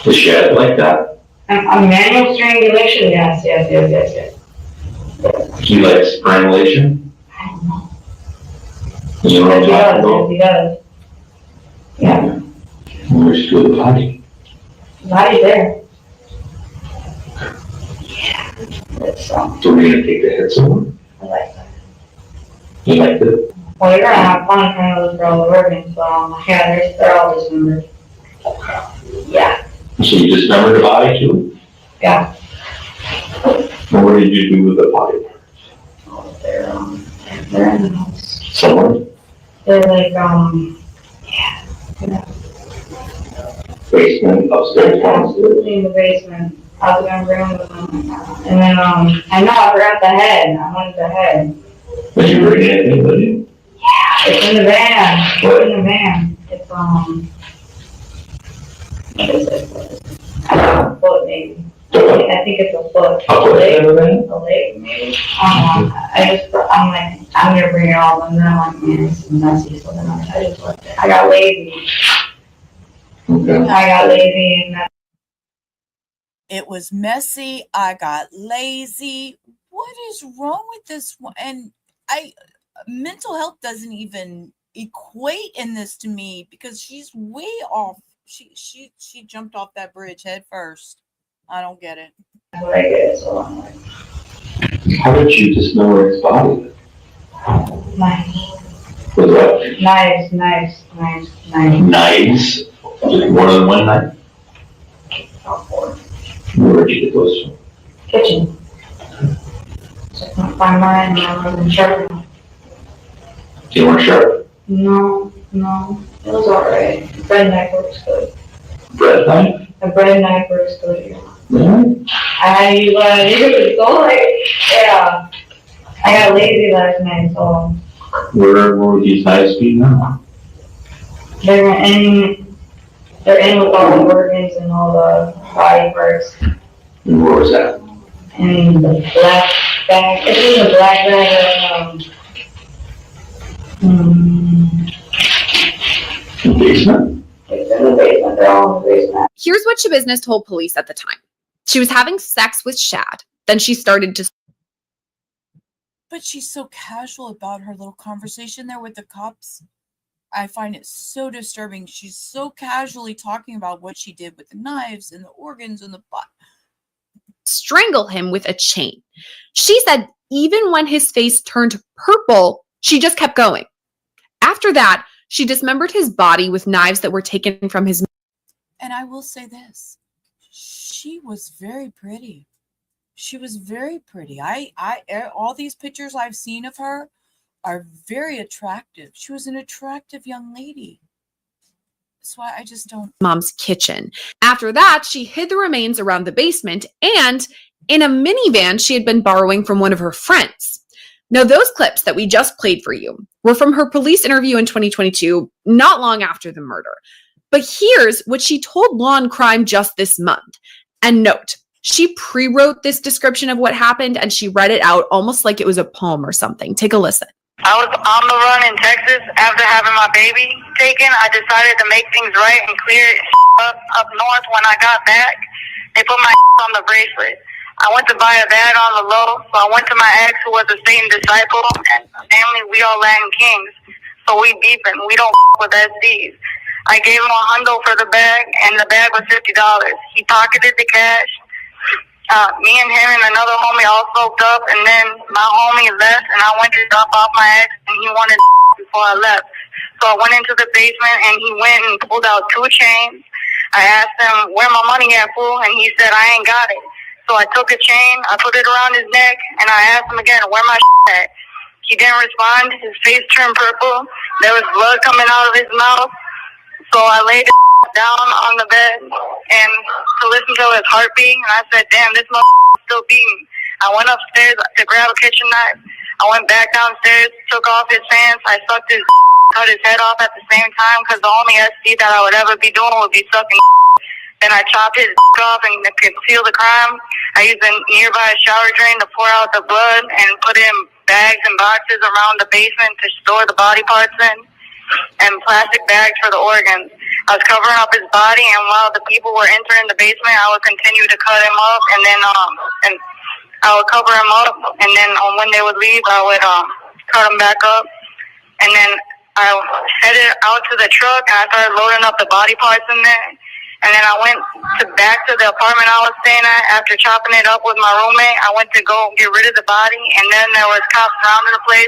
To shed like that? A manual strangulation? Yes. Do you like strangulation? I don't know. You know what I'm talking about? He does. Yeah. Where's the body? The body's there. Yeah. So we're gonna take the head somewhere? I like that. You liked it? Well, you're gonna have fun trying to look for all the organs, so yeah, they're all dismembered. Yeah. So you dismembered the body too? Yeah. And what did you do with the body? Oh, they're in the house. Somewhere? They're like, Basement, upstairs, downstairs? in the basement. I was gonna bring them. And then, I know I forgot the head. I wanted the head. Did you bring anything with you? It's in the van. It's in the van. It's, what is it? A foot maybe. I think it's a foot. A leg in the van? A leg maybe. I'm like, I'm gonna bring it all, and then I'm like, man, this is messy, so then I just left it. I got lazy. And It was messy. I got lazy. What is wrong with this one? And mental health doesn't even equate in this to me because she's way off. She jumped off that bridge head first. I don't get it. what I get, so I'm like, How did you just know where his body knives. was? What? Knives. Knives? More than one knife? Where did you get those from? Kitchen. So I couldn't find mine, and I wasn't sharp enough. You weren't sharp? No. It was alright. Bread knife works good. Bread knife? A bread knife works good, yeah. Really? I used it so yeah. I got lazy last night, so. Where would these knives be now? They're in with all the organs and all the body parts. And where was that? In the black bag. It's in the black bag. In the basement? It's in the basement. They're all in the basement. Here's what Schabusiness told police at the time. She was having sex with Shad. Then she started to. But she's so casual about her little conversation there with the cops. I find it so disturbing. She's so casually talking about what she did with the knives and the organs and the butt. Strangle him with a chain. She said even when his face turned purple, she just kept going. After that, she dismembered his body with knives that were taken from his. And I will say this. She was very pretty. She was very pretty. All these pictures I've seen of her are very attractive. She was an attractive young lady. That's why I just don't. Mom's kitchen. After that, she hid the remains around the basement and in a minivan she had been borrowing from one of her friends. Now, those clips that we just played for you were from her police interview in 2022, not long after the murder. But here's what she told Law & Crime just this month. And note, she pre-wrote this description of what happened and she read it out almost like it was a poem or something. Take a listen. I was on the run in Texas after having my baby taken. I decided to make things right and clear up north. When I got back, they put my on the bracelet. I went to buy a bag on the low, so I went to my ex who was a Satan disciple, and family, we all Latin kings, so we beeping. We don't with SDs. I gave him $100 for the bag, and the bag was $50. He pocketed the cash. Me and him and another homie all soaked up, and then my homie left, and I went to drop off my ex, and he wanted before I left. So I went into the basement, and he went and pulled out 2 chains. I asked him, where my money at, fool? And he said, I ain't got it. So I took a chain, I put it around his neck, and I asked him again, where my at? He didn't respond. His face turned purple. There was blood coming out of his mouth. So I laid down on the bed and to listen to his heartbeat, and I said, damn, this motherfucker's still beating. I went upstairs to grab a kitchen knife. I went back downstairs, took off his pants. I sucked his cut his head off at the same time because the only SD that I would ever be doing would be sucking. Then I chopped his off and concealed the crime. I used a nearby shower drain to pour out the blood and put in bags and boxes around the basement to store the body parts in, and plastic bags for the organs. I was covering up his body, and while the people were entering the basement, I would continue to cut him up, and then and I would cover him up, and then when they would leave, I would cut him back up, and then I headed out to the truck, and I started loading up the body parts in there. And then I went back to the apartment I was staying at after chopping it up with my roommate. I went to go get rid of the body, and then there was cops surrounding the place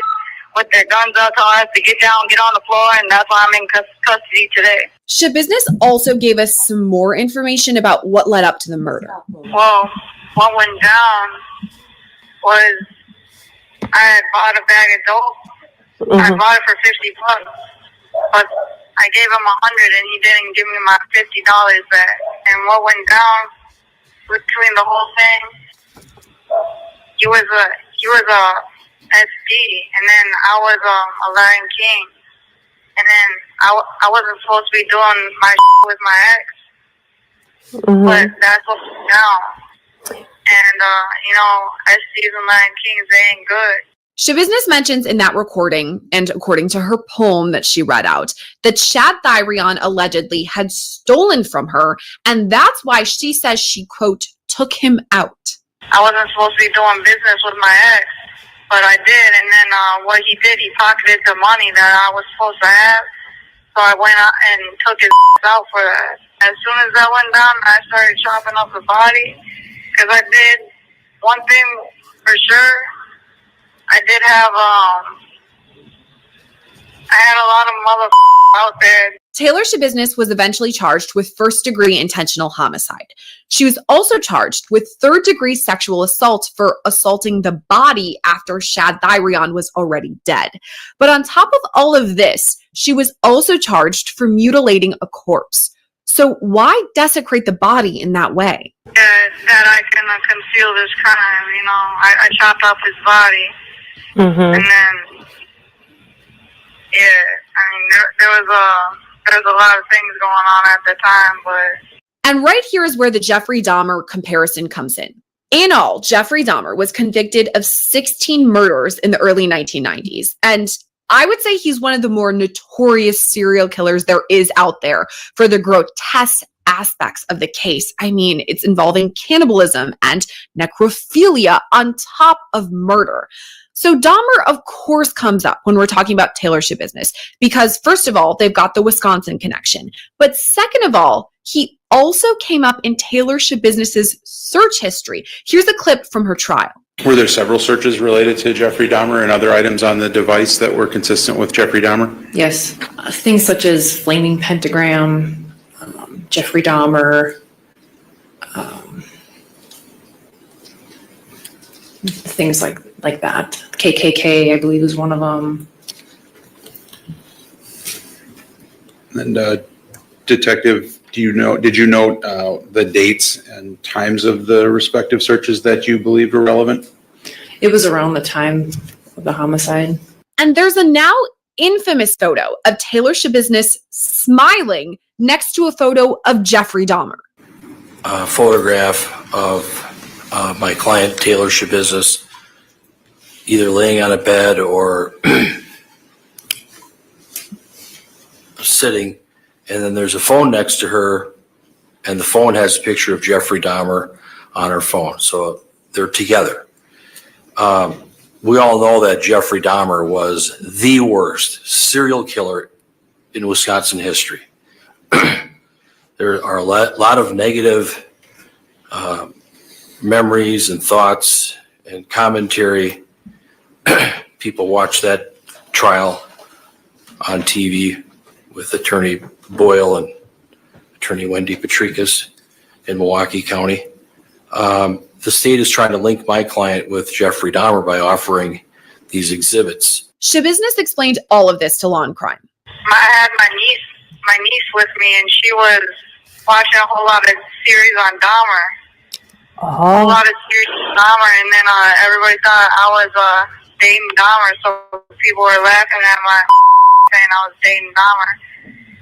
with their guns out telling us to get down, get on the floor, and that's why I'm in custody today. Schabusiness also gave us some more information about what led up to the murder. Well, what went down was I had bought a bag of dope. I bought it for $50, but I gave him $100 and he didn't give me my $50 back. And what went down between the whole thing, he was a SD, and then I was a Lion King, and then I wasn't supposed to be doing my with my ex, but that's what now. And SDs and Lion Kings, they ain't good. Schabusiness mentions in that recording, and according to her poem that she read out, that Shad Darriynn allegedly had stolen from her, and that's why she says she, quote, took him out. I wasn't supposed to be doing business with my ex, but I did, and then what he did, he pocketed the money that I was supposed to have, so I went out and took his out for that. As soon as that went down, I started chopping up the body, because I did one thing for sure. I did have, I had a lot of motherfuckers out there. Taylor Schabusiness was eventually charged with first-degree intentional homicide. She was also charged with third-degree sexual assault for assaulting the body after Shad Darriynn was already dead. But on top of all of this, she was also charged for mutilating a corpse. So why desecrate the body in that way? That I can conceal this crime, I chopped up his body. And then, there was a lot of things going on at the time, but. And right here is where the Jeffrey Dahmer comparison comes in. In all, Jeffrey Dahmer was convicted of 16 murders in the early 1990s. And I would say he's one of the more notorious serial killers there is out there for the grotesque aspects of the case. I mean, it's involving cannibalism and necrophilia on top of murder. So Dahmer, of course, comes up when we're talking about Taylor Schabusiness, because first of all, they've got the Wisconsin connection. But second of all, he also came up in Taylor Schabusiness's search history. Here's a clip from her trial. Were there several searches related to Jeffrey Dahmer and other items on the device that were consistent with Jeffrey Dahmer? Yes. Things such as flaming pentagram, Jeffrey Dahmer, things like that. KKK, I believe, is one of them. And Detective, did you note the dates and times of the respective searches that you believed were relevant? It was around the time of the homicide. And there's a now infamous photo of Taylor Schabusiness smiling next to a photo of Jeffrey Dahmer. A photograph of my client, Taylor Schabusiness, either laying on a bed or sitting, and then there's a phone next to her, and the phone has a picture of Jeffrey Dahmer on her phone, so they're together. We all know that Jeffrey Dahmer was the worst serial killer in Wisconsin history. There are a lot of negative memories and thoughts and commentary. People watch that trial on TV with Attorney Boyle and Attorney Wendy Patrikas in Milwaukee County. The state is trying to link my client with Jeffrey Dahmer by offering these exhibits. Schabusiness explained all of this to Law and Crime. I had my niece with me, and she was watching a whole lot of series on Dahmer. A whole lot of series on Dahmer, and then everybody thought I was dating Dahmer, so people were laughing at my saying I was dating Dahmer.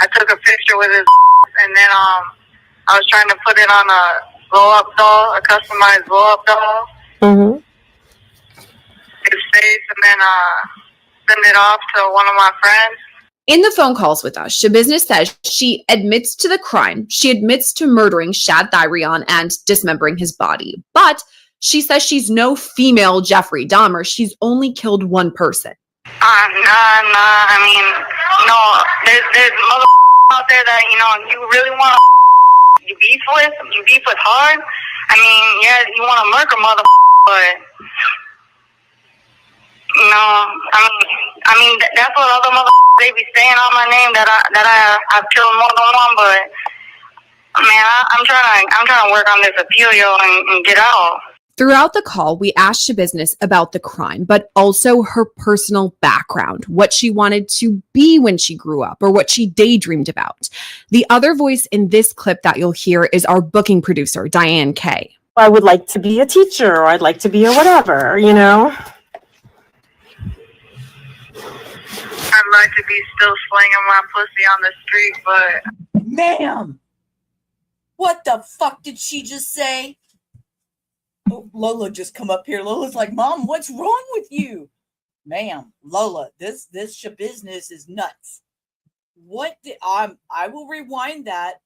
I took a picture with his, and then I was trying to put it on a blow-up doll, a customized blow-up doll. His face, and then send it off to one of my friends. In the phone calls with us, Schabusiness says she admits to the crime. She admits to murdering Shad Darriynn and dismembering his body. But she says she's no female Jeffrey Dahmer. She's only killed one person. Nah. I mean, there's motherfuckers out there that, you really want to you beef with hard. I mean, yeah, you want to murder motherfuckers, but I mean, that's what other motherfuckers, they be saying on my name that I've killed more than one, but I mean, I'm trying to work on this appeal, and get out. Throughout the call, we asked Schabusiness about the crime, but also her personal background, what she wanted to be when she grew up, or what she daydreamed about. The other voice in this clip that you'll hear is our booking producer, Diane K. I would like to be a teacher, or I'd like to be a whatever, I'd like to be still slinging my pussy on the street, but... Ma'am! What the fuck did she just say? Oh, Lola just come up here. Lola's like, Mom, what's wrong with you? Ma'am, Lola, this Schabusiness is nuts. What did I will rewind that.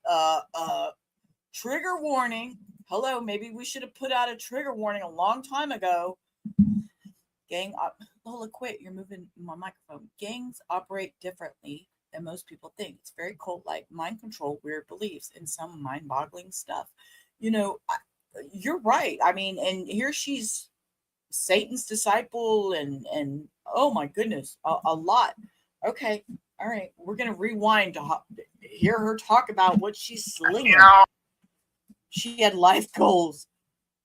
Trigger warning. Hello, maybe we should have put out a trigger warning a long time ago. Gang, Lola, quit. You're moving my microphone. Gangs operate differently than most people think. It's very cult-like, mind control, weird beliefs, and some mind-boggling stuff. You know, you're right. I mean, and here she's Satan's disciple, and oh my goodness, a lot. Okay, all right, we're gonna rewind to hear her talk about what she's slinging. You know, she had life goals.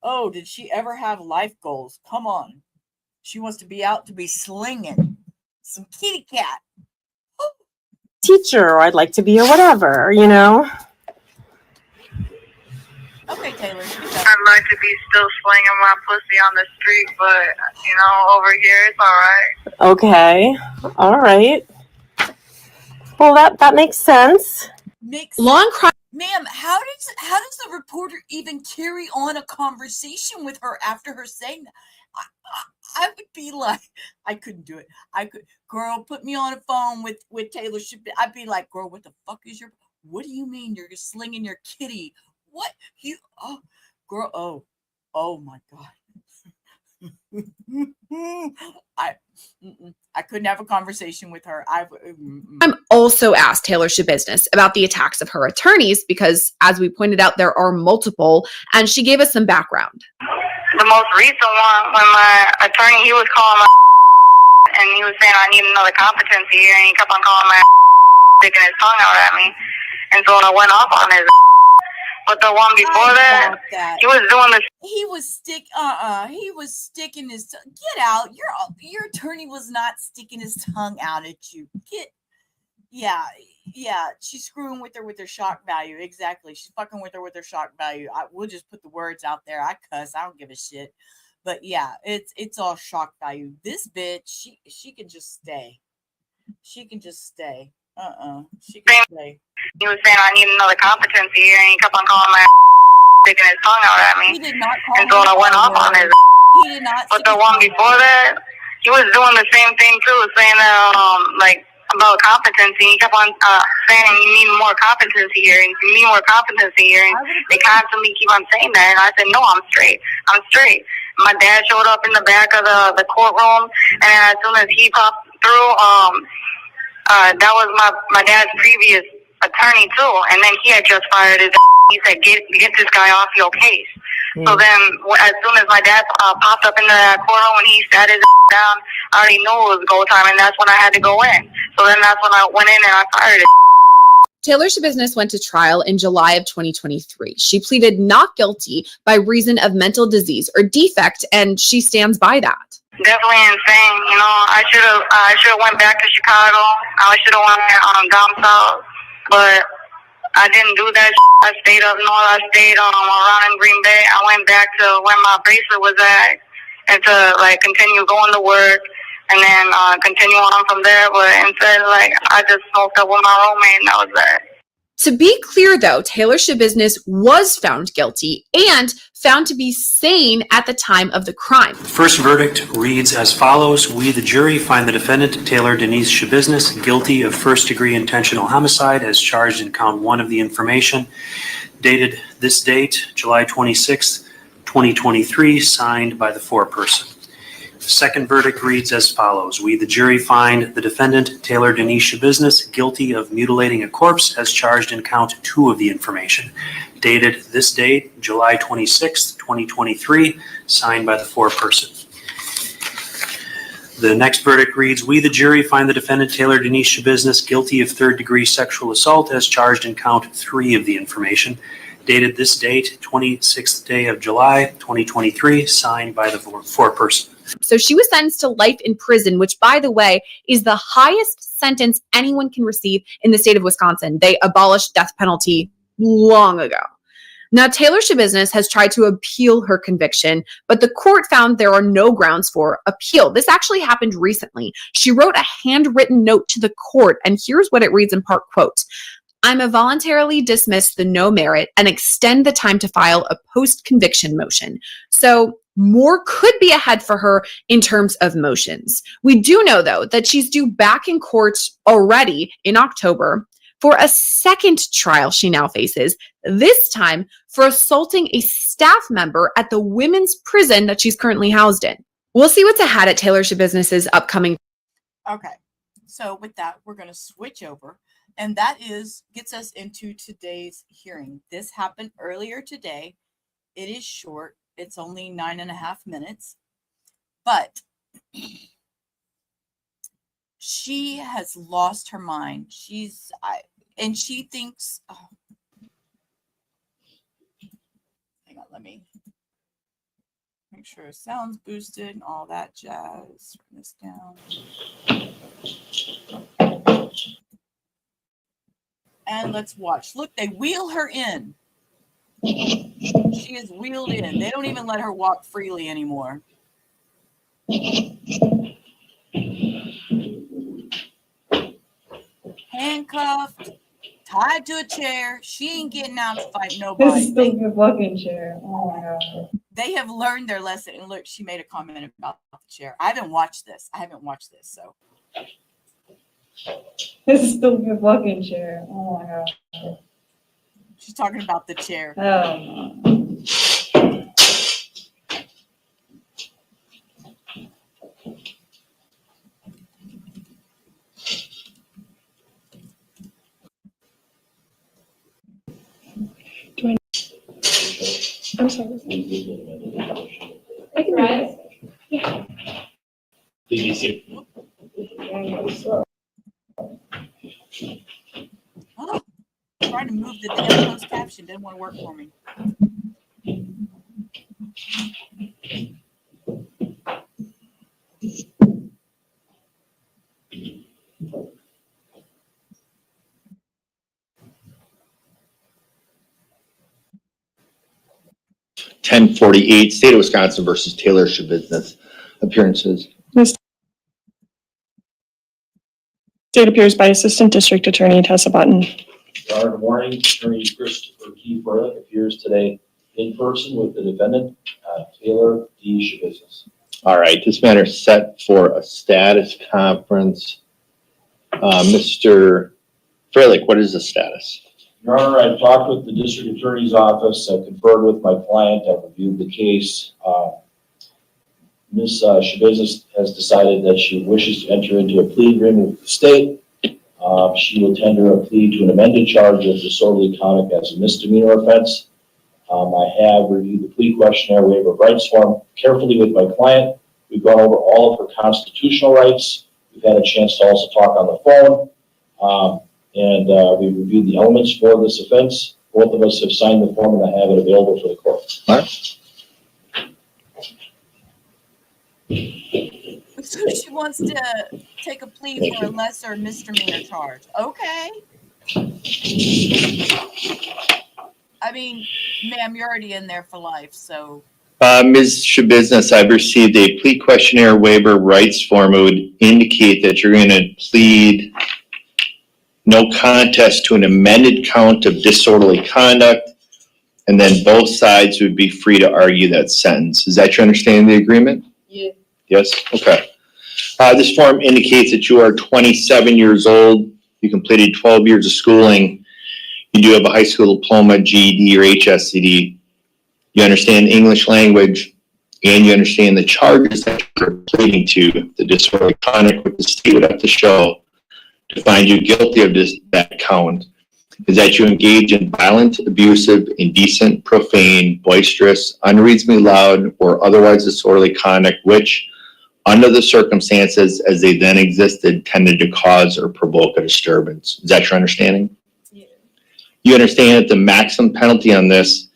Oh, did she ever have life goals? Come on. She wants to be out to be slinging some kitty cat. Teacher, or I'd like to be, or whatever, you know. Okay, Taylor. I'd like to be still slinging my pussy on the street, but, you know, over here, it's all right. Okay. All right. Well, that makes sense. Long cry. Ma'am, how does the reporter even carry on a conversation with her after her saying that? I would be like, I couldn't do it. Girl, put me on a phone with Taylor Schabusiness. I'd be like, girl, what the fuck is what do you mean you're slinging your kitty? What? Girl, oh my God. I couldn't have a conversation with her. I'm also asked Taylor Schabusiness about the attacks of her attorneys because, as we pointed out, there are multiple, and she gave us some background. The most recent one, when my attorney, he was calling my and he was saying I need another competency here, and he kept on calling my sticking his tongue out at me, and so I went off on his. But the one before that, he was doing this. He was sticking his tongue. Get out! Your attorney was not sticking his tongue out at you. Yeah, she's screwing with her with her shock value. Exactly, she's fucking with her with her shock value. We'll just put the words out there. I cuss. I don't give a shit. But yeah, it's all shock value. This bitch, she can just stay. She can just stay. She can stay. He was saying I need another competency here, and he kept on calling my sticking his tongue out at me. He did not call. And so I went off on his. He did not. But the one before that, he was doing the same thing too, saying that like about competency. He kept on saying you need more competency here, and you need more competency here, and they constantly keep on saying that. And I said, no, I'm straight. I'm straight. My dad showed up in the back of the courtroom, and as soon as he popped through, that was my dad's previous attorney too, and then he had just fired his. He said, "Get this guy off your case." So then, as soon as my dad popped up in the courtroom and he sat his down, I already knew it was go time, and that's when I had to go in. So then that's when I went in and I fired it. Taylor Schabusiness went to trial in July of 2023. She pleaded not guilty by reason of mental disease or defect, and she stands by that. Definitely insane. You know, I should have went back to Chicago. I should have went down south, but I didn't do that. I stayed up north. I stayed around in Green Bay. I went back to where my bracelet was at, and to like continue going to work, and then continue on from there. But instead, like I just smoked up with my roommate, and that was that. To be clear, though, Taylor Schabusiness was found guilty and found to be sane at the time of the crime. The first verdict reads as follows. We, the jury, find the defendant, Taylor Denise Schabusiness, guilty of first-degree intentional homicide as charged in count 1 of the information, dated this date, July 26th, 2023, signed by the foreperson. The second verdict reads as follows. We, the jury, find the defendant, Taylor Denise Schabusiness, guilty of mutilating a corpse as charged in count 2 of the information, dated this date, July 26th, 2023, signed by the foreperson. The next verdict reads, we, the jury, find the defendant, Taylor Denise Schabusiness, guilty of third-degree sexual assault as charged in count 3 of the information, dated this date, 26th day of July, 2023, signed by the foreperson. So she was sentenced to life in prison, which, by the way, is the highest sentence anyone can receive in the state of Wisconsin. They abolished death penalty long ago. Now, Taylor Schabusiness has tried to appeal her conviction, but the court found there are no grounds for appeal. This actually happened recently. She wrote a handwritten note to the court, and here's what it reads in part, quote, I'm a voluntarily dismiss the no merit and extend the time to file a post-conviction motion. So more could be ahead for her in terms of motions. We do know, though, that she's due back in court already in October for a second trial she now faces, this time for assaulting a staff member at the women's prison that she's currently housed in. We'll see what's ahead at Taylor Schabusiness's upcoming. Okay, so with that, we're going to switch over, and that gets us into today's hearing. This happened earlier today. It is short. It's only 9.5 minutes, but she has lost her mind. And she thinks, oh, hang on, let me make sure it sounds boosted and all that jazz. Turn this down. And let's watch. Look, they wheel her in. She is wheeled in. They don't even let her walk freely anymore. Handcuffed, tied to a chair. She ain't getting out to fight nobody. This stupid fucking chair. Oh my god. They have learned their lesson. And look, she made a comment about the chair. I haven't watched this, so. This stupid fucking chair. Oh my god. She's talking about the chair. Oh no. I'm sorry. I can read it. Yeah. Did you see? Oh, trying to move the damn closed caption. Didn't want to work for me. .1048 State of Wisconsin versus Taylor Schabusiness appearances. State appears by Assistant District Attorney Tessa Button. Good morning. Attorney Christopher T. Furlick appears today in person with the defendant, Taylor D. Schabusiness. All right, this matter is set for a status conference. Mr. Furlick, what is the status? Your Honor, I've talked with the district attorney's office. I've conferred with my client. I've reviewed the case. Ms. Schabusiness has decided that she wishes to enter into a plea agreement with the state. She will tender a plea to an amended charge of disorderly conduct as a misdemeanor offense. I have reviewed the plea questionnaire waiver of rights form carefully with my client. We've gone over all of her constitutional rights. We've had a chance to also talk on the phone. We've reviewed the elements for this offense. Both of us have signed the form and I have it available for the court. All right. So she wants to take a plea for a lesser misdemeanor charge. Okay. I mean, ma'am, you're already in there for life, so. Ms. Schabusiness, I've received a plea questionnaire waiver rights form. It would indicate that you're going to plead no contest to an amended count of disorderly conduct, and then both sides would be free to argue that sentence. Is that your understanding of the agreement? Yeah. Yes? Okay. This form indicates that you are 27 years old. You completed 12 years of schooling. You do have a high school diploma, GED, or HSCD. You understand English language, and you understand the charges that you're pleading to, the disorderly conduct with the state would have to show to find you guilty of that count is that you engage in violent, abusive, indecent, profane, boisterous, unreasonably loud, or otherwise disorderly conduct which, under the circumstances as they then existed, tended to cause or provoke a disturbance. Is that your understanding? Yeah. You understand that the maximum penalty on this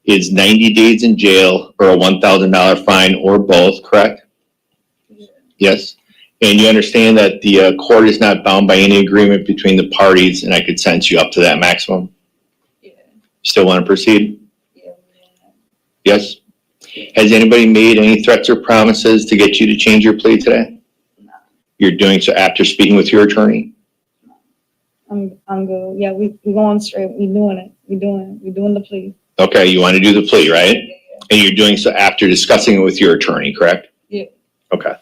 is 90 days in jail or a $1,000 fine or both, correct? Yeah. Yes. And you understand that the court is not bound by any agreement between the parties, and I could sentence you up to that maximum? Yeah. Still want to proceed? Yes? Has anybody made any threats or promises to get you to change your plea today? You're doing so after speaking with your attorney? I'm good. Yeah, we going straight. We doing it. We doing the plea. Okay, you want to do the plea, right? And you're doing so after discussing it with your attorney, correct? Yeah. Okay.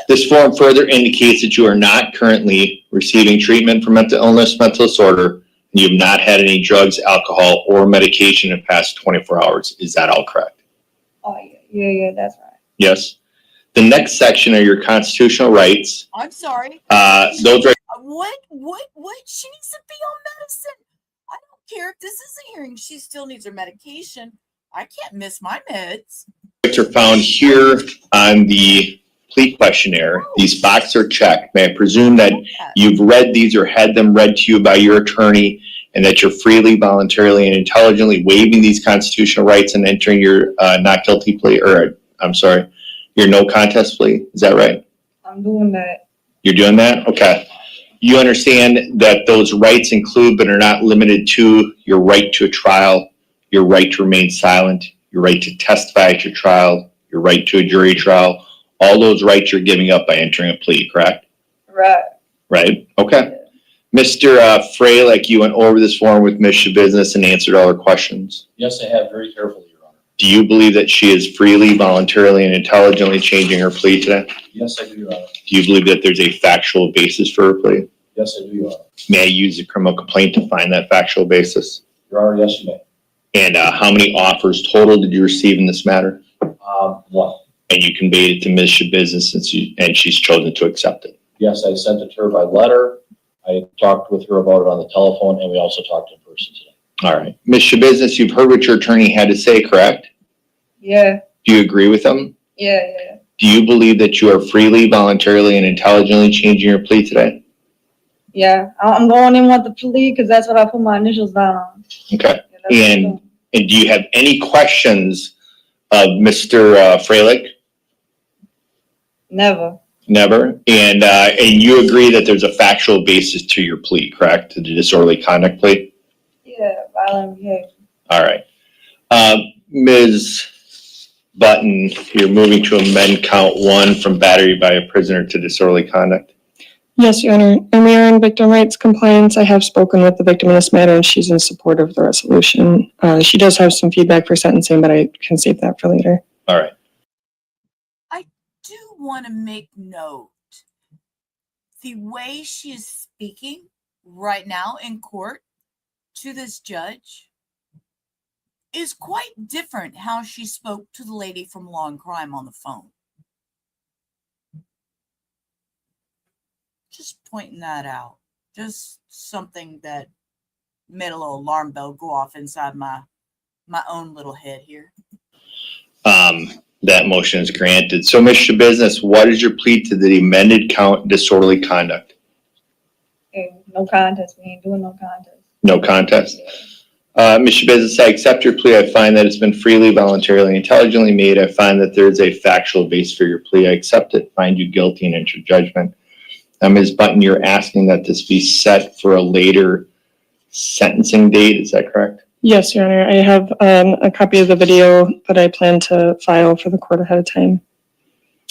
This form further indicates that you are not currently receiving treatment for mental illness, mental disorder, and you have not had any drugs, alcohol, or medication in the past 24 hours. Is that all correct? Oh, yeah, that's right. Yes. The next section are your constitutional rights. I'm sorry. Those are What? She needs to be on medicine. I don't care if this is a hearing. She still needs her medication. I can't miss my meds. are found here on the plea questionnaire. These boxes are checked. May I presume that you've read these or had them read to you by your attorney, and that you're freely, voluntarily, and intelligently waiving these constitutional rights and entering your not guilty plea, or I'm sorry, your no contest plea? Is that right? I'm doing that. You're doing that? Okay. You understand that those rights include but are not limited to your right to a trial, your right to remain silent, your right to testify at your trial, your right to a jury trial. All those rights you're giving up by entering a plea, correct? Right. Right? Okay. Mr. Freilich, you went over this form with Ms. Schabusiness and answered all her questions. Yes, I have very carefully, Your Honor. Do you believe that she is freely, voluntarily, and intelligently changing her plea today? Yes, I do, Your Honor. Do you believe that there's a factual basis for her plea? Yes, I do, Your Honor. May I use a criminal complaint to find that factual basis? Your Honor, yes, you may. And how many offers total did you receive in this matter? One. And you conveyed it to Ms. Schabusiness and she's chosen to accept it? Yes, I sent it to her by letter. I talked with her about it on the telephone, and we also talked in person today. All right. Ms. Schabusiness, you've heard what your attorney had to say, correct? Yeah. Do you agree with him? Yeah. Do you believe that you are freely, voluntarily, and intelligently changing your plea today? Yeah. I'm going in with the plea because that's what I put my initials down on. Okay. And do you have any questions of Mr. Freilich? Never. Never. And you agree that there's a factual basis to your plea, correct? To the disorderly conduct plea? Yeah, violent behavior. All right. Ms. Button, you're moving to amend count 1 from battery by a prisoner to disorderly conduct. Yes, Your Honor. And we are in victim rights compliance. I have spoken with the victim in this matter, and she's in support of the resolution. She does have some feedback for sentencing, but I can save that for later. All right. Do want to make note, the way she is speaking right now in court to this judge is quite different how she spoke to the lady from Law and Crime on the phone. Just pointing that out. Just something that made a little alarm bell go off inside my own little head here. That motion is granted. So, Ms. Schabusiness, what is your plea to the amended count disorderly conduct? Hey, no contest. We ain't doing no contest. No contest. Ms. Schabusiness, I accept your plea. I find that it's been freely, voluntarily, intelligently made. I find that there is a factual base for your plea. I accept it, find you guilty, and enter judgment. Ms. Button, you're asking that this be set for a later sentencing date. Is that correct? Yes, Your Honor. I have a copy of the video that I plan to file for the court ahead of time.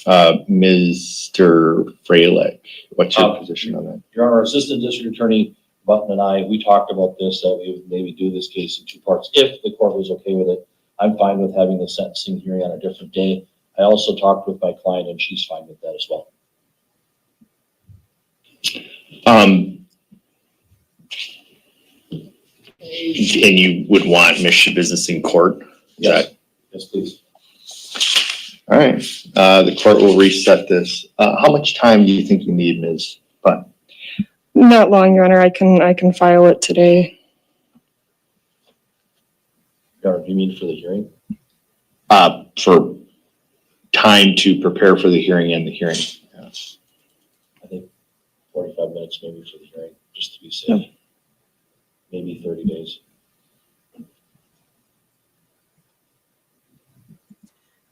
Mr. Freilich, what's your position on that? Your Honor, Assistant District Attorney Button and I, we talked about this, that we would maybe do this case in 2 parts if the court was okay with it. I'm fine with having the sentencing hearing on a different day. I also talked with my client, and she's fine with that as well. And you would want Ms. Schabusiness in court? Yes. Yes, please. All right. The court will reset this. How much time do you think you need, Ms. Button? Not long, Your Honor. I can file it today. Your Honor, do you mean for the hearing? For time to prepare for the hearing and the hearing. Yes. I think 45 minutes maybe for the hearing, just to be safe. Yeah. Maybe 30 days.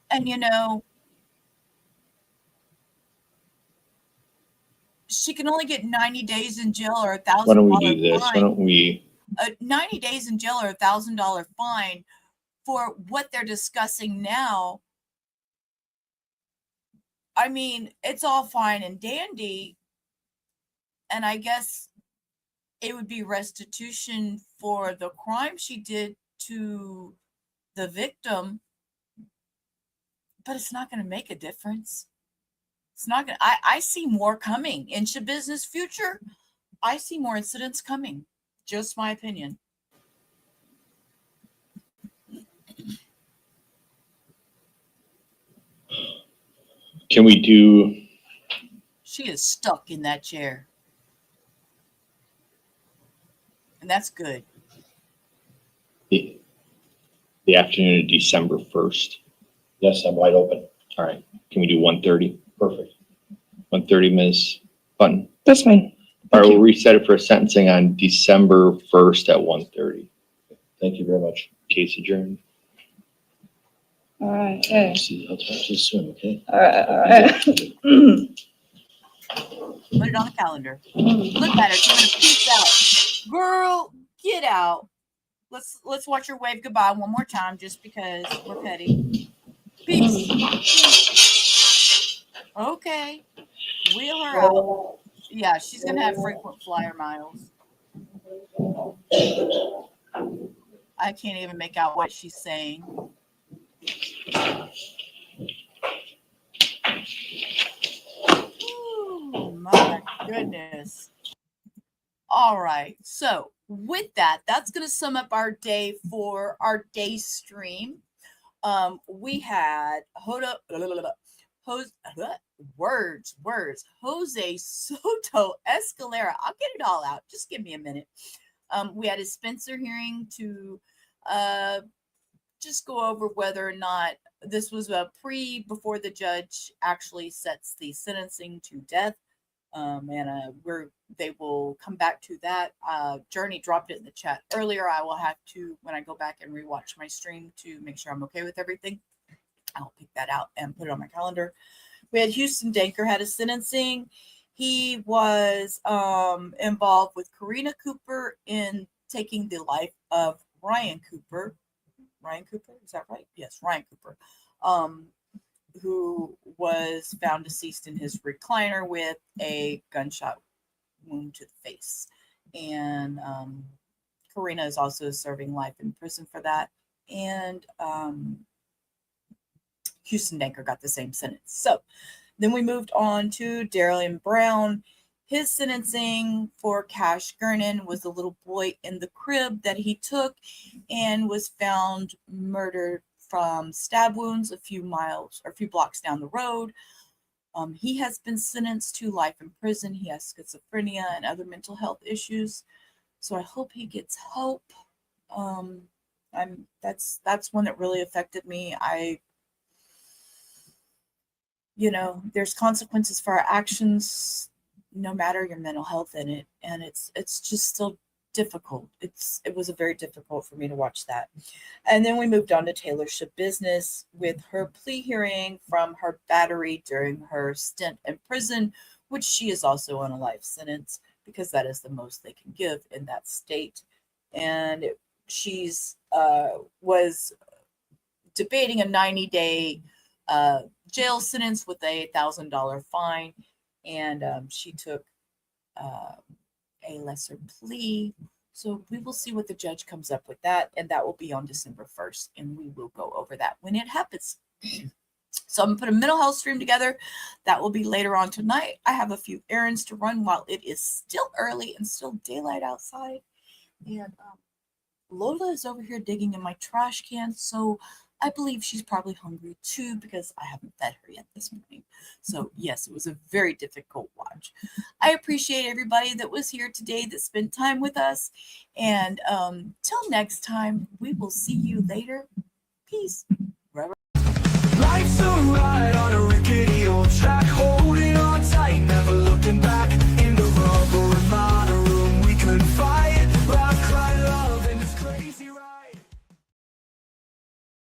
And she can only get 90 days in jail or $1,000 fine. Why don't we do this? Why don't we? 90 days in jail or $1,000 fine for what they're discussing now, I mean, it's all fine and dandy. And I guess it would be restitution for the crime she did to the victim. But it's not going to make a difference. It's not going to, I see more coming in Schabusiness future. I see more incidents coming. Just my opinion. Can we do? She is stuck in that chair. And that's good. The afternoon of December 1st. Yes, I'm wide open. All right. Can we do 1:30? Perfect. 1:30, Ms. Button. That's fine. All right, we'll reset it for sentencing on December 1st at 1:30. Thank you very much. Case adjourned. All right. Okay. I'll talk to you soon, okay? All right. All right. Put it on the calendar. Look at her. She's gonna peace out. Girl, get out. Let's watch her wave goodbye one more time just because we're petty. Peace. Okay. Wheel her out. Yeah, she's gonna have frequent flyer miles. I can't even make out what she's saying. Oh my goodness. All right. So with that, that's going to sum up our day for our day stream. We had Jose Soto-Escalera. I'll get it all out. Just give me a minute. We had a Spencer hearing to just go over whether or not this was a before the judge actually sets the sentencing to death. They will come back to that. Journey dropped it in the chat earlier. I will have to, when I go back and rewatch my stream, to make sure I'm okay with everything. I'll pick that out and put it on my calendar. We had Huston Danker had a sentencing. He was involved with Karina Cooper in taking the life of Ryan Cooper. Ryan Cooper, is that right? Yes, Ryan Cooper. Who was found deceased in his recliner with a gunshot wound to the face. And Karina is also serving life in prison for that. And Huston Danker got the same sentence. So then we moved on to Darriynn Brown. His sentencing for Cash Gernon was the little boy in the crib that he took and was found murdered from stab wounds a few blocks down the road. He has been sentenced to life in prison. He has schizophrenia and other mental health issues. So I hope he gets help. That's one that really affected me. There's consequences for our actions, no matter your mental health in it. And it's just still difficult. It was very difficult for me to watch that. And then we moved on to Taylor Schabusiness with her plea hearing from her battery during her stint in prison, which she is also on a life sentence because that is the most they can give in that state. And she's was debating a 90-day jail sentence with a $1,000 fine, and she took a lesser plea. So we will see what the judge comes up with that, and that will be on December 1st, and we will go over that when it happens. So I'm going to put a mental health stream together. That will be later on tonight. I have a few errands to run while it is still early and still daylight outside. And Lola is over here digging in my trash can, so I believe she's probably hungry too because I haven't fed her yet this morning. So yes, it was a very difficult watch. I appreciate everybody that was here today that spent time with us. And till next time, we will see you later. Peace.